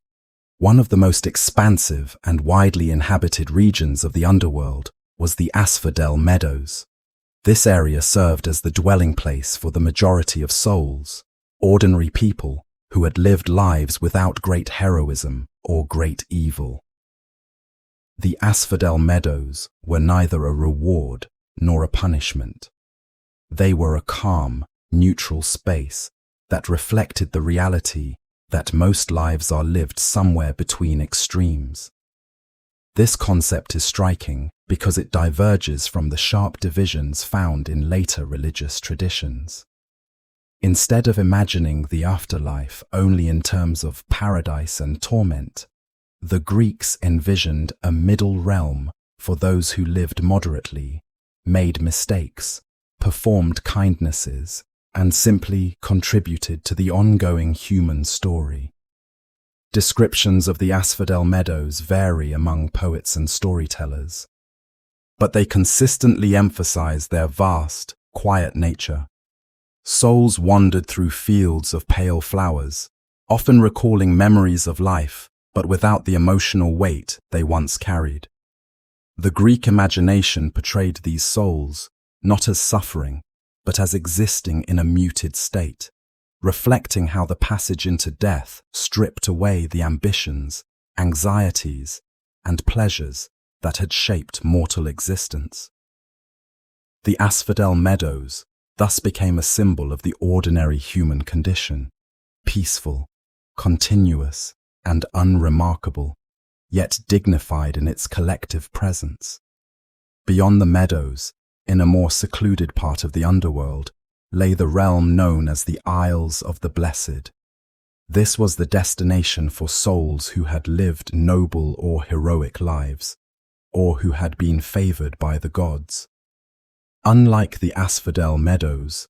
One of the most expansive and widely inhabited regions of the underworld was the Asphodel Meadows. This area served as the dwelling place for the majority of souls, ordinary people who had lived lives without great heroism or great evil. The Asphodel Meadows were neither a reward nor a punishment. They were a calm, neutral space that reflected the reality that most lives are lived somewhere between extremes. This concept is striking because it diverges from the sharp divisions found in later religious traditions. Instead of imagining the afterlife only in terms of paradise and torment, the Greeks envisioned a middle realm for those who lived moderately, made mistakes, performed kindnesses, and simply contributed to the ongoing human story. Descriptions of the Asphodel Meadows vary among poets and storytellers, but they consistently emphasize their vast, quiet nature. Souls wandered through fields of pale flowers, often recalling memories of life, but without the emotional weight they once carried. The Greek imagination portrayed these souls not as suffering, but as existing in a muted state, reflecting how the passage into death stripped away the ambitions, anxieties, and pleasures that had shaped mortal existence. The Asphodel Meadows thus became a symbol of the ordinary human condition, peaceful, continuous, and unremarkable, yet dignified in its collective presence. Beyond the meadows, in a more secluded part of the underworld, lay the realm known as the Isles of the Blessed. This was the destination for souls who had lived noble or heroic lives, or who had been favored by the gods. Unlike the Asphodel Meadows,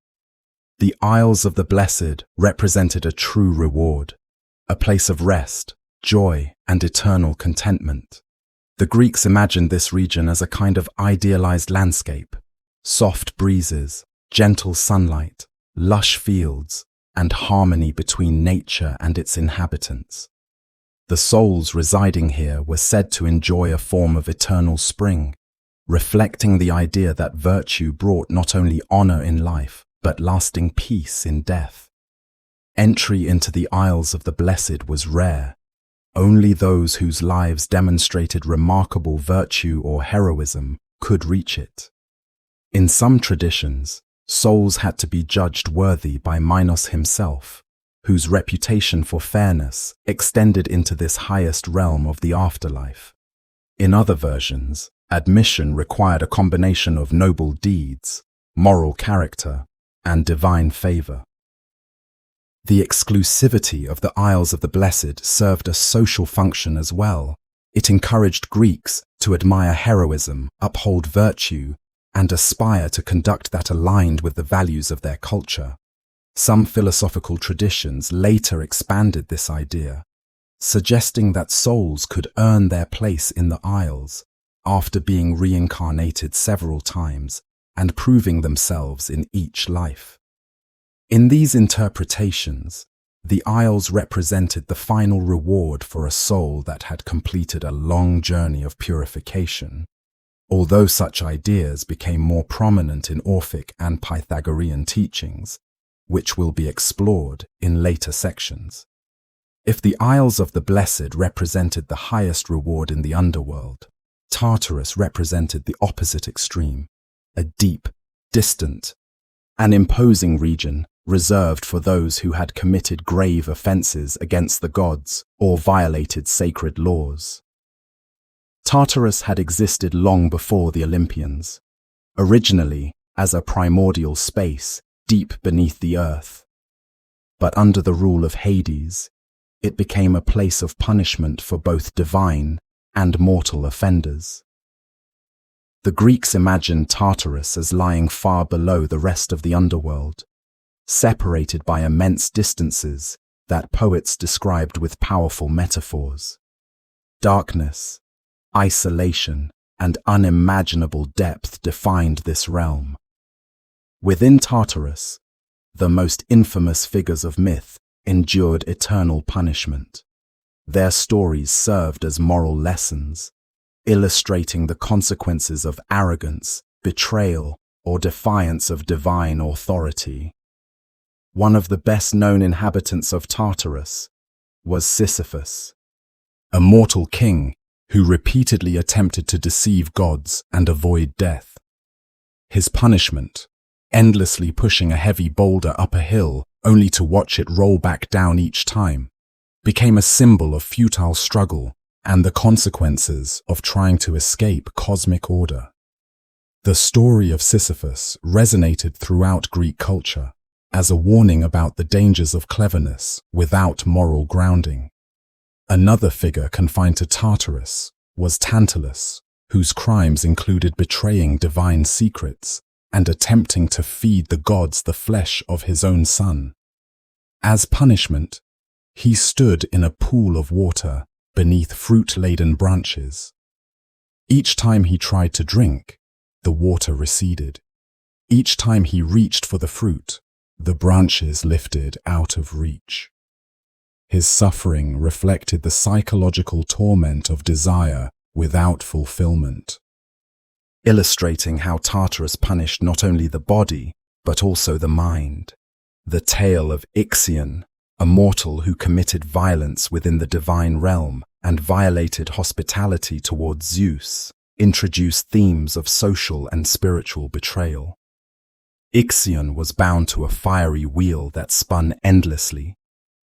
the Isles of the Blessed represented a true reward, a place of rest, joy, and eternal contentment. The Greeks imagined this region as a kind of idealized landscape: soft breezes, gentle sunlight, lush fields, and harmony between nature and its inhabitants. The souls residing here were said to enjoy a form of eternal spring, reflecting the idea that virtue brought not only honor in life, but lasting peace in death. Entry into the Isles of the Blessed was rare. Only those whose lives demonstrated remarkable virtue or heroism could reach it. In some traditions, souls had to be judged worthy by Minos himself, whose reputation for fairness extended into this highest realm of the afterlife. In other versions, admission required a combination of noble deeds, moral character, and divine favor. The exclusivity of the Isles of the Blessed served a social function as well. It encouraged Greeks to admire heroism, uphold virtue, and aspire to conduct that aligned with the values of their culture. Some philosophical traditions later expanded this idea, suggesting that souls could earn their place in the Isles after being reincarnated several times and proving themselves in each life. In these interpretations, the Isles represented the final reward for a soul that had completed a long journey of purification, although such ideas became more prominent in Orphic and Pythagorean teachings, which will be explored in later sections. If the Isles of the Blessed represented the highest reward in the underworld, Tartarus represented the opposite extreme, a deep, distant, and imposing region reserved for those who had committed grave offenses against the gods or violated sacred laws. Tartarus had existed long before the Olympians. Originally, as a primordial space deep beneath the earth. But under the rule of Hades, it became a place of punishment for both divine and mortal offenders. The Greeks imagined Tartarus as lying far below the rest of the underworld, separated by immense distances that poets described with powerful metaphors. Darkness, isolation, and unimaginable depth defined this realm. Within Tartarus, the most infamous figures of myth endured eternal punishment. Their stories served as moral lessons, illustrating the consequences of arrogance, betrayal, or defiance of divine authority. One of the best-known inhabitants of Tartarus was Sisyphus, a mortal king who repeatedly attempted to deceive gods and avoid death. His punishment, endlessly pushing a heavy boulder up a hill only to watch it roll back down each time, became a symbol of futile struggle and the consequences of trying to escape cosmic order. The story of Sisyphus resonated throughout Greek culture as a warning about the dangers of cleverness without moral grounding. Another figure confined to Tartarus was Tantalus, whose crimes included betraying divine secrets and attempting to feed the gods the flesh of his own son. As punishment, he stood in a pool of water beneath fruit-laden branches. Each time he tried to drink, the water receded. Each time he reached for the fruit, the branches lifted out of reach. His suffering reflected the psychological torment of desire without fulfillment, illustrating how Tartarus punished not only the body, but also the mind. The tale of Ixion, a mortal who committed violence within the divine realm and violated hospitality towards Zeus, introduced themes of social and spiritual betrayal. Ixion was bound to a fiery wheel that spun endlessly,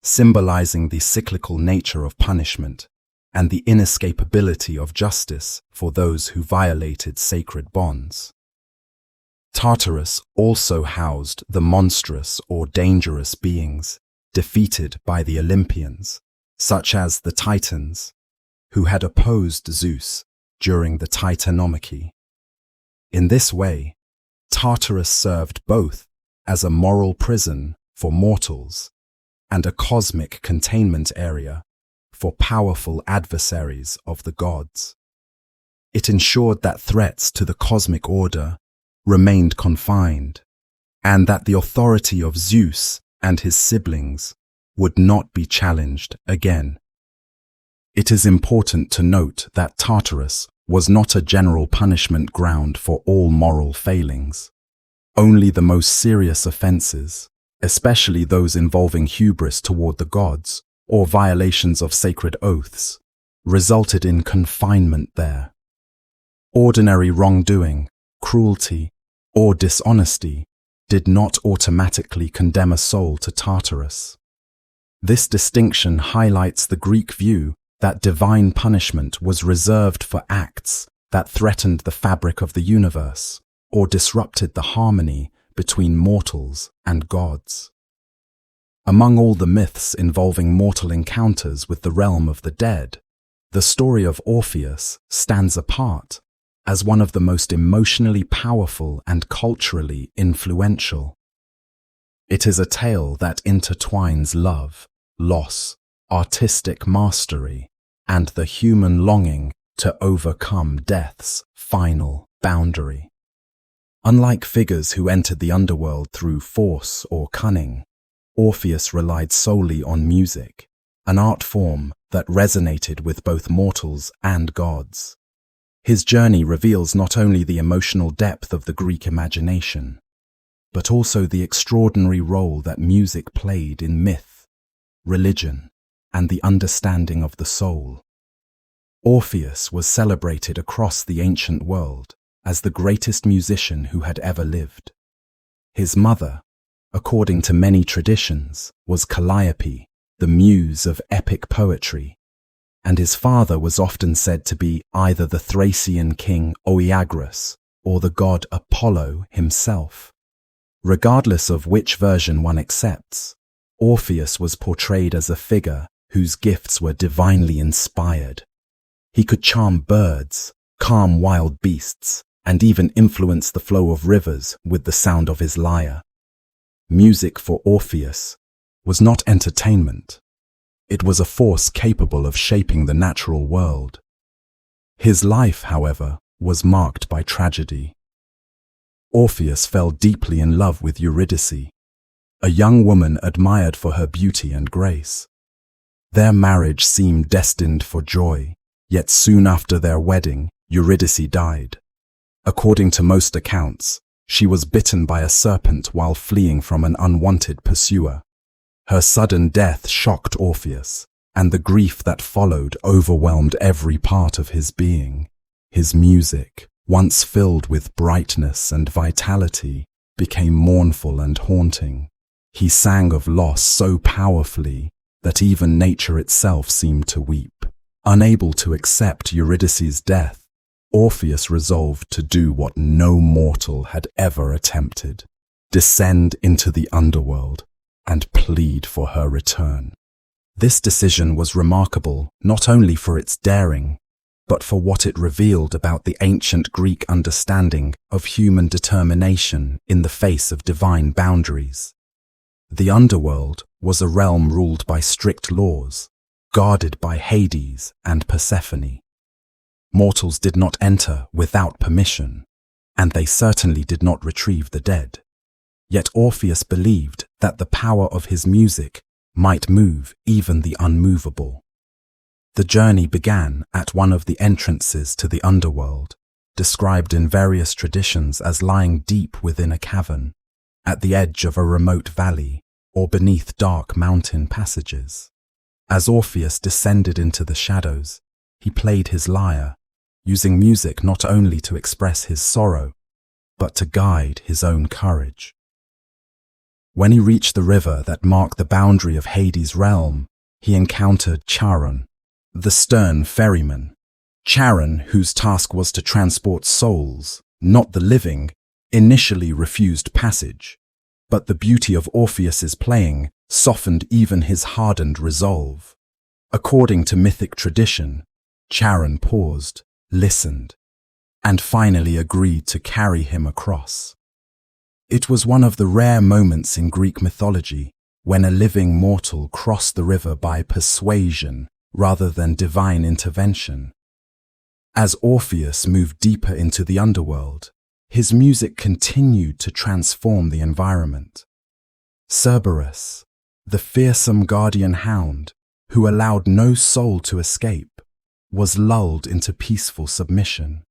symbolizing the cyclical nature of punishment and the inescapability of justice for those who violated sacred bonds. Tartarus also housed the monstrous or dangerous beings defeated by the Olympians, such as the Titans, who had opposed Zeus during the Titanomachy. In this way, Tartarus served both as a moral prison for mortals and a cosmic containment area for powerful adversaries of the gods. It ensured that threats to the cosmic order remained confined, and that the authority of Zeus and his siblings would not be challenged again. It is important to note that Tartarus was not a general punishment ground for all moral failings. Only the most serious offenses, especially those involving hubris toward the gods or violations of sacred oaths, resulted in confinement there. Ordinary wrongdoing, cruelty, or dishonesty did not automatically condemn a soul to Tartarus. This distinction highlights the Greek view that divine punishment was reserved for acts that threatened the fabric of the universe or disrupted the harmony between mortals and gods. Among all the myths involving mortal encounters with the realm of the dead, the story of Orpheus stands apart as one of the most emotionally powerful and culturally influential. It is a tale that intertwines love, loss, artistic mastery, and the human longing to overcome death's final boundary. Unlike figures who entered the underworld through force or cunning, Orpheus relied solely on music, an art form that resonated with both mortals and gods. His journey reveals not only the emotional depth of the Greek imagination, but also the extraordinary role that music played in myth, religion, and the understanding of the soul. Orpheus was celebrated across the ancient world as the greatest musician who had ever lived. His mother, according to many traditions, was Calliope, the muse of epic poetry, and his father was often said to be either the Thracian king Oeagrus or the god Apollo himself. Regardless of which version one accepts, Orpheus was portrayed as a figure whose gifts were divinely inspired. He could charm birds, calm wild beasts, and even influence the flow of rivers with the sound of his lyre. Music for Orpheus was not entertainment. It was a force capable of shaping the natural world. His life, however, was marked by tragedy. Orpheus fell deeply in love with Eurydice, a young woman admired for her beauty and grace. Their marriage seemed destined for joy, yet soon after their wedding, Eurydice died. According to most accounts, she was bitten by a serpent while fleeing from an unwanted pursuer. Her sudden death shocked Orpheus, and the grief that followed overwhelmed every part of his being. His music, once filled with brightness and vitality, became mournful and haunting. He sang of loss so powerfully that even nature itself seemed to weep. Unable to accept Eurydice's death, Orpheus resolved to do what no mortal had ever attempted: descend into the underworld and plead for her return. This decision was remarkable not only for its daring, but for what it revealed about the ancient Greek understanding of human determination in the face of divine boundaries. The underworld was a realm ruled by strict laws, guarded by Hades and Persephone. Mortals did not enter without permission, and they certainly did not retrieve the dead. Yet Orpheus believed that the power of his music might move even the unmovable. The journey began at one of the entrances to the underworld, described in various traditions as lying deep within a cavern, at the edge of a remote valley, or beneath dark mountain passages. As Orpheus descended into the shadows, he played his lyre, using music not only to express his sorrow, but to guide his own courage. When he reached the river that marked the boundary of Hades' realm, he encountered Charon, the stern ferryman. Charon, whose task was to transport souls, not the living, initially refused passage, but the beauty of Orpheus's playing softened even his hardened resolve. According to mythic tradition, Charon paused, listened, and finally agreed to carry him across. It was one of the rare moments in Greek mythology when a living mortal crossed the river by persuasion rather than divine intervention. As Orpheus moved deeper into the underworld, his music continued to transform the environment. Cerberus, the fearsome guardian hound, who allowed no soul to escape, was lulled into peaceful submission.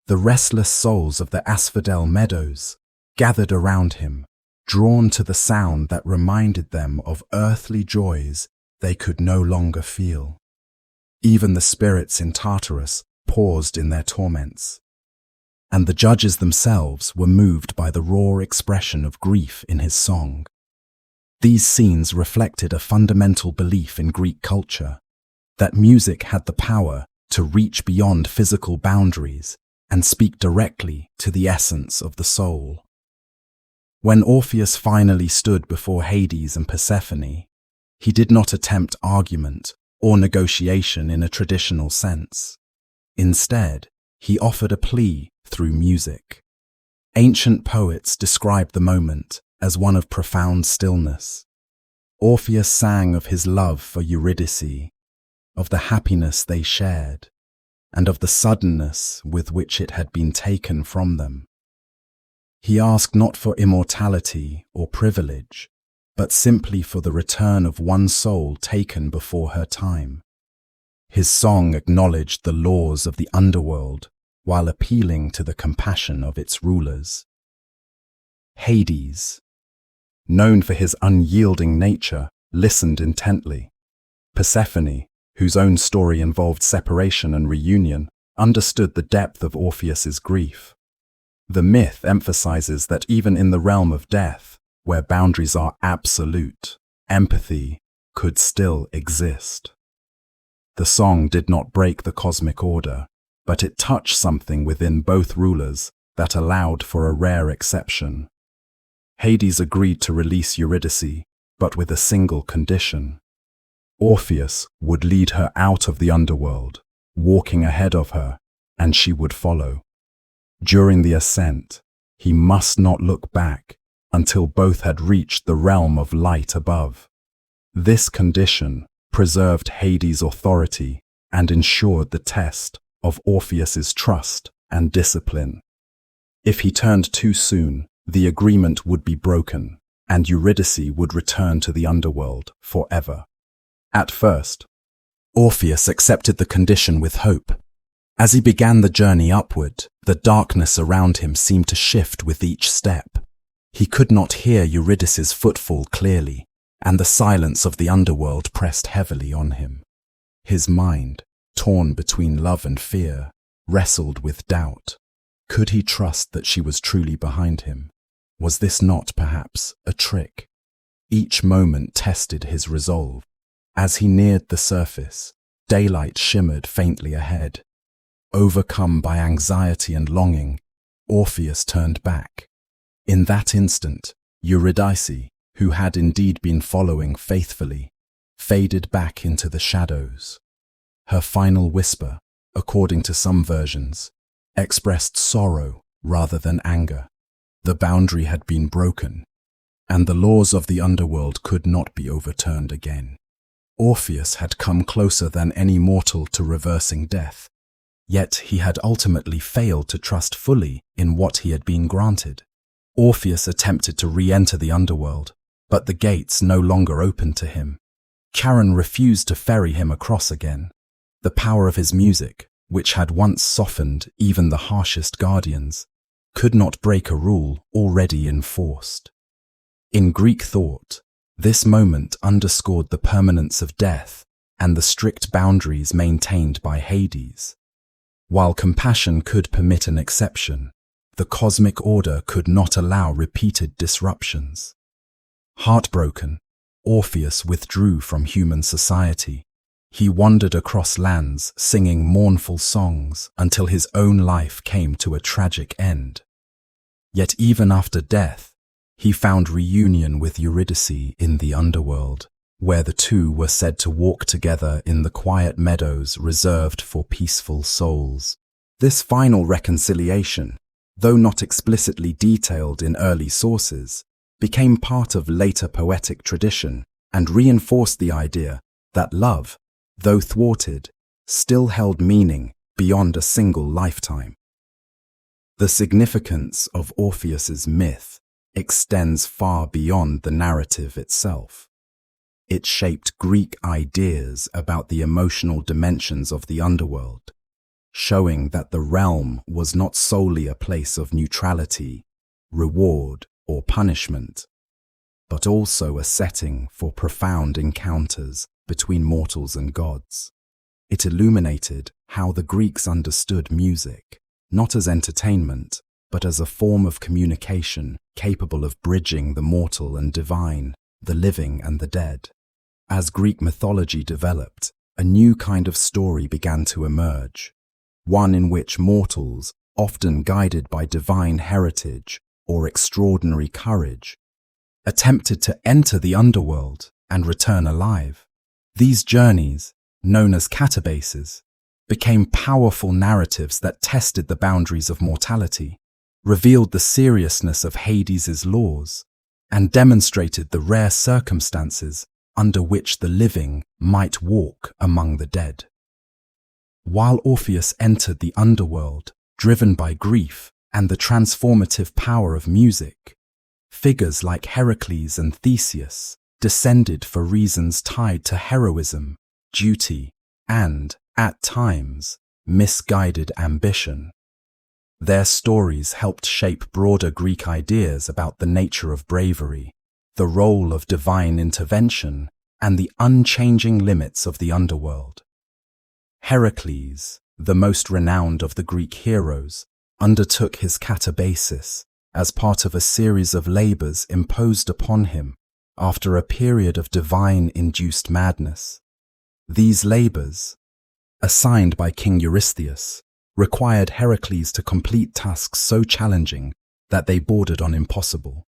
The restless souls of the asphodel meadows gathered around him, drawn to the sound that reminded them of earthly joys they could no longer feel. Even the spirits in Tartarus paused in their torments, and the judges themselves were moved by the raw expression of grief in his song. These scenes reflected a fundamental belief in Greek culture, that music had the power to reach beyond physical boundaries and speak directly to the essence of the soul. When Orpheus finally stood before Hades and Persephone, he did not attempt argument or negotiation in a traditional sense. Instead, he offered a plea through music. Ancient poets described the moment as one of profound stillness. Orpheus sang of his love for Eurydice, of the happiness they shared, and of the suddenness with which it had been taken from them. He asked not for immortality or privilege, but simply for the return of one soul taken before her time. His song acknowledged the laws of the underworld while appealing to the compassion of its rulers. Hades, known for his unyielding nature, listened intently. Persephone, whose own story involved separation and reunion, understood the depth of Orpheus's grief. The myth emphasizes that even in the realm of death, where boundaries are absolute, empathy could still exist. The song did not break the cosmic order, but it touched something within both rulers that allowed for a rare exception. Hades agreed to release Eurydice, but with a single condition. Orpheus would lead her out of the underworld, walking ahead of her, and she would follow. During the ascent, he must not look back until both had reached the realm of light above. This condition preserved Hades' authority and ensured the test of Orpheus's trust and discipline. If he turned too soon, the agreement would be broken, and Eurydice would return to the underworld forever. At first, Orpheus accepted the condition with hope. As he began the journey upward, the darkness around him seemed to shift with each step. He could not hear Eurydice's footfall clearly, and the silence of the underworld pressed heavily on him. His mind, torn between love and fear, wrestled with doubt. Could he trust that she was truly behind him? Was this not, perhaps, a trick? Each moment tested his resolve. As he neared the surface, daylight shimmered faintly ahead. Overcome by anxiety and longing, Orpheus turned back. In that instant, Eurydice, who had indeed been following faithfully, faded back into the shadows. Her final whisper, according to some versions, expressed sorrow rather than anger. The boundary had been broken, and the laws of the underworld could not be overturned again. Orpheus had come closer than any mortal to reversing death, yet he had ultimately failed to trust fully in what he had been granted. Orpheus attempted to re-enter the underworld, but the gates no longer opened to him. Charon refused to ferry him across again. The power of his music, which had once softened even the harshest guardians, could not break a rule already enforced. In Greek thought, this moment underscored the permanence of death and the strict boundaries maintained by Hades. While compassion could permit an exception, the cosmic order could not allow repeated disruptions. Heartbroken, Orpheus withdrew from human society. He wandered across lands singing mournful songs until his own life came to a tragic end. Yet even after death, he found reunion with Eurydice in the underworld, where the two were said to walk together in the quiet meadows reserved for peaceful souls. This final reconciliation, though not explicitly detailed in early sources, became part of later poetic tradition and reinforced the idea that love, though thwarted, still held meaning beyond a single lifetime. The significance of Orpheus's myth extends far beyond the narrative itself. It shaped Greek ideas about the emotional dimensions of the underworld, showing that the realm was not solely a place of neutrality, reward, or punishment, but also a setting for profound encounters between mortals and gods. It illuminated how the Greeks understood music, not as entertainment, but as a form of communication capable of bridging the mortal and divine, the living and the dead. As Greek mythology developed, a new kind of story began to emerge, one in which mortals, often guided by divine heritage or extraordinary courage, attempted to enter the underworld and return alive. These journeys, known as catabases, became powerful narratives that tested the boundaries of mortality, revealed the seriousness of Hades' laws, and demonstrated the rare circumstances under which the living might walk among the dead. While Orpheus entered the underworld, driven by grief and the transformative power of music, figures like Heracles and Theseus descended for reasons tied to heroism, duty, and, at times, misguided ambition. Their stories helped shape broader Greek ideas about the nature of bravery, the role of divine intervention, and the unchanging limits of the underworld. Heracles, the most renowned of the Greek heroes, undertook his catabasis as part of a series of labors imposed upon him after a period of divine-induced madness. These labors, assigned by King Eurystheus, required Heracles to complete tasks so challenging that they bordered on impossible.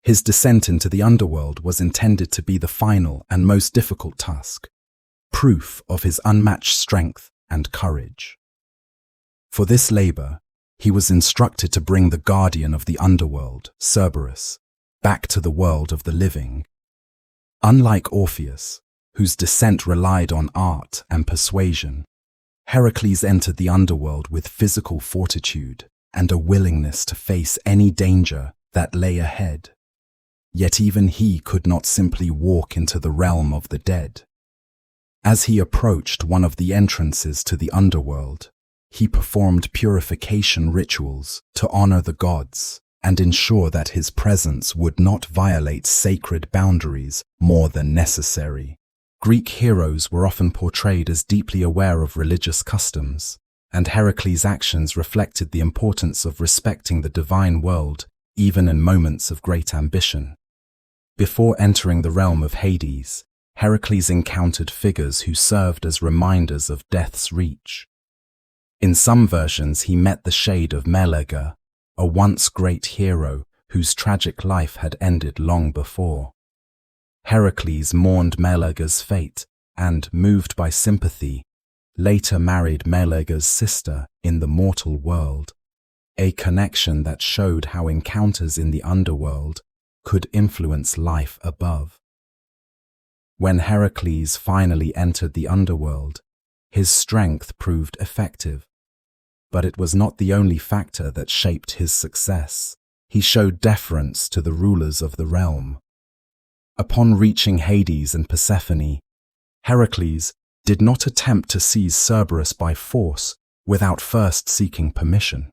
His descent into the underworld was intended to be the final and most difficult task, proof of his unmatched strength and courage. For this labor, he was instructed to bring the guardian of the underworld, Cerberus, back to the world of the living. Unlike Orpheus, whose descent relied on art and persuasion, Heracles entered the underworld with physical fortitude and a willingness to face any danger that lay ahead. Yet even he could not simply walk into the realm of the dead. As he approached one of the entrances to the underworld, he performed purification rituals to honor the gods and ensure that his presence would not violate sacred boundaries more than necessary. Greek heroes were often portrayed as deeply aware of religious customs, and Heracles' actions reflected the importance of respecting the divine world even in moments of great ambition. Before entering the realm of Hades, Heracles encountered figures who served as reminders of death's reach. In some versions, he met the shade of Meleager, a once great hero whose tragic life had ended long before. Heracles mourned Meleager's fate and, moved by sympathy, later married Meleager's sister in the mortal world, a connection that showed how encounters in the underworld could influence life above. When Heracles finally entered the underworld, his strength proved effective. But it was not the only factor that shaped his success. He showed deference to the rulers of the realm. Upon reaching Hades and Persephone, Heracles did not attempt to seize Cerberus by force without first seeking permission.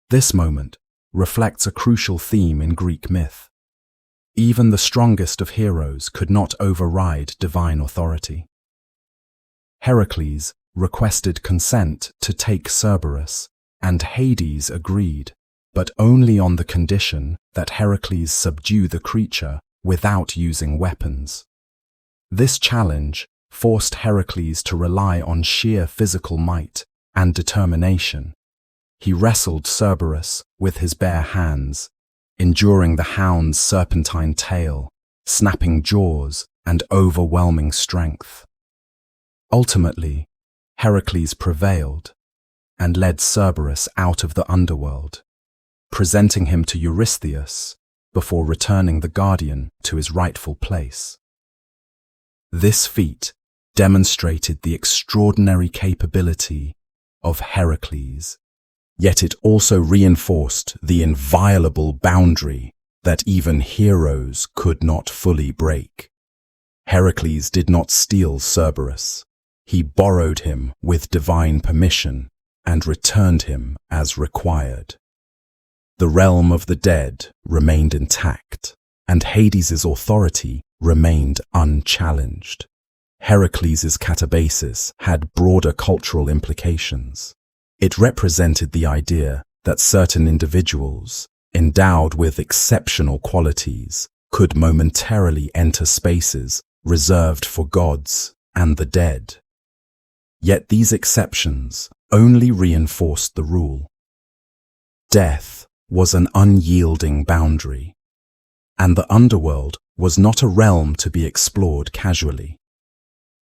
This moment reflects a crucial theme in Greek myth. Even the strongest of heroes could not override divine authority. Heracles requested consent to take Cerberus, and Hades agreed, but only on the condition that Heracles subdue the creature without using weapons. This challenge forced Heracles to rely on sheer physical might and determination. He wrestled Cerberus with his bare hands, enduring the hound's serpentine tail, snapping jaws, and overwhelming strength. Ultimately, Heracles prevailed and led Cerberus out of the underworld, presenting him to Eurystheus before returning the guardian to his rightful place. This feat demonstrated the extraordinary capability of Heracles, yet it also reinforced the inviolable boundary that even heroes could not fully break. Heracles did not steal Cerberus. He borrowed him with divine permission and returned him as required. The realm of the dead remained intact, and Hades' authority remained unchallenged. Heracles' catabasis had broader cultural implications. It represented the idea that certain individuals, endowed with exceptional qualities, could momentarily enter spaces reserved for gods and the dead. Yet these exceptions only reinforced the rule. Death was an unyielding boundary, and the underworld was not a realm to be explored casually.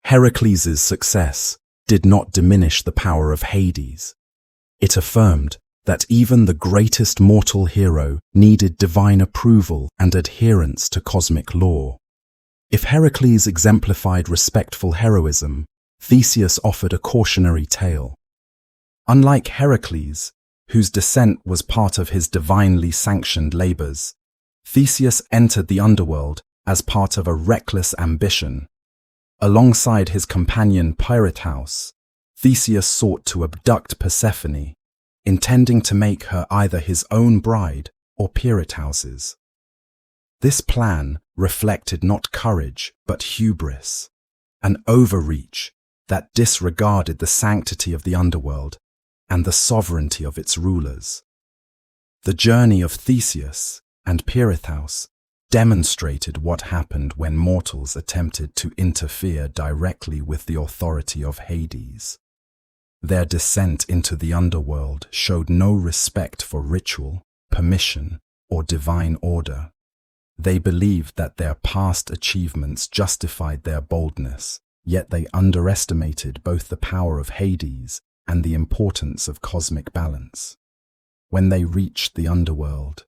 Heracles' success did not diminish the power of Hades. It affirmed that even the greatest mortal hero needed divine approval and adherence to cosmic law. If Heracles exemplified respectful heroism, Theseus offered a cautionary tale. Unlike Heracles, whose descent was part of his divinely sanctioned labors, Theseus entered the underworld as part of a reckless ambition. Alongside his companion Pirithous, Theseus sought to abduct Persephone, intending to make her either his own bride or Pirithous'. This plan reflected not courage but hubris, an overreach that disregarded the sanctity of the underworld and the sovereignty of its rulers. The journey of Theseus and Pirithous demonstrated what happened when mortals attempted to interfere directly with the authority of Hades. Their descent into the underworld showed no respect for ritual, permission, or divine order. They believed that their past achievements justified their boldness, yet they underestimated both the power of Hades and the importance of cosmic balance. When they reached the underworld,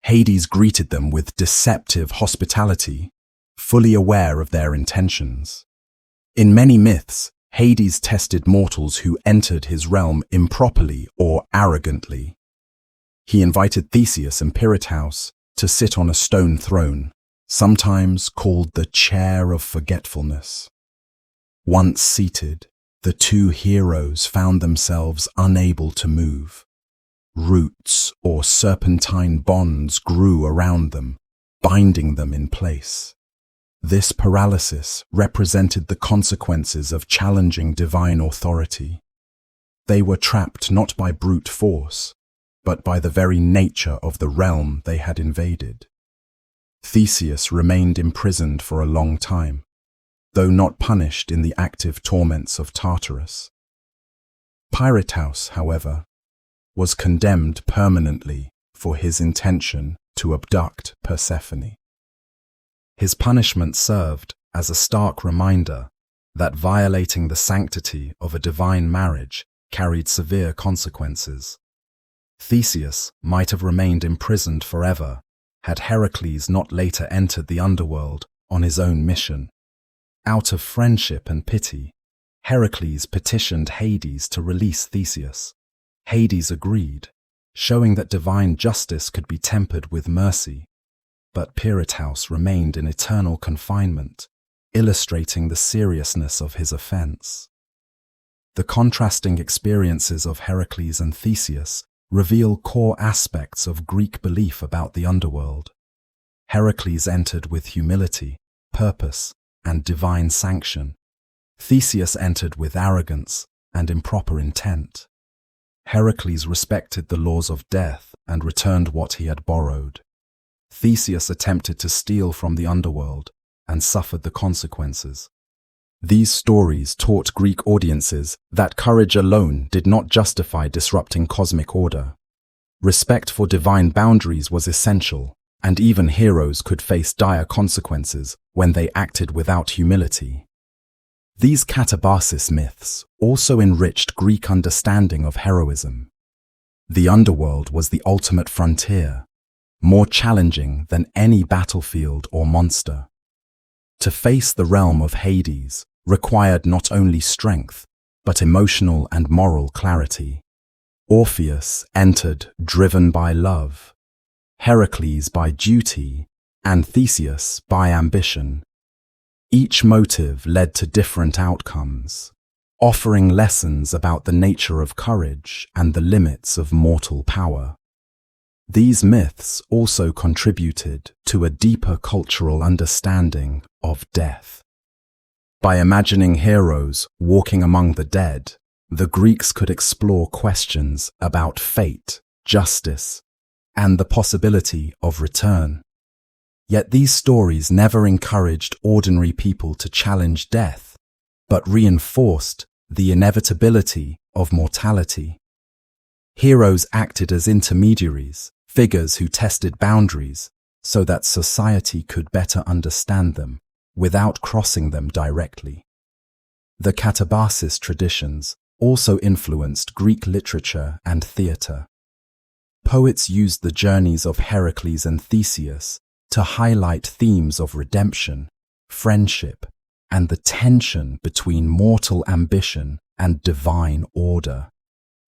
Hades greeted them with deceptive hospitality, fully aware of their intentions. In many myths, Hades tested mortals who entered his realm improperly or arrogantly. He invited Theseus and Persephone to sit on a stone throne, sometimes called the Chair of Forgetfulness. Once seated, the two heroes found themselves unable to move. Roots or serpentine bonds grew around them, binding them in place. This paralysis represented the consequences of challenging divine authority. They were trapped not by brute force, but by the very nature of the realm they had invaded. Theseus remained imprisoned for a long time, though not punished in the active torments of Tartarus. Persephone, however, was condemned permanently for his intention to abduct Persephone. His punishment served as a stark reminder that violating the sanctity of a divine marriage carried severe consequences. Theseus might have remained imprisoned forever had Heracles not later entered the underworld on his own mission. Out of friendship and pity, Heracles petitioned Hades to release Theseus. Hades agreed, showing that divine justice could be tempered with mercy. But Persephone remained in eternal confinement, illustrating the seriousness of his offense. The contrasting experiences of Heracles and Theseus reveal core aspects of Greek belief about the underworld. Heracles entered with humility, purpose, and divine sanction. Theseus entered with arrogance and improper intent. Heracles respected the laws of death and returned what he had borrowed. Theseus attempted to steal from the underworld and suffered the consequences. These stories taught Greek audiences that courage alone did not justify disrupting cosmic order. Respect for divine boundaries was essential, and even heroes could face dire consequences when they acted without humility. These katabasis myths also enriched Greek understanding of heroism. The underworld was the ultimate frontier, more challenging than any battlefield or monster. To face the realm of Hades required not only strength, but emotional and moral clarity. Orpheus entered driven by love, Heracles by duty, and Theseus by ambition. Each motive led to different outcomes, offering lessons about the nature of courage and the limits of mortal power. These myths also contributed to a deeper cultural understanding of death. By imagining heroes walking among the dead, the Greeks could explore questions about fate, justice, and the possibility of return. Yet these stories never encouraged ordinary people to challenge death, but reinforced the inevitability of mortality. Heroes acted as intermediaries, figures who tested boundaries so that society could better understand them without crossing them directly. The katabasis traditions also influenced Greek literature and theatre. Poets used the journeys of Heracles and Theseus to highlight themes of redemption, friendship, and the tension between mortal ambition and divine order.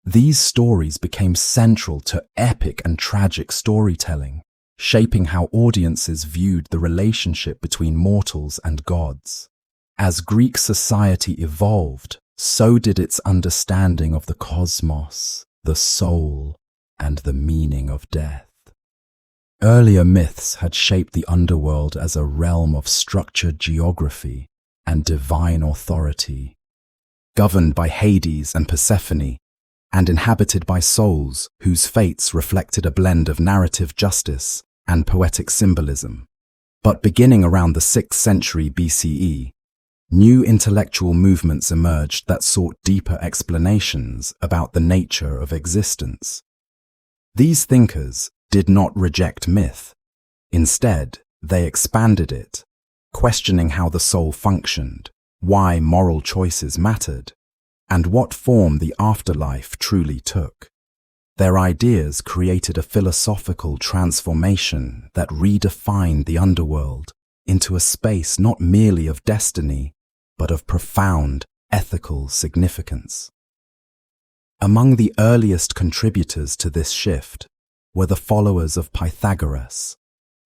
These stories became central to epic and tragic storytelling, shaping how audiences viewed the relationship between mortals and gods. As Greek society evolved, so did its understanding of the cosmos, the soul, and the meaning of death. Earlier myths had shaped the underworld as a realm of structured geography and divine authority, governed by Hades and Persephone, and inhabited by souls whose fates reflected a blend of narrative justice and poetic symbolism. But beginning around the 6th century BCE, new intellectual movements emerged that sought deeper explanations about the nature of existence. These thinkers did not reject myth. Instead, they expanded it, questioning how the soul functioned, why moral choices mattered, and what form the afterlife truly took. Their ideas created a philosophical transformation that redefined the underworld into a space not merely of destiny, but of profound ethical significance. Among the earliest contributors to this shift were the followers of Pythagoras,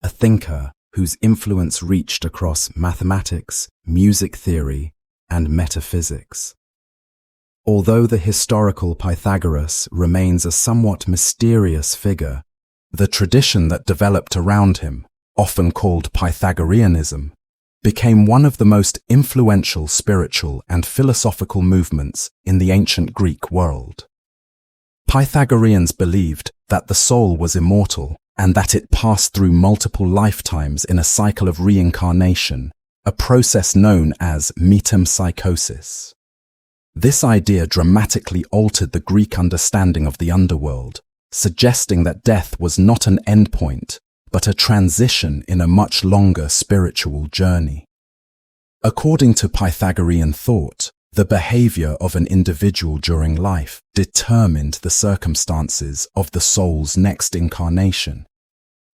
a thinker whose influence reached across mathematics, music theory, and metaphysics. Although the historical Pythagoras remains a somewhat mysterious figure, the tradition that developed around him, often called Pythagoreanism, became one of the most influential spiritual and philosophical movements in the ancient Greek world. Pythagoreans believed that the soul was immortal and that it passed through multiple lifetimes in a cycle of reincarnation, a process known as metempsychosis. This idea dramatically altered the Greek understanding of the underworld, suggesting that death was not an endpoint, but a transition in a much longer spiritual journey. According to Pythagorean thought, the behavior of an individual during life determined the circumstances of the soul's next incarnation.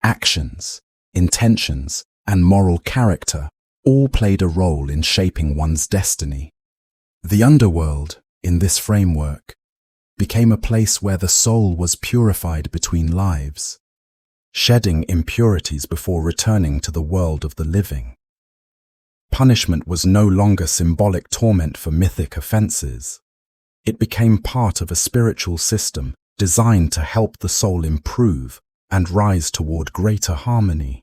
Actions, intentions, and moral character all played a role in shaping one's destiny. The underworld, in this framework, became a place where the soul was purified between lives, shedding impurities before returning to the world of the living. Punishment was no longer symbolic torment for mythic offenses. It became part of a spiritual system designed to help the soul improve and rise toward greater harmony.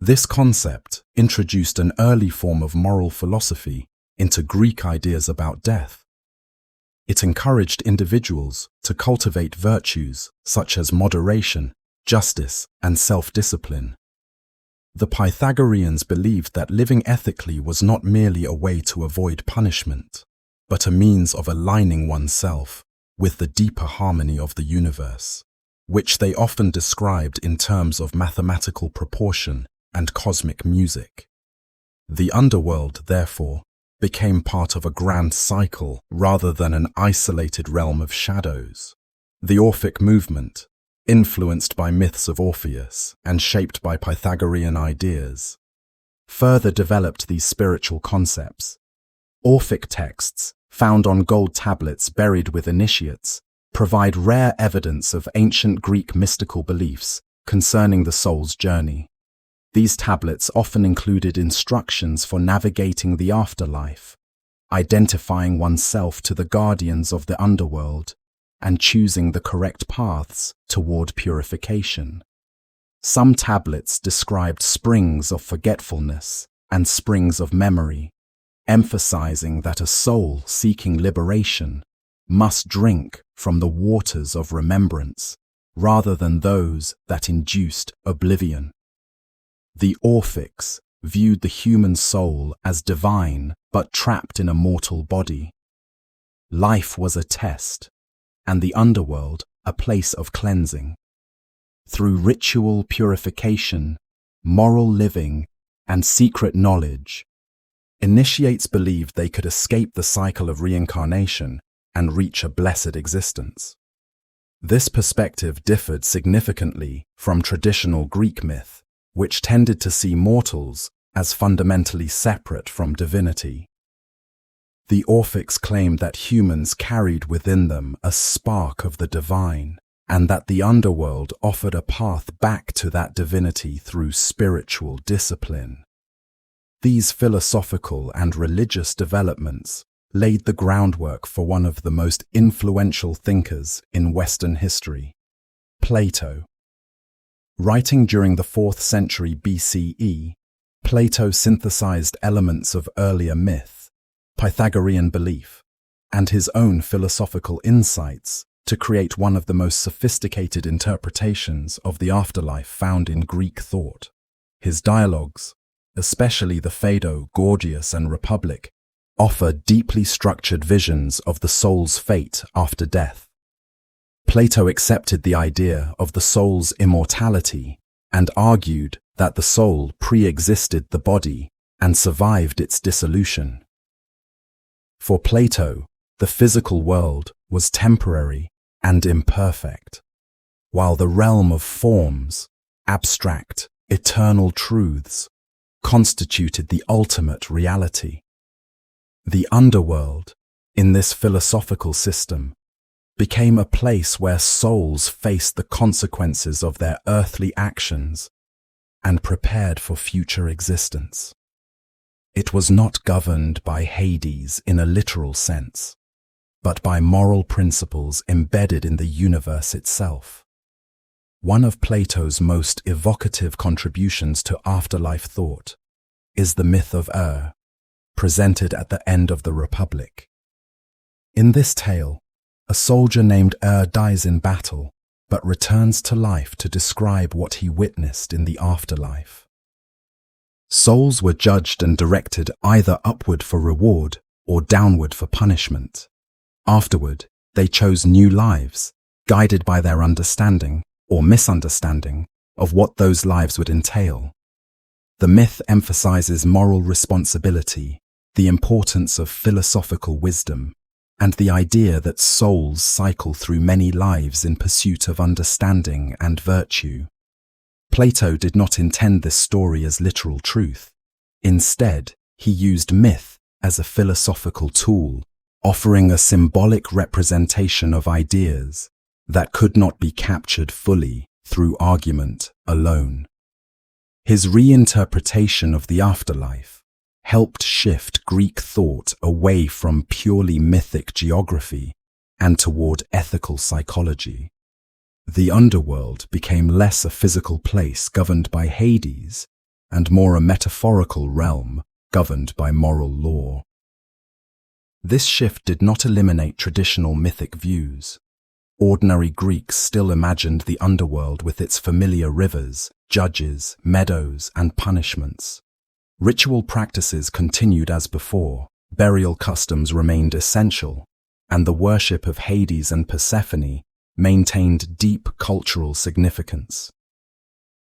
This concept introduced an early form of moral philosophy into Greek ideas about death. It encouraged individuals to cultivate virtues such as moderation, justice, and self-discipline. The Pythagoreans believed that living ethically was not merely a way to avoid punishment, but a means of aligning oneself with the deeper harmony of the universe, which they often described in terms of mathematical proportion and cosmic music. The underworld, therefore, became part of a grand cycle rather than an isolated realm of shadows. The Orphic movement, influenced by myths of Orpheus and shaped by Pythagorean ideas, further developed these spiritual concepts. Orphic texts, found on gold tablets buried with initiates, provide rare evidence of ancient Greek mystical beliefs concerning the soul's journey. These tablets often included instructions for navigating the afterlife, identifying oneself to the guardians of the underworld, and choosing the correct paths toward purification. Some tablets described springs of forgetfulness and springs of memory, emphasizing that a soul seeking liberation must drink from the waters of remembrance rather than those that induced oblivion. The Orphics viewed the human soul as divine but trapped in a mortal body. Life was a test, and the underworld a place of cleansing. Through ritual purification, moral living, and secret knowledge, initiates believed they could escape the cycle of reincarnation and reach a blessed existence. This perspective differed significantly from traditional Greek myth, which tended to see mortals as fundamentally separate from divinity. The Orphics claimed that humans carried within them a spark of the divine, and that the underworld offered a path back to that divinity through spiritual discipline. These philosophical and religious developments laid the groundwork for one of the most influential thinkers in Western history, Plato. Writing during the 4th century BCE, Plato synthesized elements of earlier myth, Pythagorean belief, and his own philosophical insights to create one of the most sophisticated interpretations of the afterlife found in Greek thought. His dialogues, especially the Phaedo, Gorgias, and Republic, offer deeply structured visions of the soul's fate after death. Plato accepted the idea of the soul's immortality and argued that the soul pre-existed the body and survived its dissolution. For Plato, the physical world was temporary and imperfect, while the realm of forms, abstract, eternal truths, constituted the ultimate reality. The underworld, in this philosophical system, became a place where souls faced the consequences of their earthly actions and prepared for future existence. It was not governed by Hades in a literal sense, but by moral principles embedded in the universe itself. One of Plato's most evocative contributions to afterlife thought is the myth of presented at the end of the Republic. In this tale, a soldier named dies in battle, but returns to life to describe what he witnessed in the afterlife. Souls were judged and directed either upward for reward or downward for punishment. Afterward, they chose new lives, guided by their understanding or misunderstanding of what those lives would entail. The myth emphasizes moral responsibility, the importance of philosophical wisdom, and the idea that souls cycle through many lives in pursuit of understanding and virtue. Plato did not intend this story as literal truth. Instead, he used myth as a philosophical tool, offering a symbolic representation of ideas that could not be captured fully through argument alone. His reinterpretation of the afterlife helped shift Greek thought away from purely mythic geography and toward ethical psychology. The underworld became less a physical place governed by Hades and more a metaphorical realm governed by moral law. This shift did not eliminate traditional mythic views. Ordinary Greeks still imagined the underworld with its familiar rivers, judges, meadows, and punishments. Ritual practices continued as before, burial customs remained essential, and the worship of Hades and Persephone maintained deep cultural significance.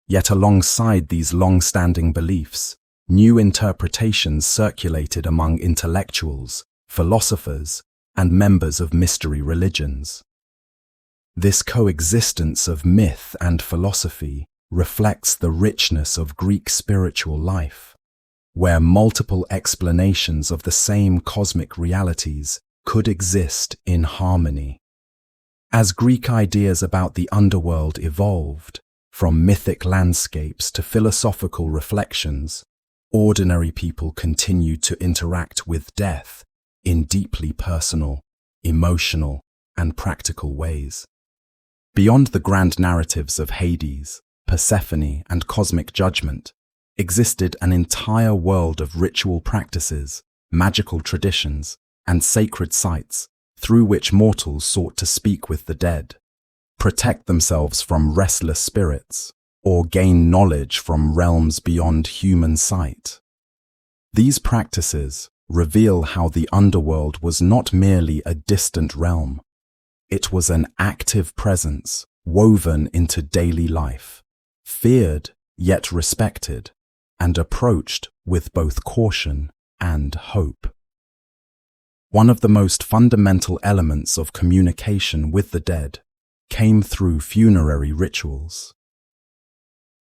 Yet alongside these long-standing beliefs, new interpretations circulated among intellectuals, philosophers, and members of mystery religions. This coexistence of myth and philosophy reflects the richness of Greek spiritual life, where multiple explanations of the same cosmic realities could exist in harmony. As Greek ideas about the underworld evolved, from mythic landscapes to philosophical reflections, ordinary people continued to interact with death in deeply personal, emotional, and practical ways. Beyond the grand narratives of Hades, Persephone, and cosmic judgment, existed an entire world of ritual practices, magical traditions, and sacred sites through which mortals sought to speak with the dead, protect themselves from restless spirits, or gain knowledge from realms beyond human sight. These practices reveal how the underworld was not merely a distant realm. It was an active presence woven into daily life, feared yet respected, and approached with both caution and hope. One of the most fundamental elements of communication with the dead came through funerary rituals.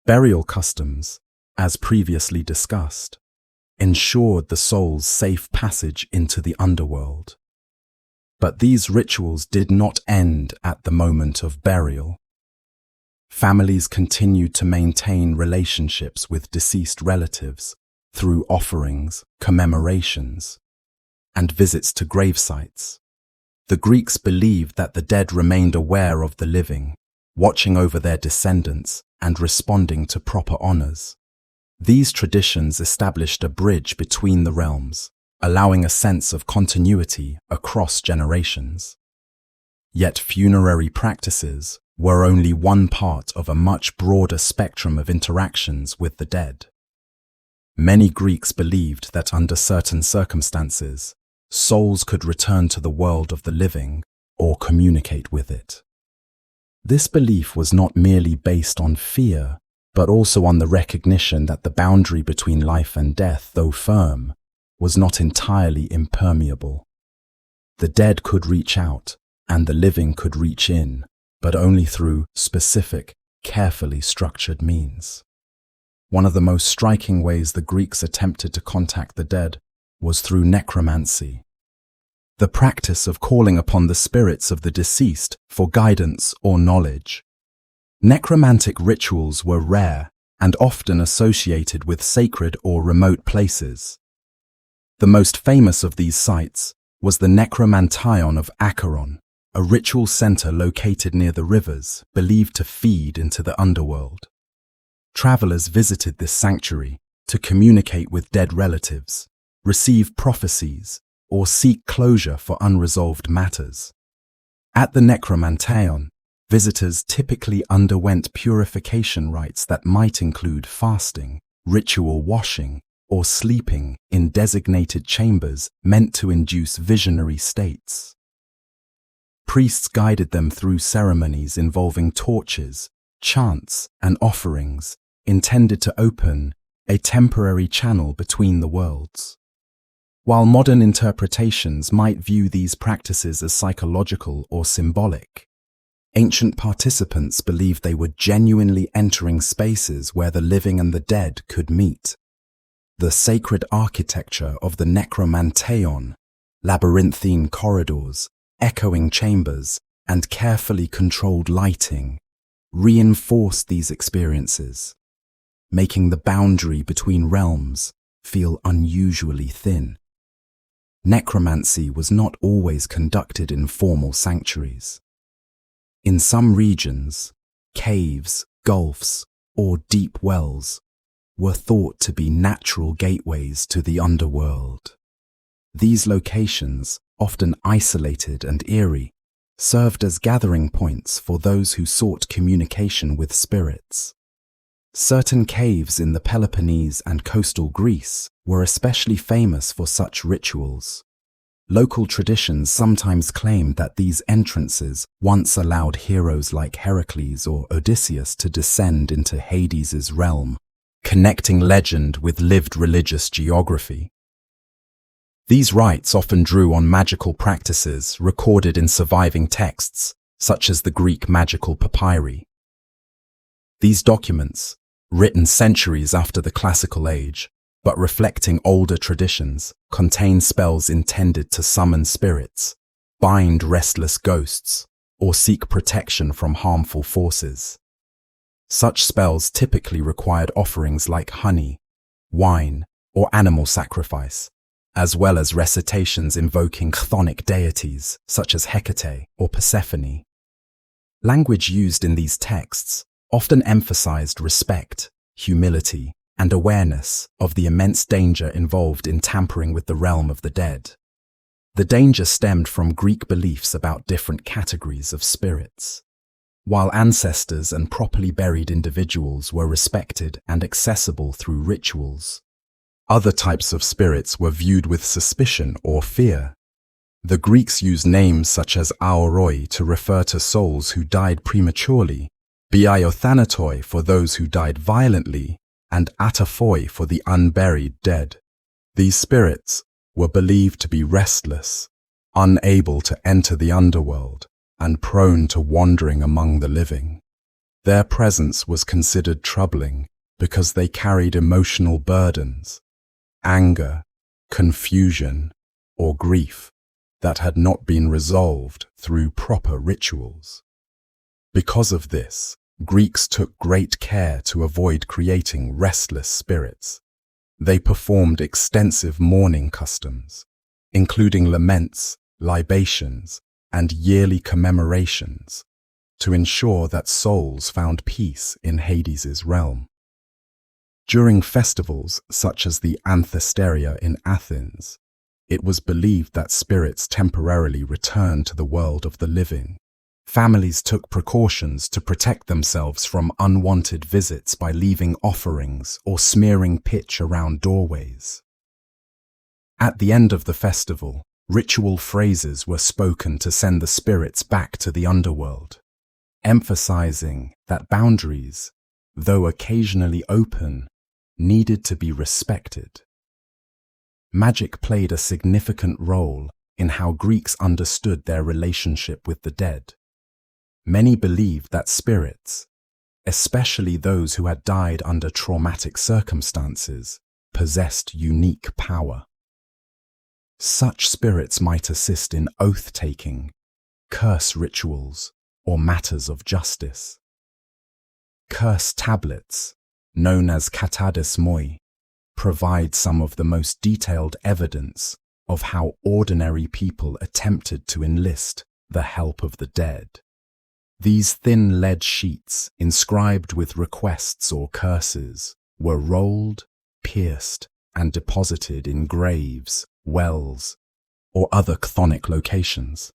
Burial customs, as previously discussed, ensured the soul's safe passage into the underworld. But these rituals did not end at the moment of burial. Families continued to maintain relationships with deceased relatives through offerings, commemorations, and visits to grave sites. The Greeks believed that the dead remained aware of the living, watching over their descendants and responding to proper honors. These traditions established a bridge between the realms, allowing a sense of continuity across generations. Yet funerary practices were only one part of a much broader spectrum of interactions with the dead. Many Greeks believed that under certain circumstances, souls could return to the world of the living or communicate with it. This belief was not merely based on fear, but also on the recognition that the boundary between life and death, though firm, was not entirely impermeable. The dead could reach out, and the living could reach in, but only through specific, carefully structured means. One of the most striking ways the Greeks attempted to contact the dead was through necromancy, the practice of calling upon the spirits of the deceased for guidance or knowledge. Necromantic rituals were rare and often associated with sacred or remote places. The most famous of these sites was the Necromanteion of Acheron, a ritual center located near the rivers believed to feed into the underworld. Travelers visited this sanctuary to communicate with dead relatives, receive prophecies, or seek closure for unresolved matters. At the Necromanteion, visitors typically underwent purification rites that might include fasting, ritual washing, or sleeping in designated chambers meant to induce visionary states. Priests guided them through ceremonies involving torches, chants, and offerings intended to open a temporary channel between the worlds. While modern interpretations might view these practices as psychological or symbolic, ancient participants believed they were genuinely entering spaces where the living and the dead could meet. The sacred architecture of the Necromanteion, labyrinthine corridors, echoing chambers, and carefully controlled lighting, reinforced these experiences, making the boundary between realms feel unusually thin. Necromancy was not always conducted in formal sanctuaries. In some regions, caves, gulfs, or deep wells were thought to be natural gateways to the underworld. These locations, often isolated and eerie, served as gathering points for those who sought communication with spirits. Certain caves in the Peloponnese and coastal Greece were especially famous for such rituals. Local traditions sometimes claimed that these entrances once allowed heroes like Heracles or Odysseus to descend into Hades's realm, connecting legend with lived religious geography. These rites often drew on magical practices recorded in surviving texts, such as the Greek magical papyri. These documents, written centuries after the classical age, but reflecting older traditions, contain spells intended to summon spirits, bind restless ghosts, or seek protection from harmful forces. Such spells typically required offerings like honey, wine, or animal sacrifice, as well as recitations invoking chthonic deities such as Hecate or Persephone. Language used in these texts often emphasized respect, humility, and awareness of the immense danger involved in tampering with the realm of the dead. The danger stemmed from Greek beliefs about different categories of spirits. While ancestors and properly buried individuals were respected and accessible through rituals, other types of spirits were viewed with suspicion or fear. The Greeks used names such as aoroi to refer to souls who died prematurely, biothanatoi for those who died violently, and ataphoi for the unburied dead. These spirits were believed to be restless, unable to enter the underworld, and prone to wandering among the living. Their presence was considered troubling because they carried emotional burdens, anger, confusion, or grief that had not been resolved through proper rituals. Because of this, Greeks took great care to avoid creating restless spirits. They performed extensive mourning customs, including laments, libations, and yearly commemorations, to ensure that souls found peace in Hades's realm. During festivals such as the Anthesteria in Athens, it was believed that spirits temporarily returned to the world of the living, Families took precautions to protect themselves from unwanted visits by leaving offerings or smearing pitch around doorways. At the end of the festival, ritual phrases were spoken to send the spirits back to the underworld, emphasizing that boundaries, though occasionally open, needed to be respected. Magic played a significant role in how Greeks understood their relationship with the dead. Many believed that spirits, especially those who had died under traumatic circumstances, possessed unique power. Such spirits might assist in oath-taking, curse rituals, or matters of justice. Curse tablets, known as katadismoi, provide some of the most detailed evidence of how ordinary people attempted to enlist the help of the dead. These thin lead sheets, inscribed with requests or curses, were rolled, pierced, and deposited in graves, wells, or other chthonic locations.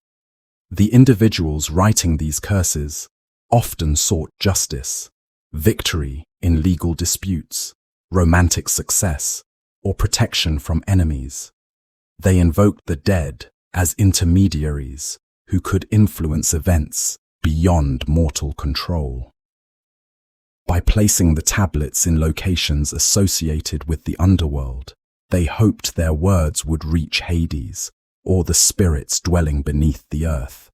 The individuals writing these curses often sought justice, victory in legal disputes, romantic success, or protection from enemies. They invoked the dead as intermediaries who could influence events beyond mortal control. By placing the tablets in locations associated with the underworld, they hoped their words would reach Hades, or the spirits dwelling beneath the earth.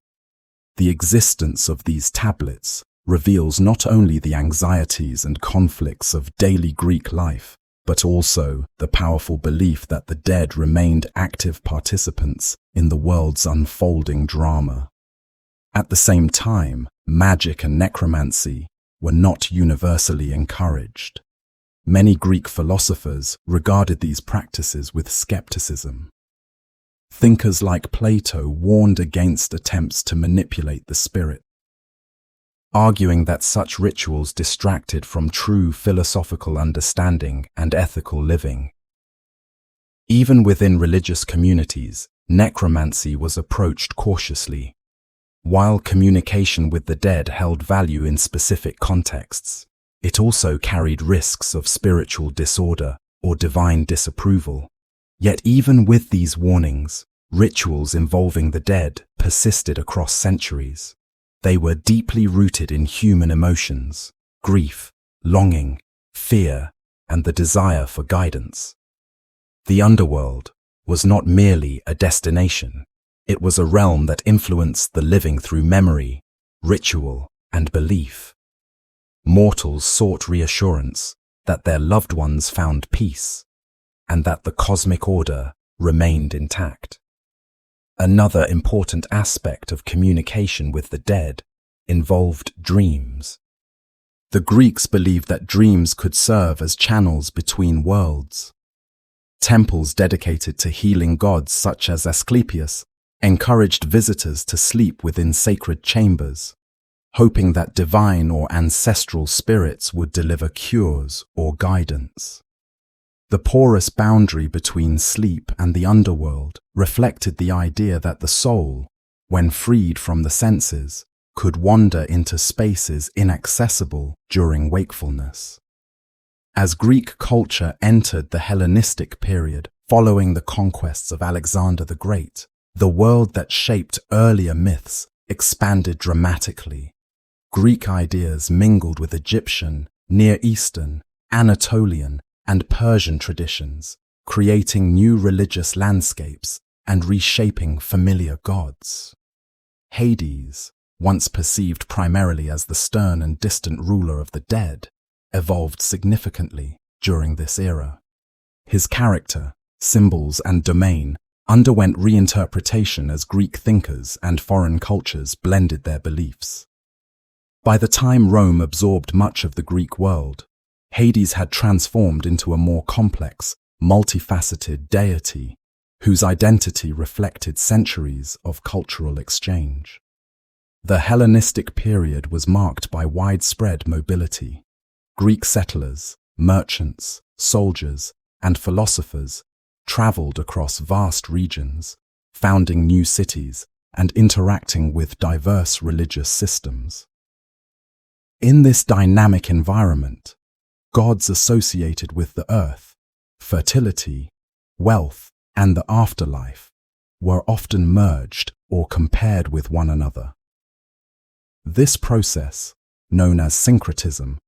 The existence of these tablets reveals not only the anxieties and conflicts of daily Greek life, but also the powerful belief that the dead remained active participants in the world's unfolding drama. At the same time, magic and necromancy were not universally encouraged. Many Greek philosophers regarded these practices with skepticism. Thinkers like Plato warned against attempts to manipulate the spirit, arguing that such rituals distracted from true philosophical understanding and ethical living. Even within religious communities, necromancy was approached cautiously. While communication with the dead held value in specific contexts, it also carried risks of spiritual disorder or divine disapproval. Yet even with these warnings, rituals involving the dead persisted across centuries. They were deeply rooted in human emotions, grief, longing, fear, and the desire for guidance. The underworld was not merely a destination. It was a realm that influenced the living through memory, ritual, and belief. Mortals sought reassurance that their loved ones found peace, and that the cosmic order remained intact. Another important aspect of communication with the dead involved dreams. The Greeks believed that dreams could serve as channels between worlds. Temples dedicated to healing gods such as Asclepius encouraged visitors to sleep within sacred chambers, hoping that divine or ancestral spirits would deliver cures or guidance. The porous boundary between sleep and the underworld reflected the idea that the soul, when freed from the senses, could wander into spaces inaccessible during wakefulness. As Greek culture entered the Hellenistic period following the conquests of Alexander the Great, the world that shaped earlier myths expanded dramatically. Greek ideas mingled with Egyptian, Near Eastern, Anatolian, and Persian traditions, creating new religious landscapes and reshaping familiar gods. Hades, once perceived primarily as the stern and distant ruler of the dead, evolved significantly during this era. His character, symbols, and domain underwent reinterpretation as Greek thinkers and foreign cultures blended their beliefs. By the time Rome absorbed much of the Greek world, Hades had transformed into a more complex, multifaceted deity whose identity reflected centuries of cultural exchange. The Hellenistic period was marked by widespread mobility. Greek settlers, merchants, soldiers, and philosophers traveled across vast regions, founding new cities and interacting with diverse religious systems. In this dynamic environment, gods associated with the earth, fertility, wealth, and the afterlife were often merged or compared with one another. This process, known as syncretism,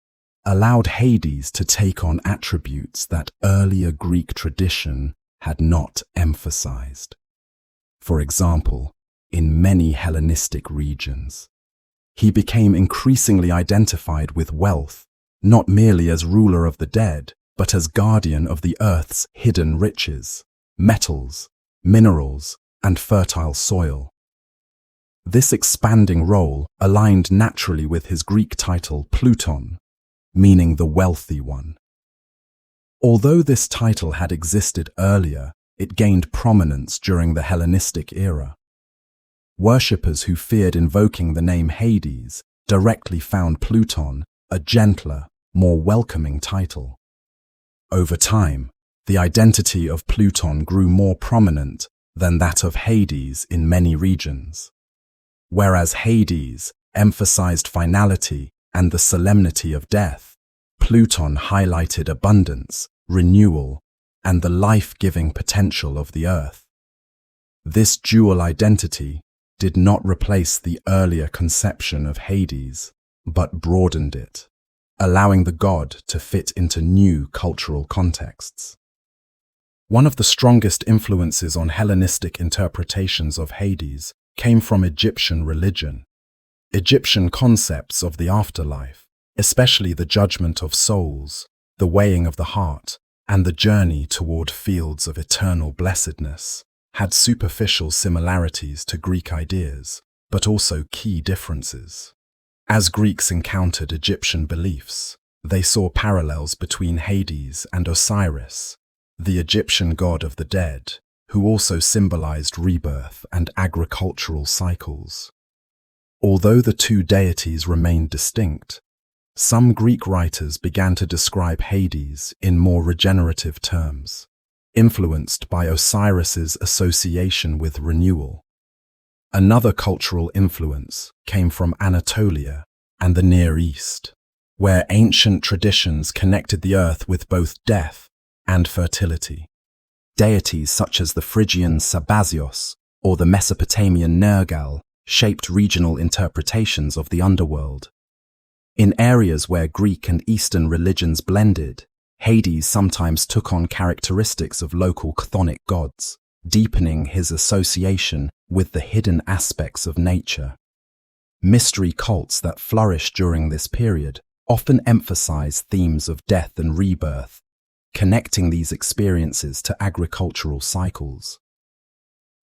allowed Hades to take on attributes that earlier Greek tradition had not emphasized. For example, in many Hellenistic regions, he became increasingly identified with wealth, not merely as ruler of the dead, but as guardian of the earth's hidden riches, metals, minerals, and fertile soil. This expanding role aligned naturally with his Greek title Pluton, meaning the wealthy one. Although this title had existed earlier, it gained prominence during the Hellenistic era. Worshippers who feared invoking the name Hades directly found Pluton a gentler, more welcoming title. Over time, the identity of Pluton grew more prominent than that of Hades in many regions. Whereas Hades emphasized finality and the solemnity of death, Pluton highlighted abundance, renewal, and the life-giving potential of the earth. This dual identity did not replace the earlier conception of Hades, but broadened it, allowing the god to fit into new cultural contexts. One of the strongest influences on Hellenistic interpretations of Hades came from Egyptian religion. Egyptian concepts of the afterlife, especially the judgment of souls, the weighing of the heart, and the journey toward fields of eternal blessedness, had superficial similarities to Greek ideas, but also key differences. As Greeks encountered Egyptian beliefs, they saw parallels between Hades and Osiris, the Egyptian god of the dead, who also symbolized rebirth and agricultural cycles. Although the two deities remained distinct, some Greek writers began to describe Hades in more regenerative terms, influenced by Osiris's association with renewal. Another cultural influence came from Anatolia and the Near East, where ancient traditions connected the earth with both death and fertility. Deities such as the Phrygian Sabazios or the Mesopotamian Nergal shaped regional interpretations of the underworld. In areas where Greek and Eastern religions blended, Hades sometimes took on characteristics of local chthonic gods, deepening his association with the hidden aspects of nature. Mystery cults that flourished during this period often emphasize themes of death and rebirth, connecting these experiences to agricultural cycles.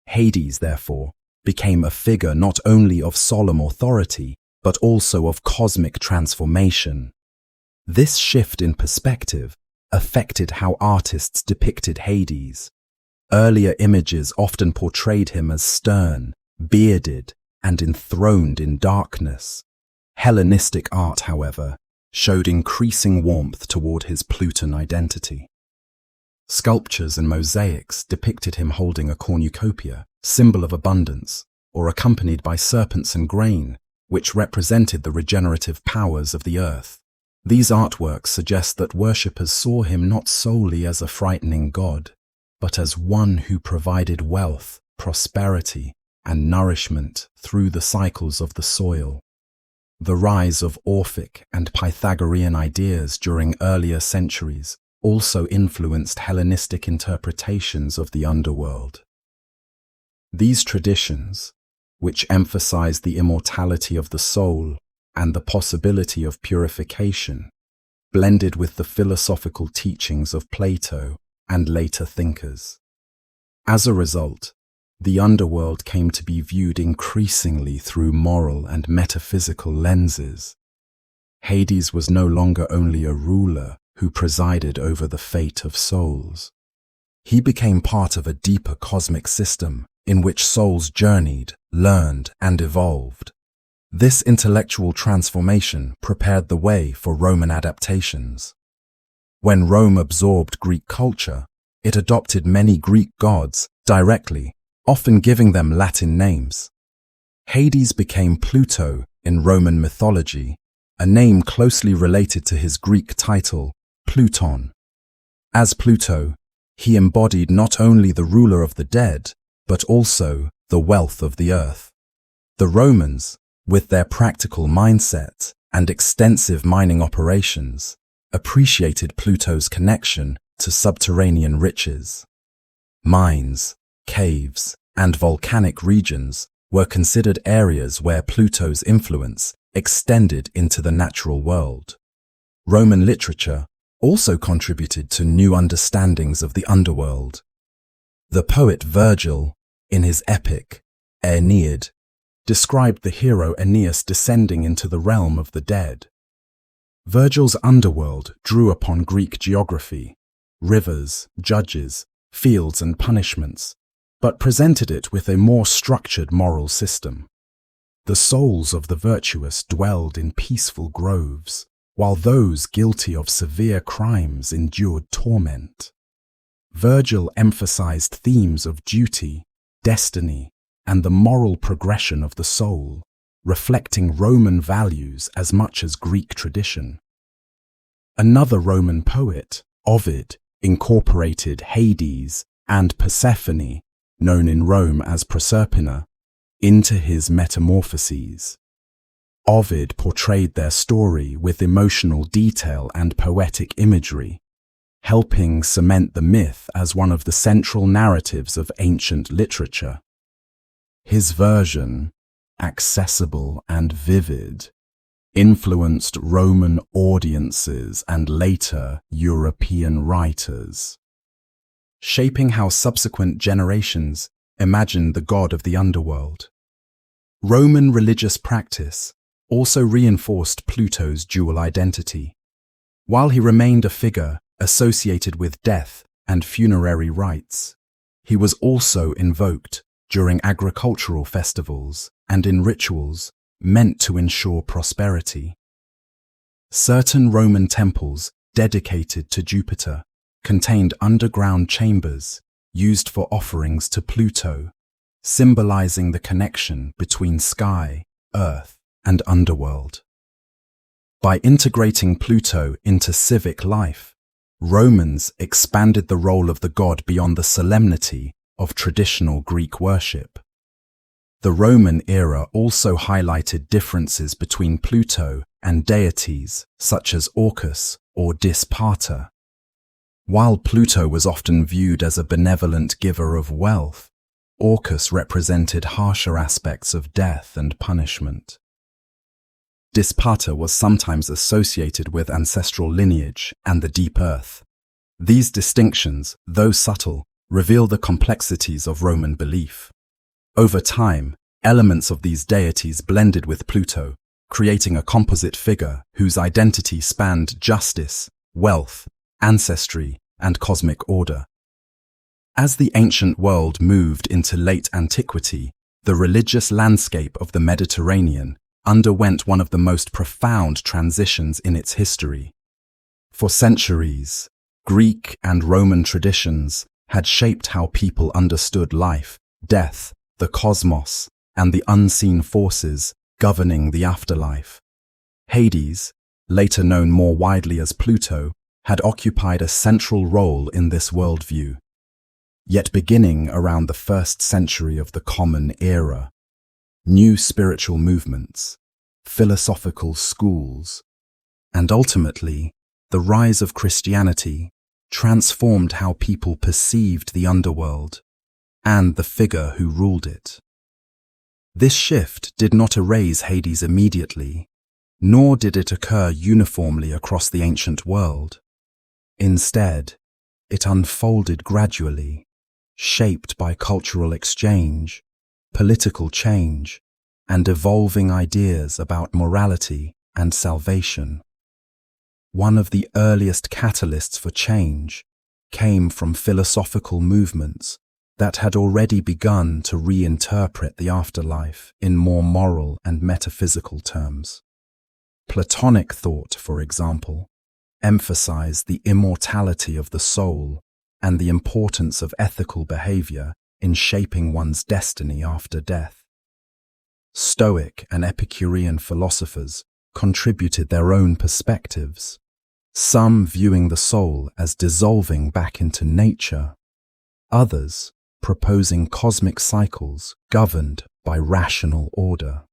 Hades, therefore, became a figure not only of solemn authority, but also of cosmic transformation. This shift in perspective affected how artists depicted Hades. Earlier images often portrayed him as stern, bearded, and enthroned in darkness. Hellenistic art, however, showed increasing warmth toward his Pluton identity. Sculptures and mosaics depicted him holding a cornucopia, symbol of abundance, or accompanied by serpents and grain, which represented the regenerative powers of the earth. These artworks suggest that worshippers saw him not solely as a frightening god, but as one who provided wealth, prosperity, and nourishment through the cycles of the soil. The rise of Orphic and Pythagorean ideas during earlier centuries also influenced Hellenistic interpretations of the underworld. These traditions, which emphasized the immortality of the soul and the possibility of purification, blended with the philosophical teachings of Plato and later thinkers. As a result, the underworld came to be viewed increasingly through moral and metaphysical lenses. Hades was no longer only a ruler who presided over the fate of souls. He became part of a deeper cosmic system in which souls journeyed, learned, and evolved. This intellectual transformation prepared the way for Roman adaptations. When Rome absorbed Greek culture, it adopted many Greek gods directly, often giving them Latin names. Hades became Pluto in Roman mythology, a name closely related to his Greek title, Pluton. As Pluto, he embodied not only the ruler of the dead, but also the wealth of the earth. The Romans, with their practical mindset and extensive mining operations, appreciated Pluto's connection to subterranean riches. Mines, caves, and volcanic regions were considered areas where Pluto's influence extended into the natural world. Roman literature also contributed to new understandings of the underworld. The poet Virgil, in his epic, Aeneid, described the hero Aeneas descending into the realm of the dead. Virgil's underworld drew upon Greek geography, rivers, judges, fields, and punishments, but presented it with a more structured moral system. The souls of the virtuous dwelled in peaceful groves, while those guilty of severe crimes endured torment. Virgil emphasized themes of duty, destiny, and the moral progression of the soul, reflecting Roman values as much as Greek tradition. Another Roman poet, Ovid, incorporated Hades and Persephone, known in Rome as Proserpina, into his Metamorphoses. Ovid portrayed their story with emotional detail and poetic imagery, helping cement the myth as one of the central narratives of ancient literature. His version, accessible and vivid, influenced Roman audiences and later European writers, shaping how subsequent generations imagined the god of the underworld. Roman religious practice also reinforced Pluto's dual identity. While he remained a figure associated with death and funerary rites, he was also invoked during agricultural festivals and in rituals meant to ensure prosperity. Certain Roman temples dedicated to Jupiter contained underground chambers used for offerings to Pluto, symbolizing the connection between sky, earth, and underworld. By integrating Pluto into civic life, Romans expanded the role of the god beyond the solemnity of traditional Greek worship. The Roman era also highlighted differences between Pluto and deities such as Orcus or Dispater. While Pluto was often viewed as a benevolent giver of wealth, Orcus represented harsher aspects of death and punishment. Dispater was sometimes associated with ancestral lineage and the deep earth. These distinctions, though subtle, reveal the complexities of Roman belief. Over time, elements of these deities blended with Pluto, creating a composite figure whose identity spanned justice, wealth, ancestry, and cosmic order. As the ancient world moved into late antiquity, the religious landscape of the Mediterranean underwent one of the most profound transitions in its history. For centuries, Greek and Roman traditions had shaped how people understood life, death, the cosmos, and the unseen forces governing the afterlife. Hades, later known more widely as Pluto, had occupied a central role in this worldview. Yet beginning around the 1st century of the Common Era, new spiritual movements, philosophical schools, and ultimately the rise of Christianity transformed how people perceived the underworld and the figure who ruled it. This shift did not erase Hades immediately, nor did it occur uniformly across the ancient world. Instead, it unfolded gradually, shaped by cultural exchange, political change, and evolving ideas about morality and salvation. One of the earliest catalysts for change came from philosophical movements that had already begun to reinterpret the afterlife in more moral and metaphysical terms. Platonic thought, for example, emphasized the immortality of the soul and the importance of ethical behavior in shaping one's destiny after death. Stoic and Epicurean philosophers contributed their own perspectives, some viewing the soul as dissolving back into nature, others proposing cosmic cycles governed by rational order.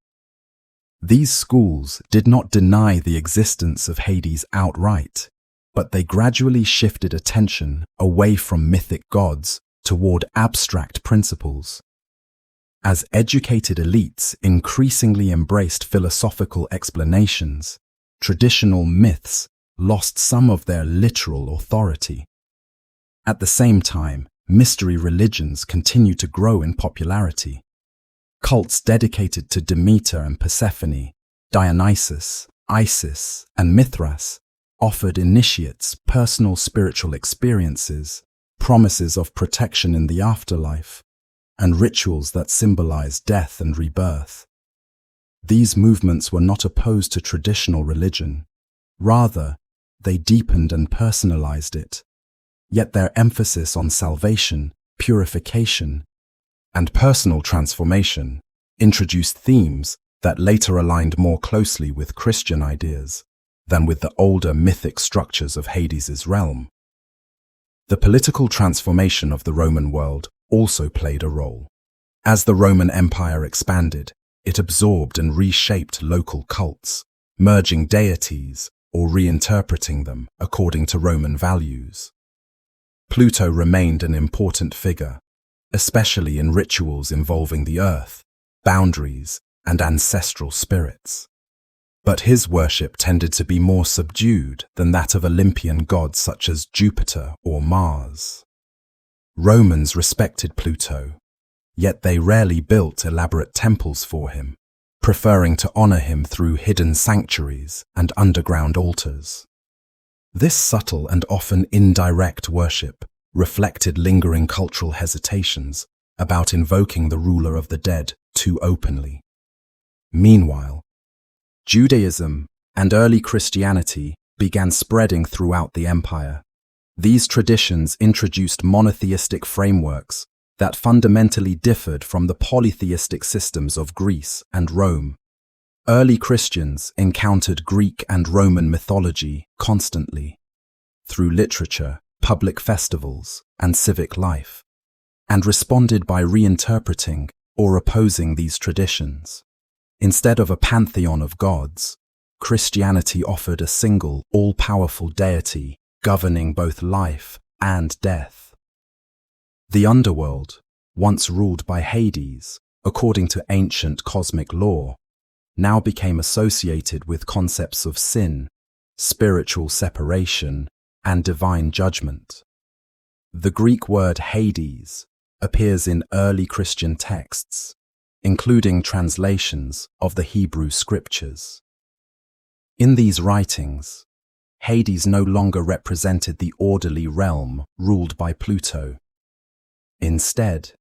These schools did not deny the existence of Hades outright, but they gradually shifted attention away from mythic gods toward abstract principles. As educated elites increasingly embraced philosophical explanations, traditional myths lost some of their literal authority. At the same time, mystery religions continued to grow in popularity. Cults dedicated to Demeter and Persephone, Dionysus, Isis, and Mithras offered initiates personal spiritual experiences, promises of protection in the afterlife, and rituals that symbolized death and rebirth. These movements were not opposed to traditional religion. Rather, they deepened and personalized it. Yet their emphasis on salvation, purification, and personal transformation introduced themes that later aligned more closely with Christian ideas than with the older mythic structures of Hades's realm. The political transformation of the Roman world also played a role. As the Roman Empire expanded, it absorbed and reshaped local cults, merging deities or reinterpreting them according to Roman values. Pluto remained an important figure, especially in rituals involving the earth, boundaries, and ancestral spirits. But his worship tended to be more subdued than that of Olympian gods such as Jupiter or Mars. Romans respected Pluto, yet they rarely built elaborate temples for him, preferring to honor him through hidden sanctuaries and underground altars. This subtle and often indirect worship reflected lingering cultural hesitations about invoking the ruler of the dead too openly. Meanwhile, Judaism and early Christianity began spreading throughout the empire. These traditions introduced monotheistic frameworks that fundamentally differed from the polytheistic systems of Greece and Rome. Early Christians encountered Greek and Roman mythology constantly, through literature, public festivals, and civic life, and responded by reinterpreting or opposing these traditions. Instead of a pantheon of gods, Christianity offered a single, all-powerful deity governing both life and death. The underworld, once ruled by Hades, according to ancient cosmic law, now became associated with concepts of sin, spiritual separation, and divine judgment. The Greek word Hades appears in early Christian texts, including translations of the Hebrew scriptures. In these writings, Hades no longer represented the orderly realm ruled by Pluto. Instead,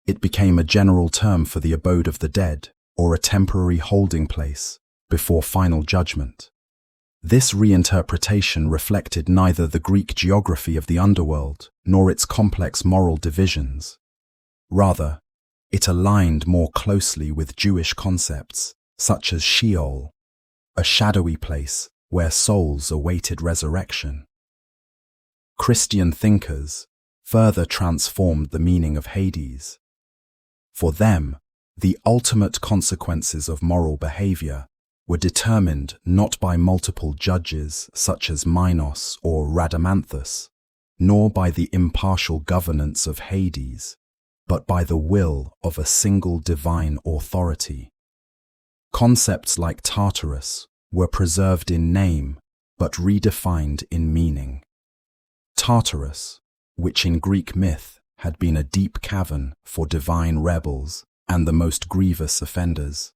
it became a general term for the abode of the dead, or a temporary holding place before final judgment. This reinterpretation reflected neither the Greek geography of the underworld nor its complex moral divisions. Rather, it aligned more closely with Jewish concepts such as Sheol, a shadowy place where souls awaited resurrection. Christian thinkers further transformed the meaning of Hades. For them, the ultimate consequences of moral behavior were determined not by multiple judges such as Minos or Rhadamanthus, nor by the impartial governance of Hades, but by the will of a single divine authority. Concepts like Tartarus were preserved in name but redefined in meaning. Tartarus, which in Greek myth had been a deep cavern for divine rebels and the most grievous offenders,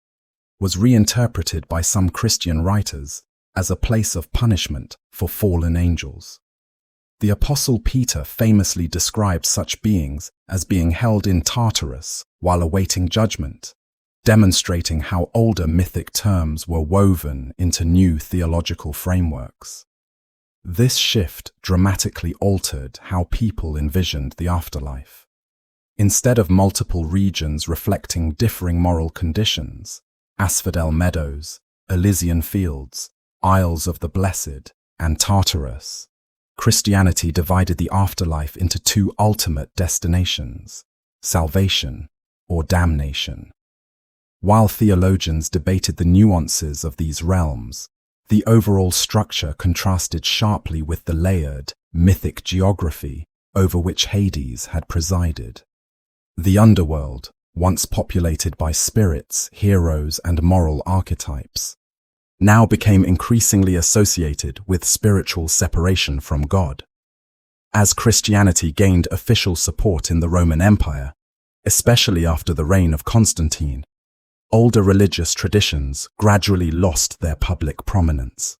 was reinterpreted by some Christian writers as a place of punishment for fallen angels. The Apostle Peter famously described such beings as being held in Tartarus while awaiting judgment, demonstrating how older mythic terms were woven into new theological frameworks. This shift dramatically altered how people envisioned the afterlife. Instead of multiple regions reflecting differing moral conditions, asphodel meadows, Elysian fields, Isles of the Blessed, and Tartarus, Christianity divided the afterlife into two ultimate destinations, salvation or damnation. While theologians debated the nuances of these realms, the overall structure contrasted sharply with the layered, mythic geography over which Hades had presided. The underworld, once populated by spirits, heroes, and moral archetypes, now became increasingly associated with spiritual separation from God. As Christianity gained official support in the Roman Empire, especially after the reign of Constantine, older religious traditions gradually lost their public prominence.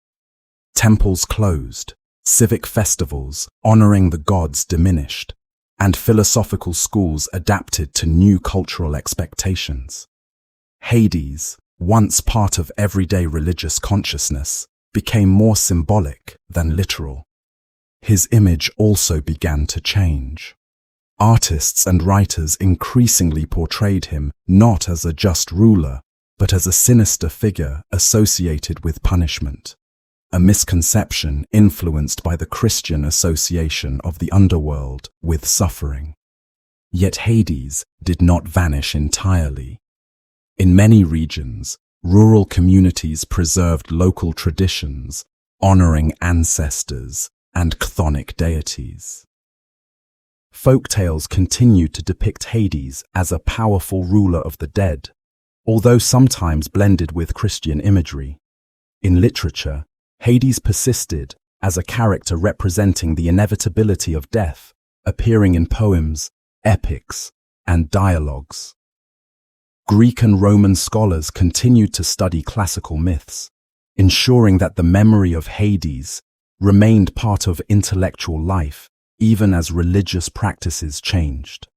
Temples closed, civic festivals honoring the gods diminished, and philosophical schools adapted to new cultural expectations. Hades, once part of everyday religious consciousness, became more symbolic than literal. His image also began to change. Artists and writers increasingly portrayed him not as a just ruler, but as a sinister figure associated with punishment, a misconception influenced by the Christian association of the underworld with suffering. Yet Hades did not vanish entirely. In many regions, rural communities preserved local traditions, honoring ancestors and chthonic deities. Folk tales continued to depict Hades as a powerful ruler of the dead, although sometimes blended with Christian imagery. In literature, Hades persisted as a character representing the inevitability of death, appearing in poems, epics, and dialogues. Greek and Roman scholars continued to study classical myths, ensuring that the memory of Hades remained part of intellectual life even as religious practices changed.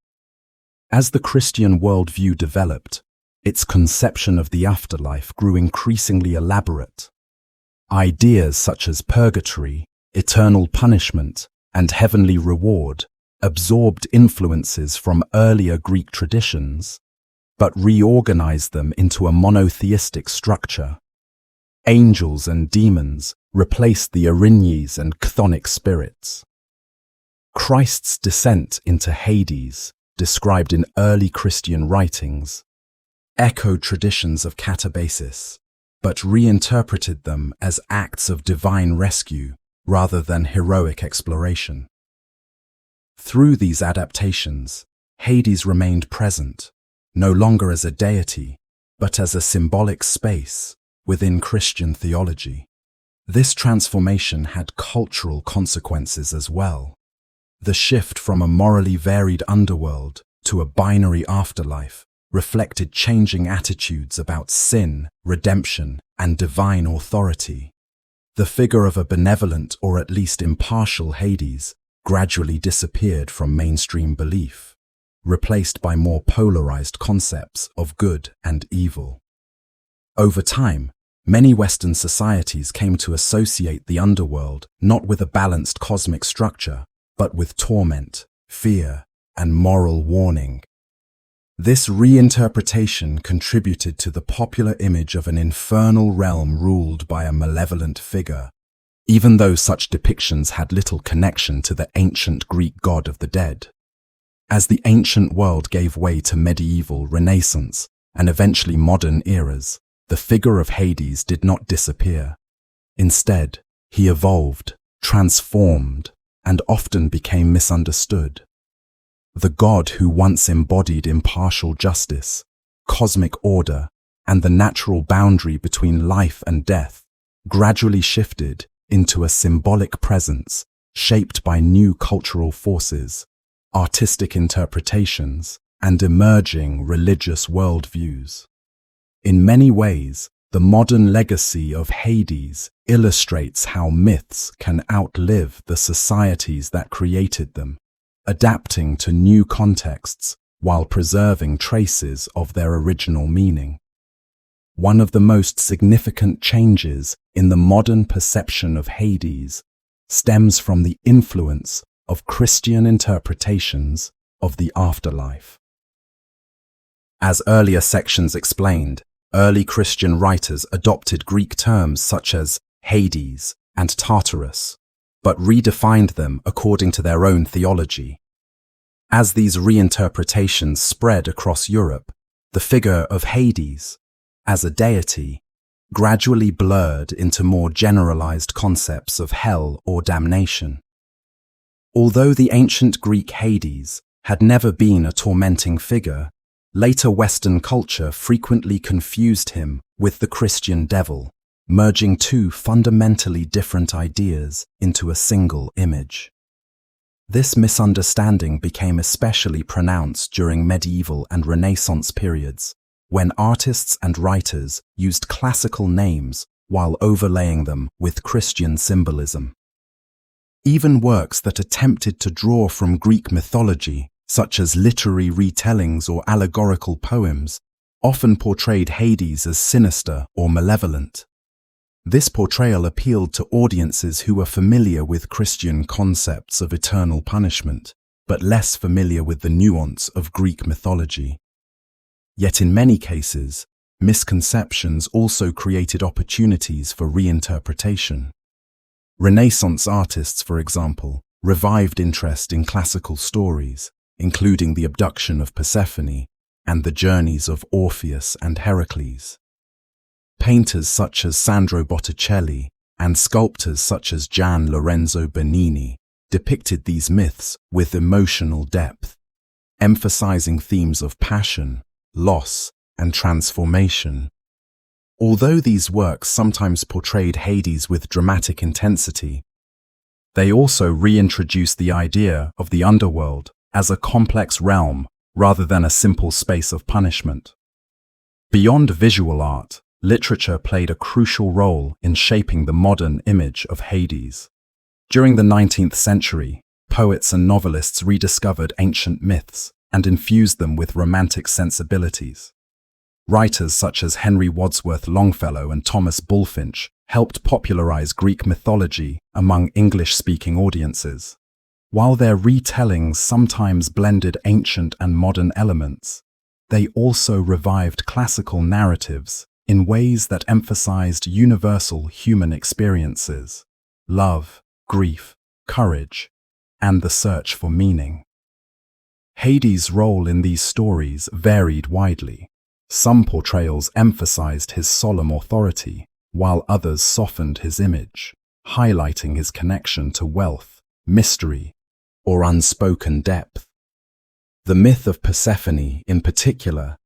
As the Christian worldview developed, its conception of the afterlife grew increasingly elaborate. Ideas such as purgatory, eternal punishment, and heavenly reward absorbed influences from earlier Greek traditions, but reorganized them into a monotheistic structure. Angels and demons replaced the Erinyes and chthonic spirits. Christ's descent into Hades, described in early Christian writings, echoed traditions of catabasis, but reinterpreted them as acts of divine rescue rather than heroic exploration. Through these adaptations, Hades remained present, no longer as a deity, but as a symbolic space within Christian theology. This transformation had cultural consequences as well. The shift from a morally varied underworld to a binary afterlife reflected changing attitudes about sin, redemption, and divine authority. The figure of a benevolent or at least impartial Hades gradually disappeared from mainstream belief, replaced by more polarized concepts of good and evil. Over time, many Western societies came to associate the underworld not with a balanced cosmic structure, but with torment, fear, and moral warning. This reinterpretation contributed to the popular image of an infernal realm ruled by a malevolent figure, even though such depictions had little connection to the ancient Greek god of the dead. As the ancient world gave way to medieval, Renaissance, and eventually modern eras, the figure of Hades did not disappear. Instead, he evolved, transformed, and often became misunderstood. The god who once embodied impartial justice, cosmic order, and the natural boundary between life and death gradually shifted into a symbolic presence shaped by new cultural forces, artistic interpretations, and emerging religious worldviews. In many ways, the modern legacy of Hades illustrates how myths can outlive the societies that created them, adapting to new contexts while preserving traces of their original meaning. One of the most significant changes in the modern perception of Hades stems from the influence of Christian interpretations of the afterlife. As earlier sections explained, early Christian writers adopted Greek terms such as Hades and Tartarus, but redefined them according to their own theology. As these reinterpretations spread across Europe, the figure of Hades, as a deity, gradually blurred into more generalized concepts of hell or damnation. Although the ancient Greek Hades had never been a tormenting figure, later Western culture frequently confused him with the Christian devil, merging two fundamentally different ideas into a single image. This misunderstanding became especially pronounced during medieval and Renaissance periods, when artists and writers used classical names while overlaying them with Christian symbolism. Even works that attempted to draw from Greek mythology, such as literary retellings or allegorical poems, often portrayed Hades as sinister or malevolent. This portrayal appealed to audiences who were familiar with Christian concepts of eternal punishment, but less familiar with the nuance of Greek mythology. Yet in many cases, misconceptions also created opportunities for reinterpretation. Renaissance artists, for example, revived interest in classical stories, including the abduction of Persephone and the journeys of Orpheus and Heracles. Painters such as Sandro Botticelli and sculptors such as Gian Lorenzo Bernini depicted these myths with emotional depth, emphasizing themes of passion, loss, and transformation. Although these works sometimes portrayed Hades with dramatic intensity, they also reintroduced the idea of the underworld as a complex realm rather than a simple space of punishment. Beyond visual art, literature played a crucial role in shaping the modern image of Hades. During the 19th century, poets and novelists rediscovered ancient myths and infused them with romantic sensibilities. Writers such as Henry Wadsworth Longfellow and Thomas Bulfinch helped popularize Greek mythology among English-speaking audiences. While their retellings sometimes blended ancient and modern elements, they also revived classical narratives in ways that emphasized universal human experiences: love, grief, courage, and the search for meaning. Hades' role in these stories varied widely. Some portrayals emphasized his solemn authority, while others softened his image, highlighting his connection to wealth, mystery, or unspoken depth. The myth of Persephone, in particular,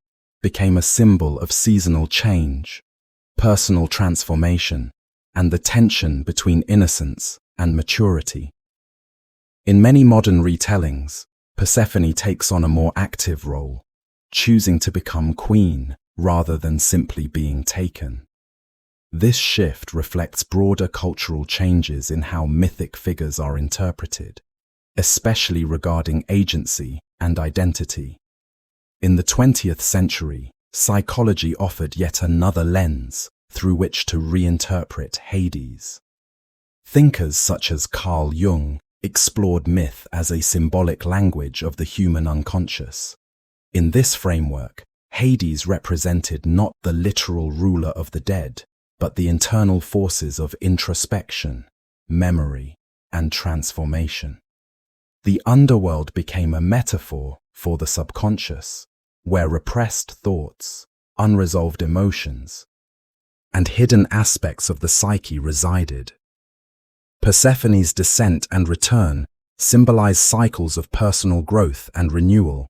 became a symbol of seasonal change, personal transformation, and the tension between innocence and maturity. In many modern retellings, Persephone takes on a more active role, choosing to become queen rather than simply being taken. This shift reflects broader cultural changes in how mythic figures are interpreted, especially regarding agency and identity. In the 20th century, psychology offered yet another lens through which to reinterpret Hades. Thinkers such as Carl Jung explored myth as a symbolic language of the human unconscious. In this framework, Hades represented not the literal ruler of the dead, but the internal forces of introspection, memory, and transformation. The underworld became a metaphor for the subconscious, where repressed thoughts, unresolved emotions, and hidden aspects of the psyche resided. Persephone's descent and return symbolized cycles of personal growth and renewal,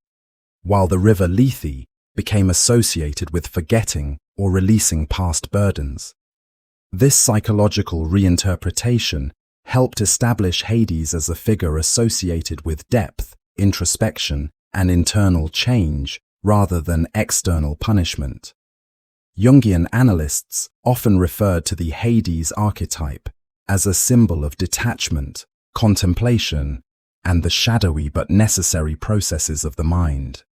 while the river Lethe became associated with forgetting or releasing past burdens. This psychological reinterpretation helped establish Hades as a figure associated with depth, introspection, and internal change rather than external punishment. Jungian analysts often referred to the Hades archetype as a symbol of detachment, contemplation, and the shadowy but necessary processes of the mind.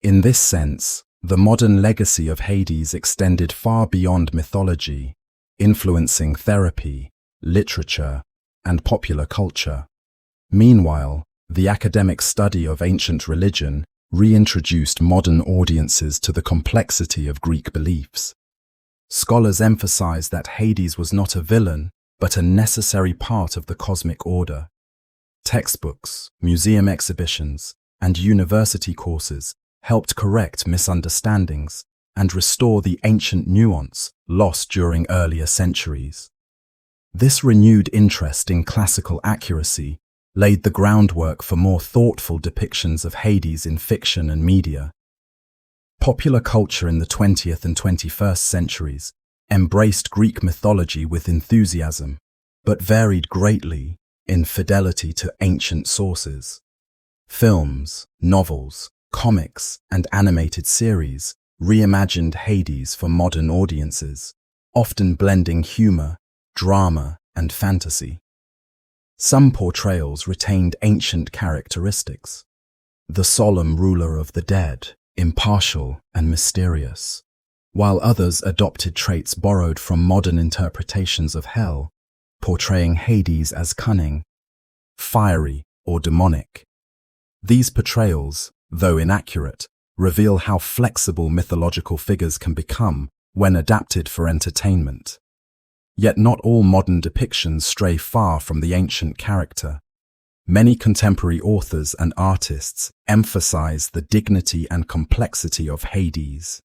In this sense, the modern legacy of Hades extended far beyond mythology, influencing therapy, literature, and popular culture. Meanwhile, The academic study of ancient religion reintroduced modern audiences to the complexity of Greek beliefs. Scholars emphasize that Hades was not a villain, but a necessary part of the cosmic order. Textbooks, museum exhibitions, and university courses helped correct misunderstandings and restore the ancient nuance lost during earlier centuries. This renewed interest in classical accuracy laid the groundwork for more thoughtful depictions of Hades in fiction and media. Popular culture in the 20th and 21st centuries embraced Greek mythology with enthusiasm, but varied greatly in fidelity to ancient sources. Films, novels, comics, and animated series reimagined Hades for modern audiences, often blending humor, drama, and fantasy. Some portrayals retained ancient characteristics. The solemn ruler of the dead, impartial and mysterious, while others adopted traits borrowed from modern interpretations of hell, portraying Hades as cunning, fiery, or demonic. These portrayals, though inaccurate, reveal how flexible mythological figures can become when adapted for entertainment. Yet not all modern depictions stray far from the ancient character. Many contemporary authors and artists emphasize the dignity and complexity of Hades.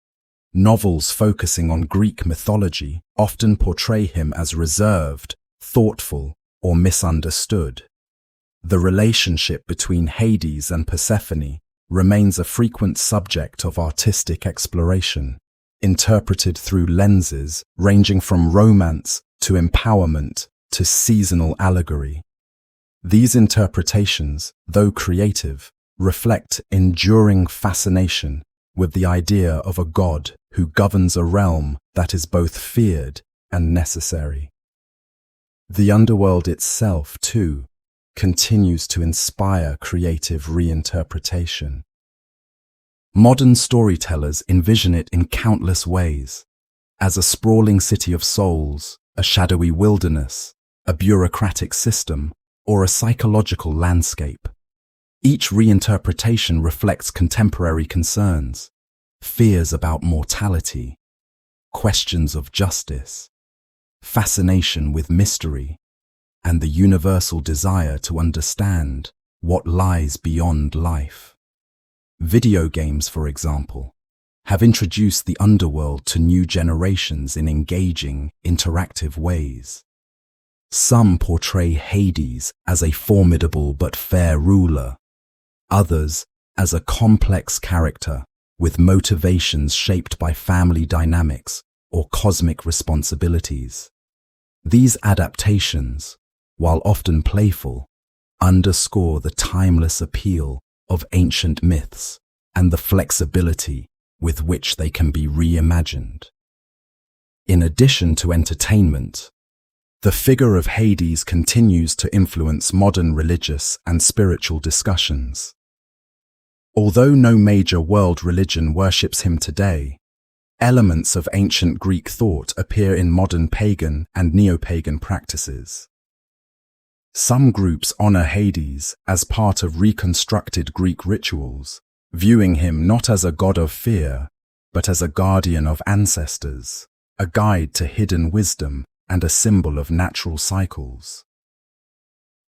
Novels focusing on Greek mythology often portray him as reserved, thoughtful, or misunderstood. The relationship between Hades and Persephone remains a frequent subject of artistic exploration, interpreted through lenses ranging from romance to empowerment to seasonal allegory. These interpretations, though creative, reflect enduring fascination with the idea of a god who governs a realm that is both feared and necessary. The underworld itself, too, continues to inspire creative reinterpretation. Modern storytellers envision it in countless ways, as a sprawling city of souls, a shadowy wilderness, a bureaucratic system, or a psychological landscape. Each reinterpretation reflects contemporary concerns, fears about mortality, questions of justice, fascination with mystery, and the universal desire to understand what lies beyond life. Video games, for example, have introduced the underworld to new generations in engaging, interactive ways. Some portray Hades as a formidable but fair ruler, others as a complex character with motivations shaped by family dynamics or cosmic responsibilities. These adaptations, while often playful, underscore the timeless appeal of ancient myths and the flexibility with which they can be reimagined. In addition to entertainment, the figure of Hades continues to influence modern religious and spiritual discussions. Although no major world religion worships him today, elements of ancient Greek thought appear in modern pagan and neo-pagan practices. Some groups honor Hades as part of reconstructed Greek rituals, viewing him not as a god of fear, but as a guardian of ancestors, a guide to hidden wisdom, and a symbol of natural cycles.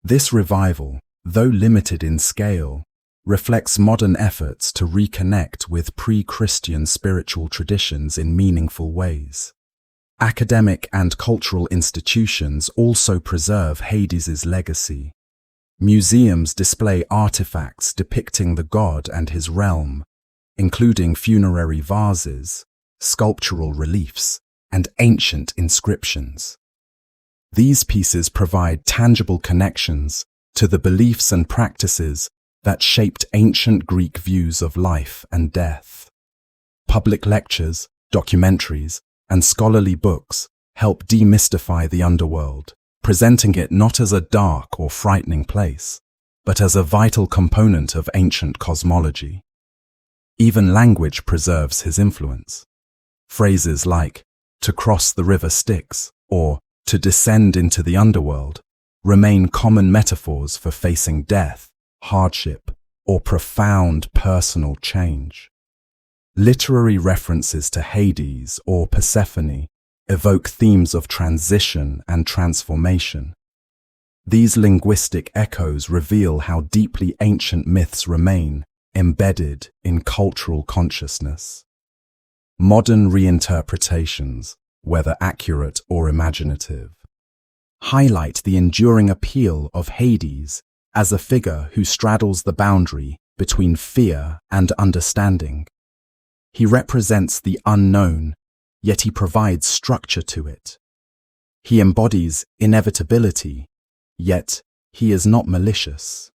This revival, though limited in scale, reflects modern efforts to reconnect with pre-Christian spiritual traditions in meaningful ways. Academic and cultural institutions also preserve Hades's legacy. Museums display artifacts depicting the god and his realm, including funerary vases, sculptural reliefs, and ancient inscriptions. These pieces provide tangible connections to the beliefs and practices that shaped ancient Greek views of life and death. Public lectures, documentaries, and scholarly books help demystify the underworld, presenting it not as a dark or frightening place, but as a vital component of ancient cosmology. Even language preserves his influence. Phrases like, "to cross the river Styx," or "to descend into the underworld," remain common metaphors for facing death hardship, or profound personal change. Literary references to Hades or Persephone evoke themes of transition and transformation. These linguistic echoes reveal how deeply ancient myths remain embedded in cultural consciousness. Modern reinterpretations, whether accurate or imaginative, highlight the enduring appeal of Hades as a figure who straddles the boundary between fear and understanding. He represents the unknown, yet he provides structure to it. He embodies inevitability, yet he is not malicious.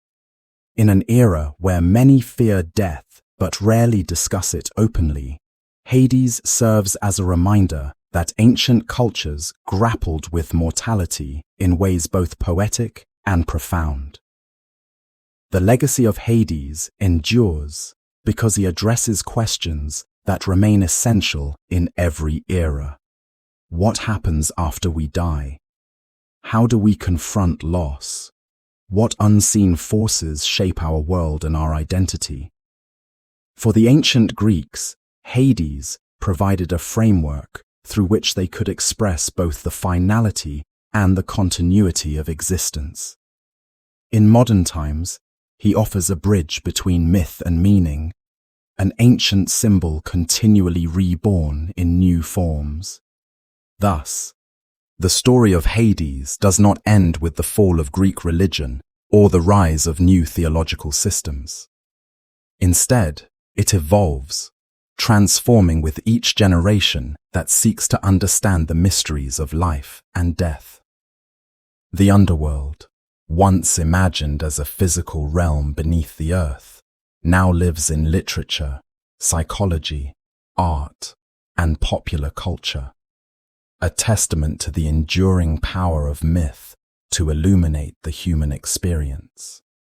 In an era where many fear death but rarely discuss it openly, Hades serves as a reminder that ancient cultures grappled with mortality in ways both poetic and profound. The legacy of Hades endures because he addresses questions that remain essential in every era. What happens after we die? How do we confront loss? What unseen forces shape our world and our identity? For the ancient Greeks, Hades provided a framework through which they could express both the finality and the continuity of existence. In modern times, he offers a bridge between myth and meaning, an ancient symbol continually reborn in new forms. Thus, the story of Hades does not end with the fall of Greek religion or the rise of new theological systems. Instead, it evolves, transforming with each generation that seeks to understand the mysteries of life and death. The underworld, once imagined as a physical realm beneath the earth, now lives in literature, psychology, art, and popular culture, a testament to the enduring power of myth to illuminate the human experience.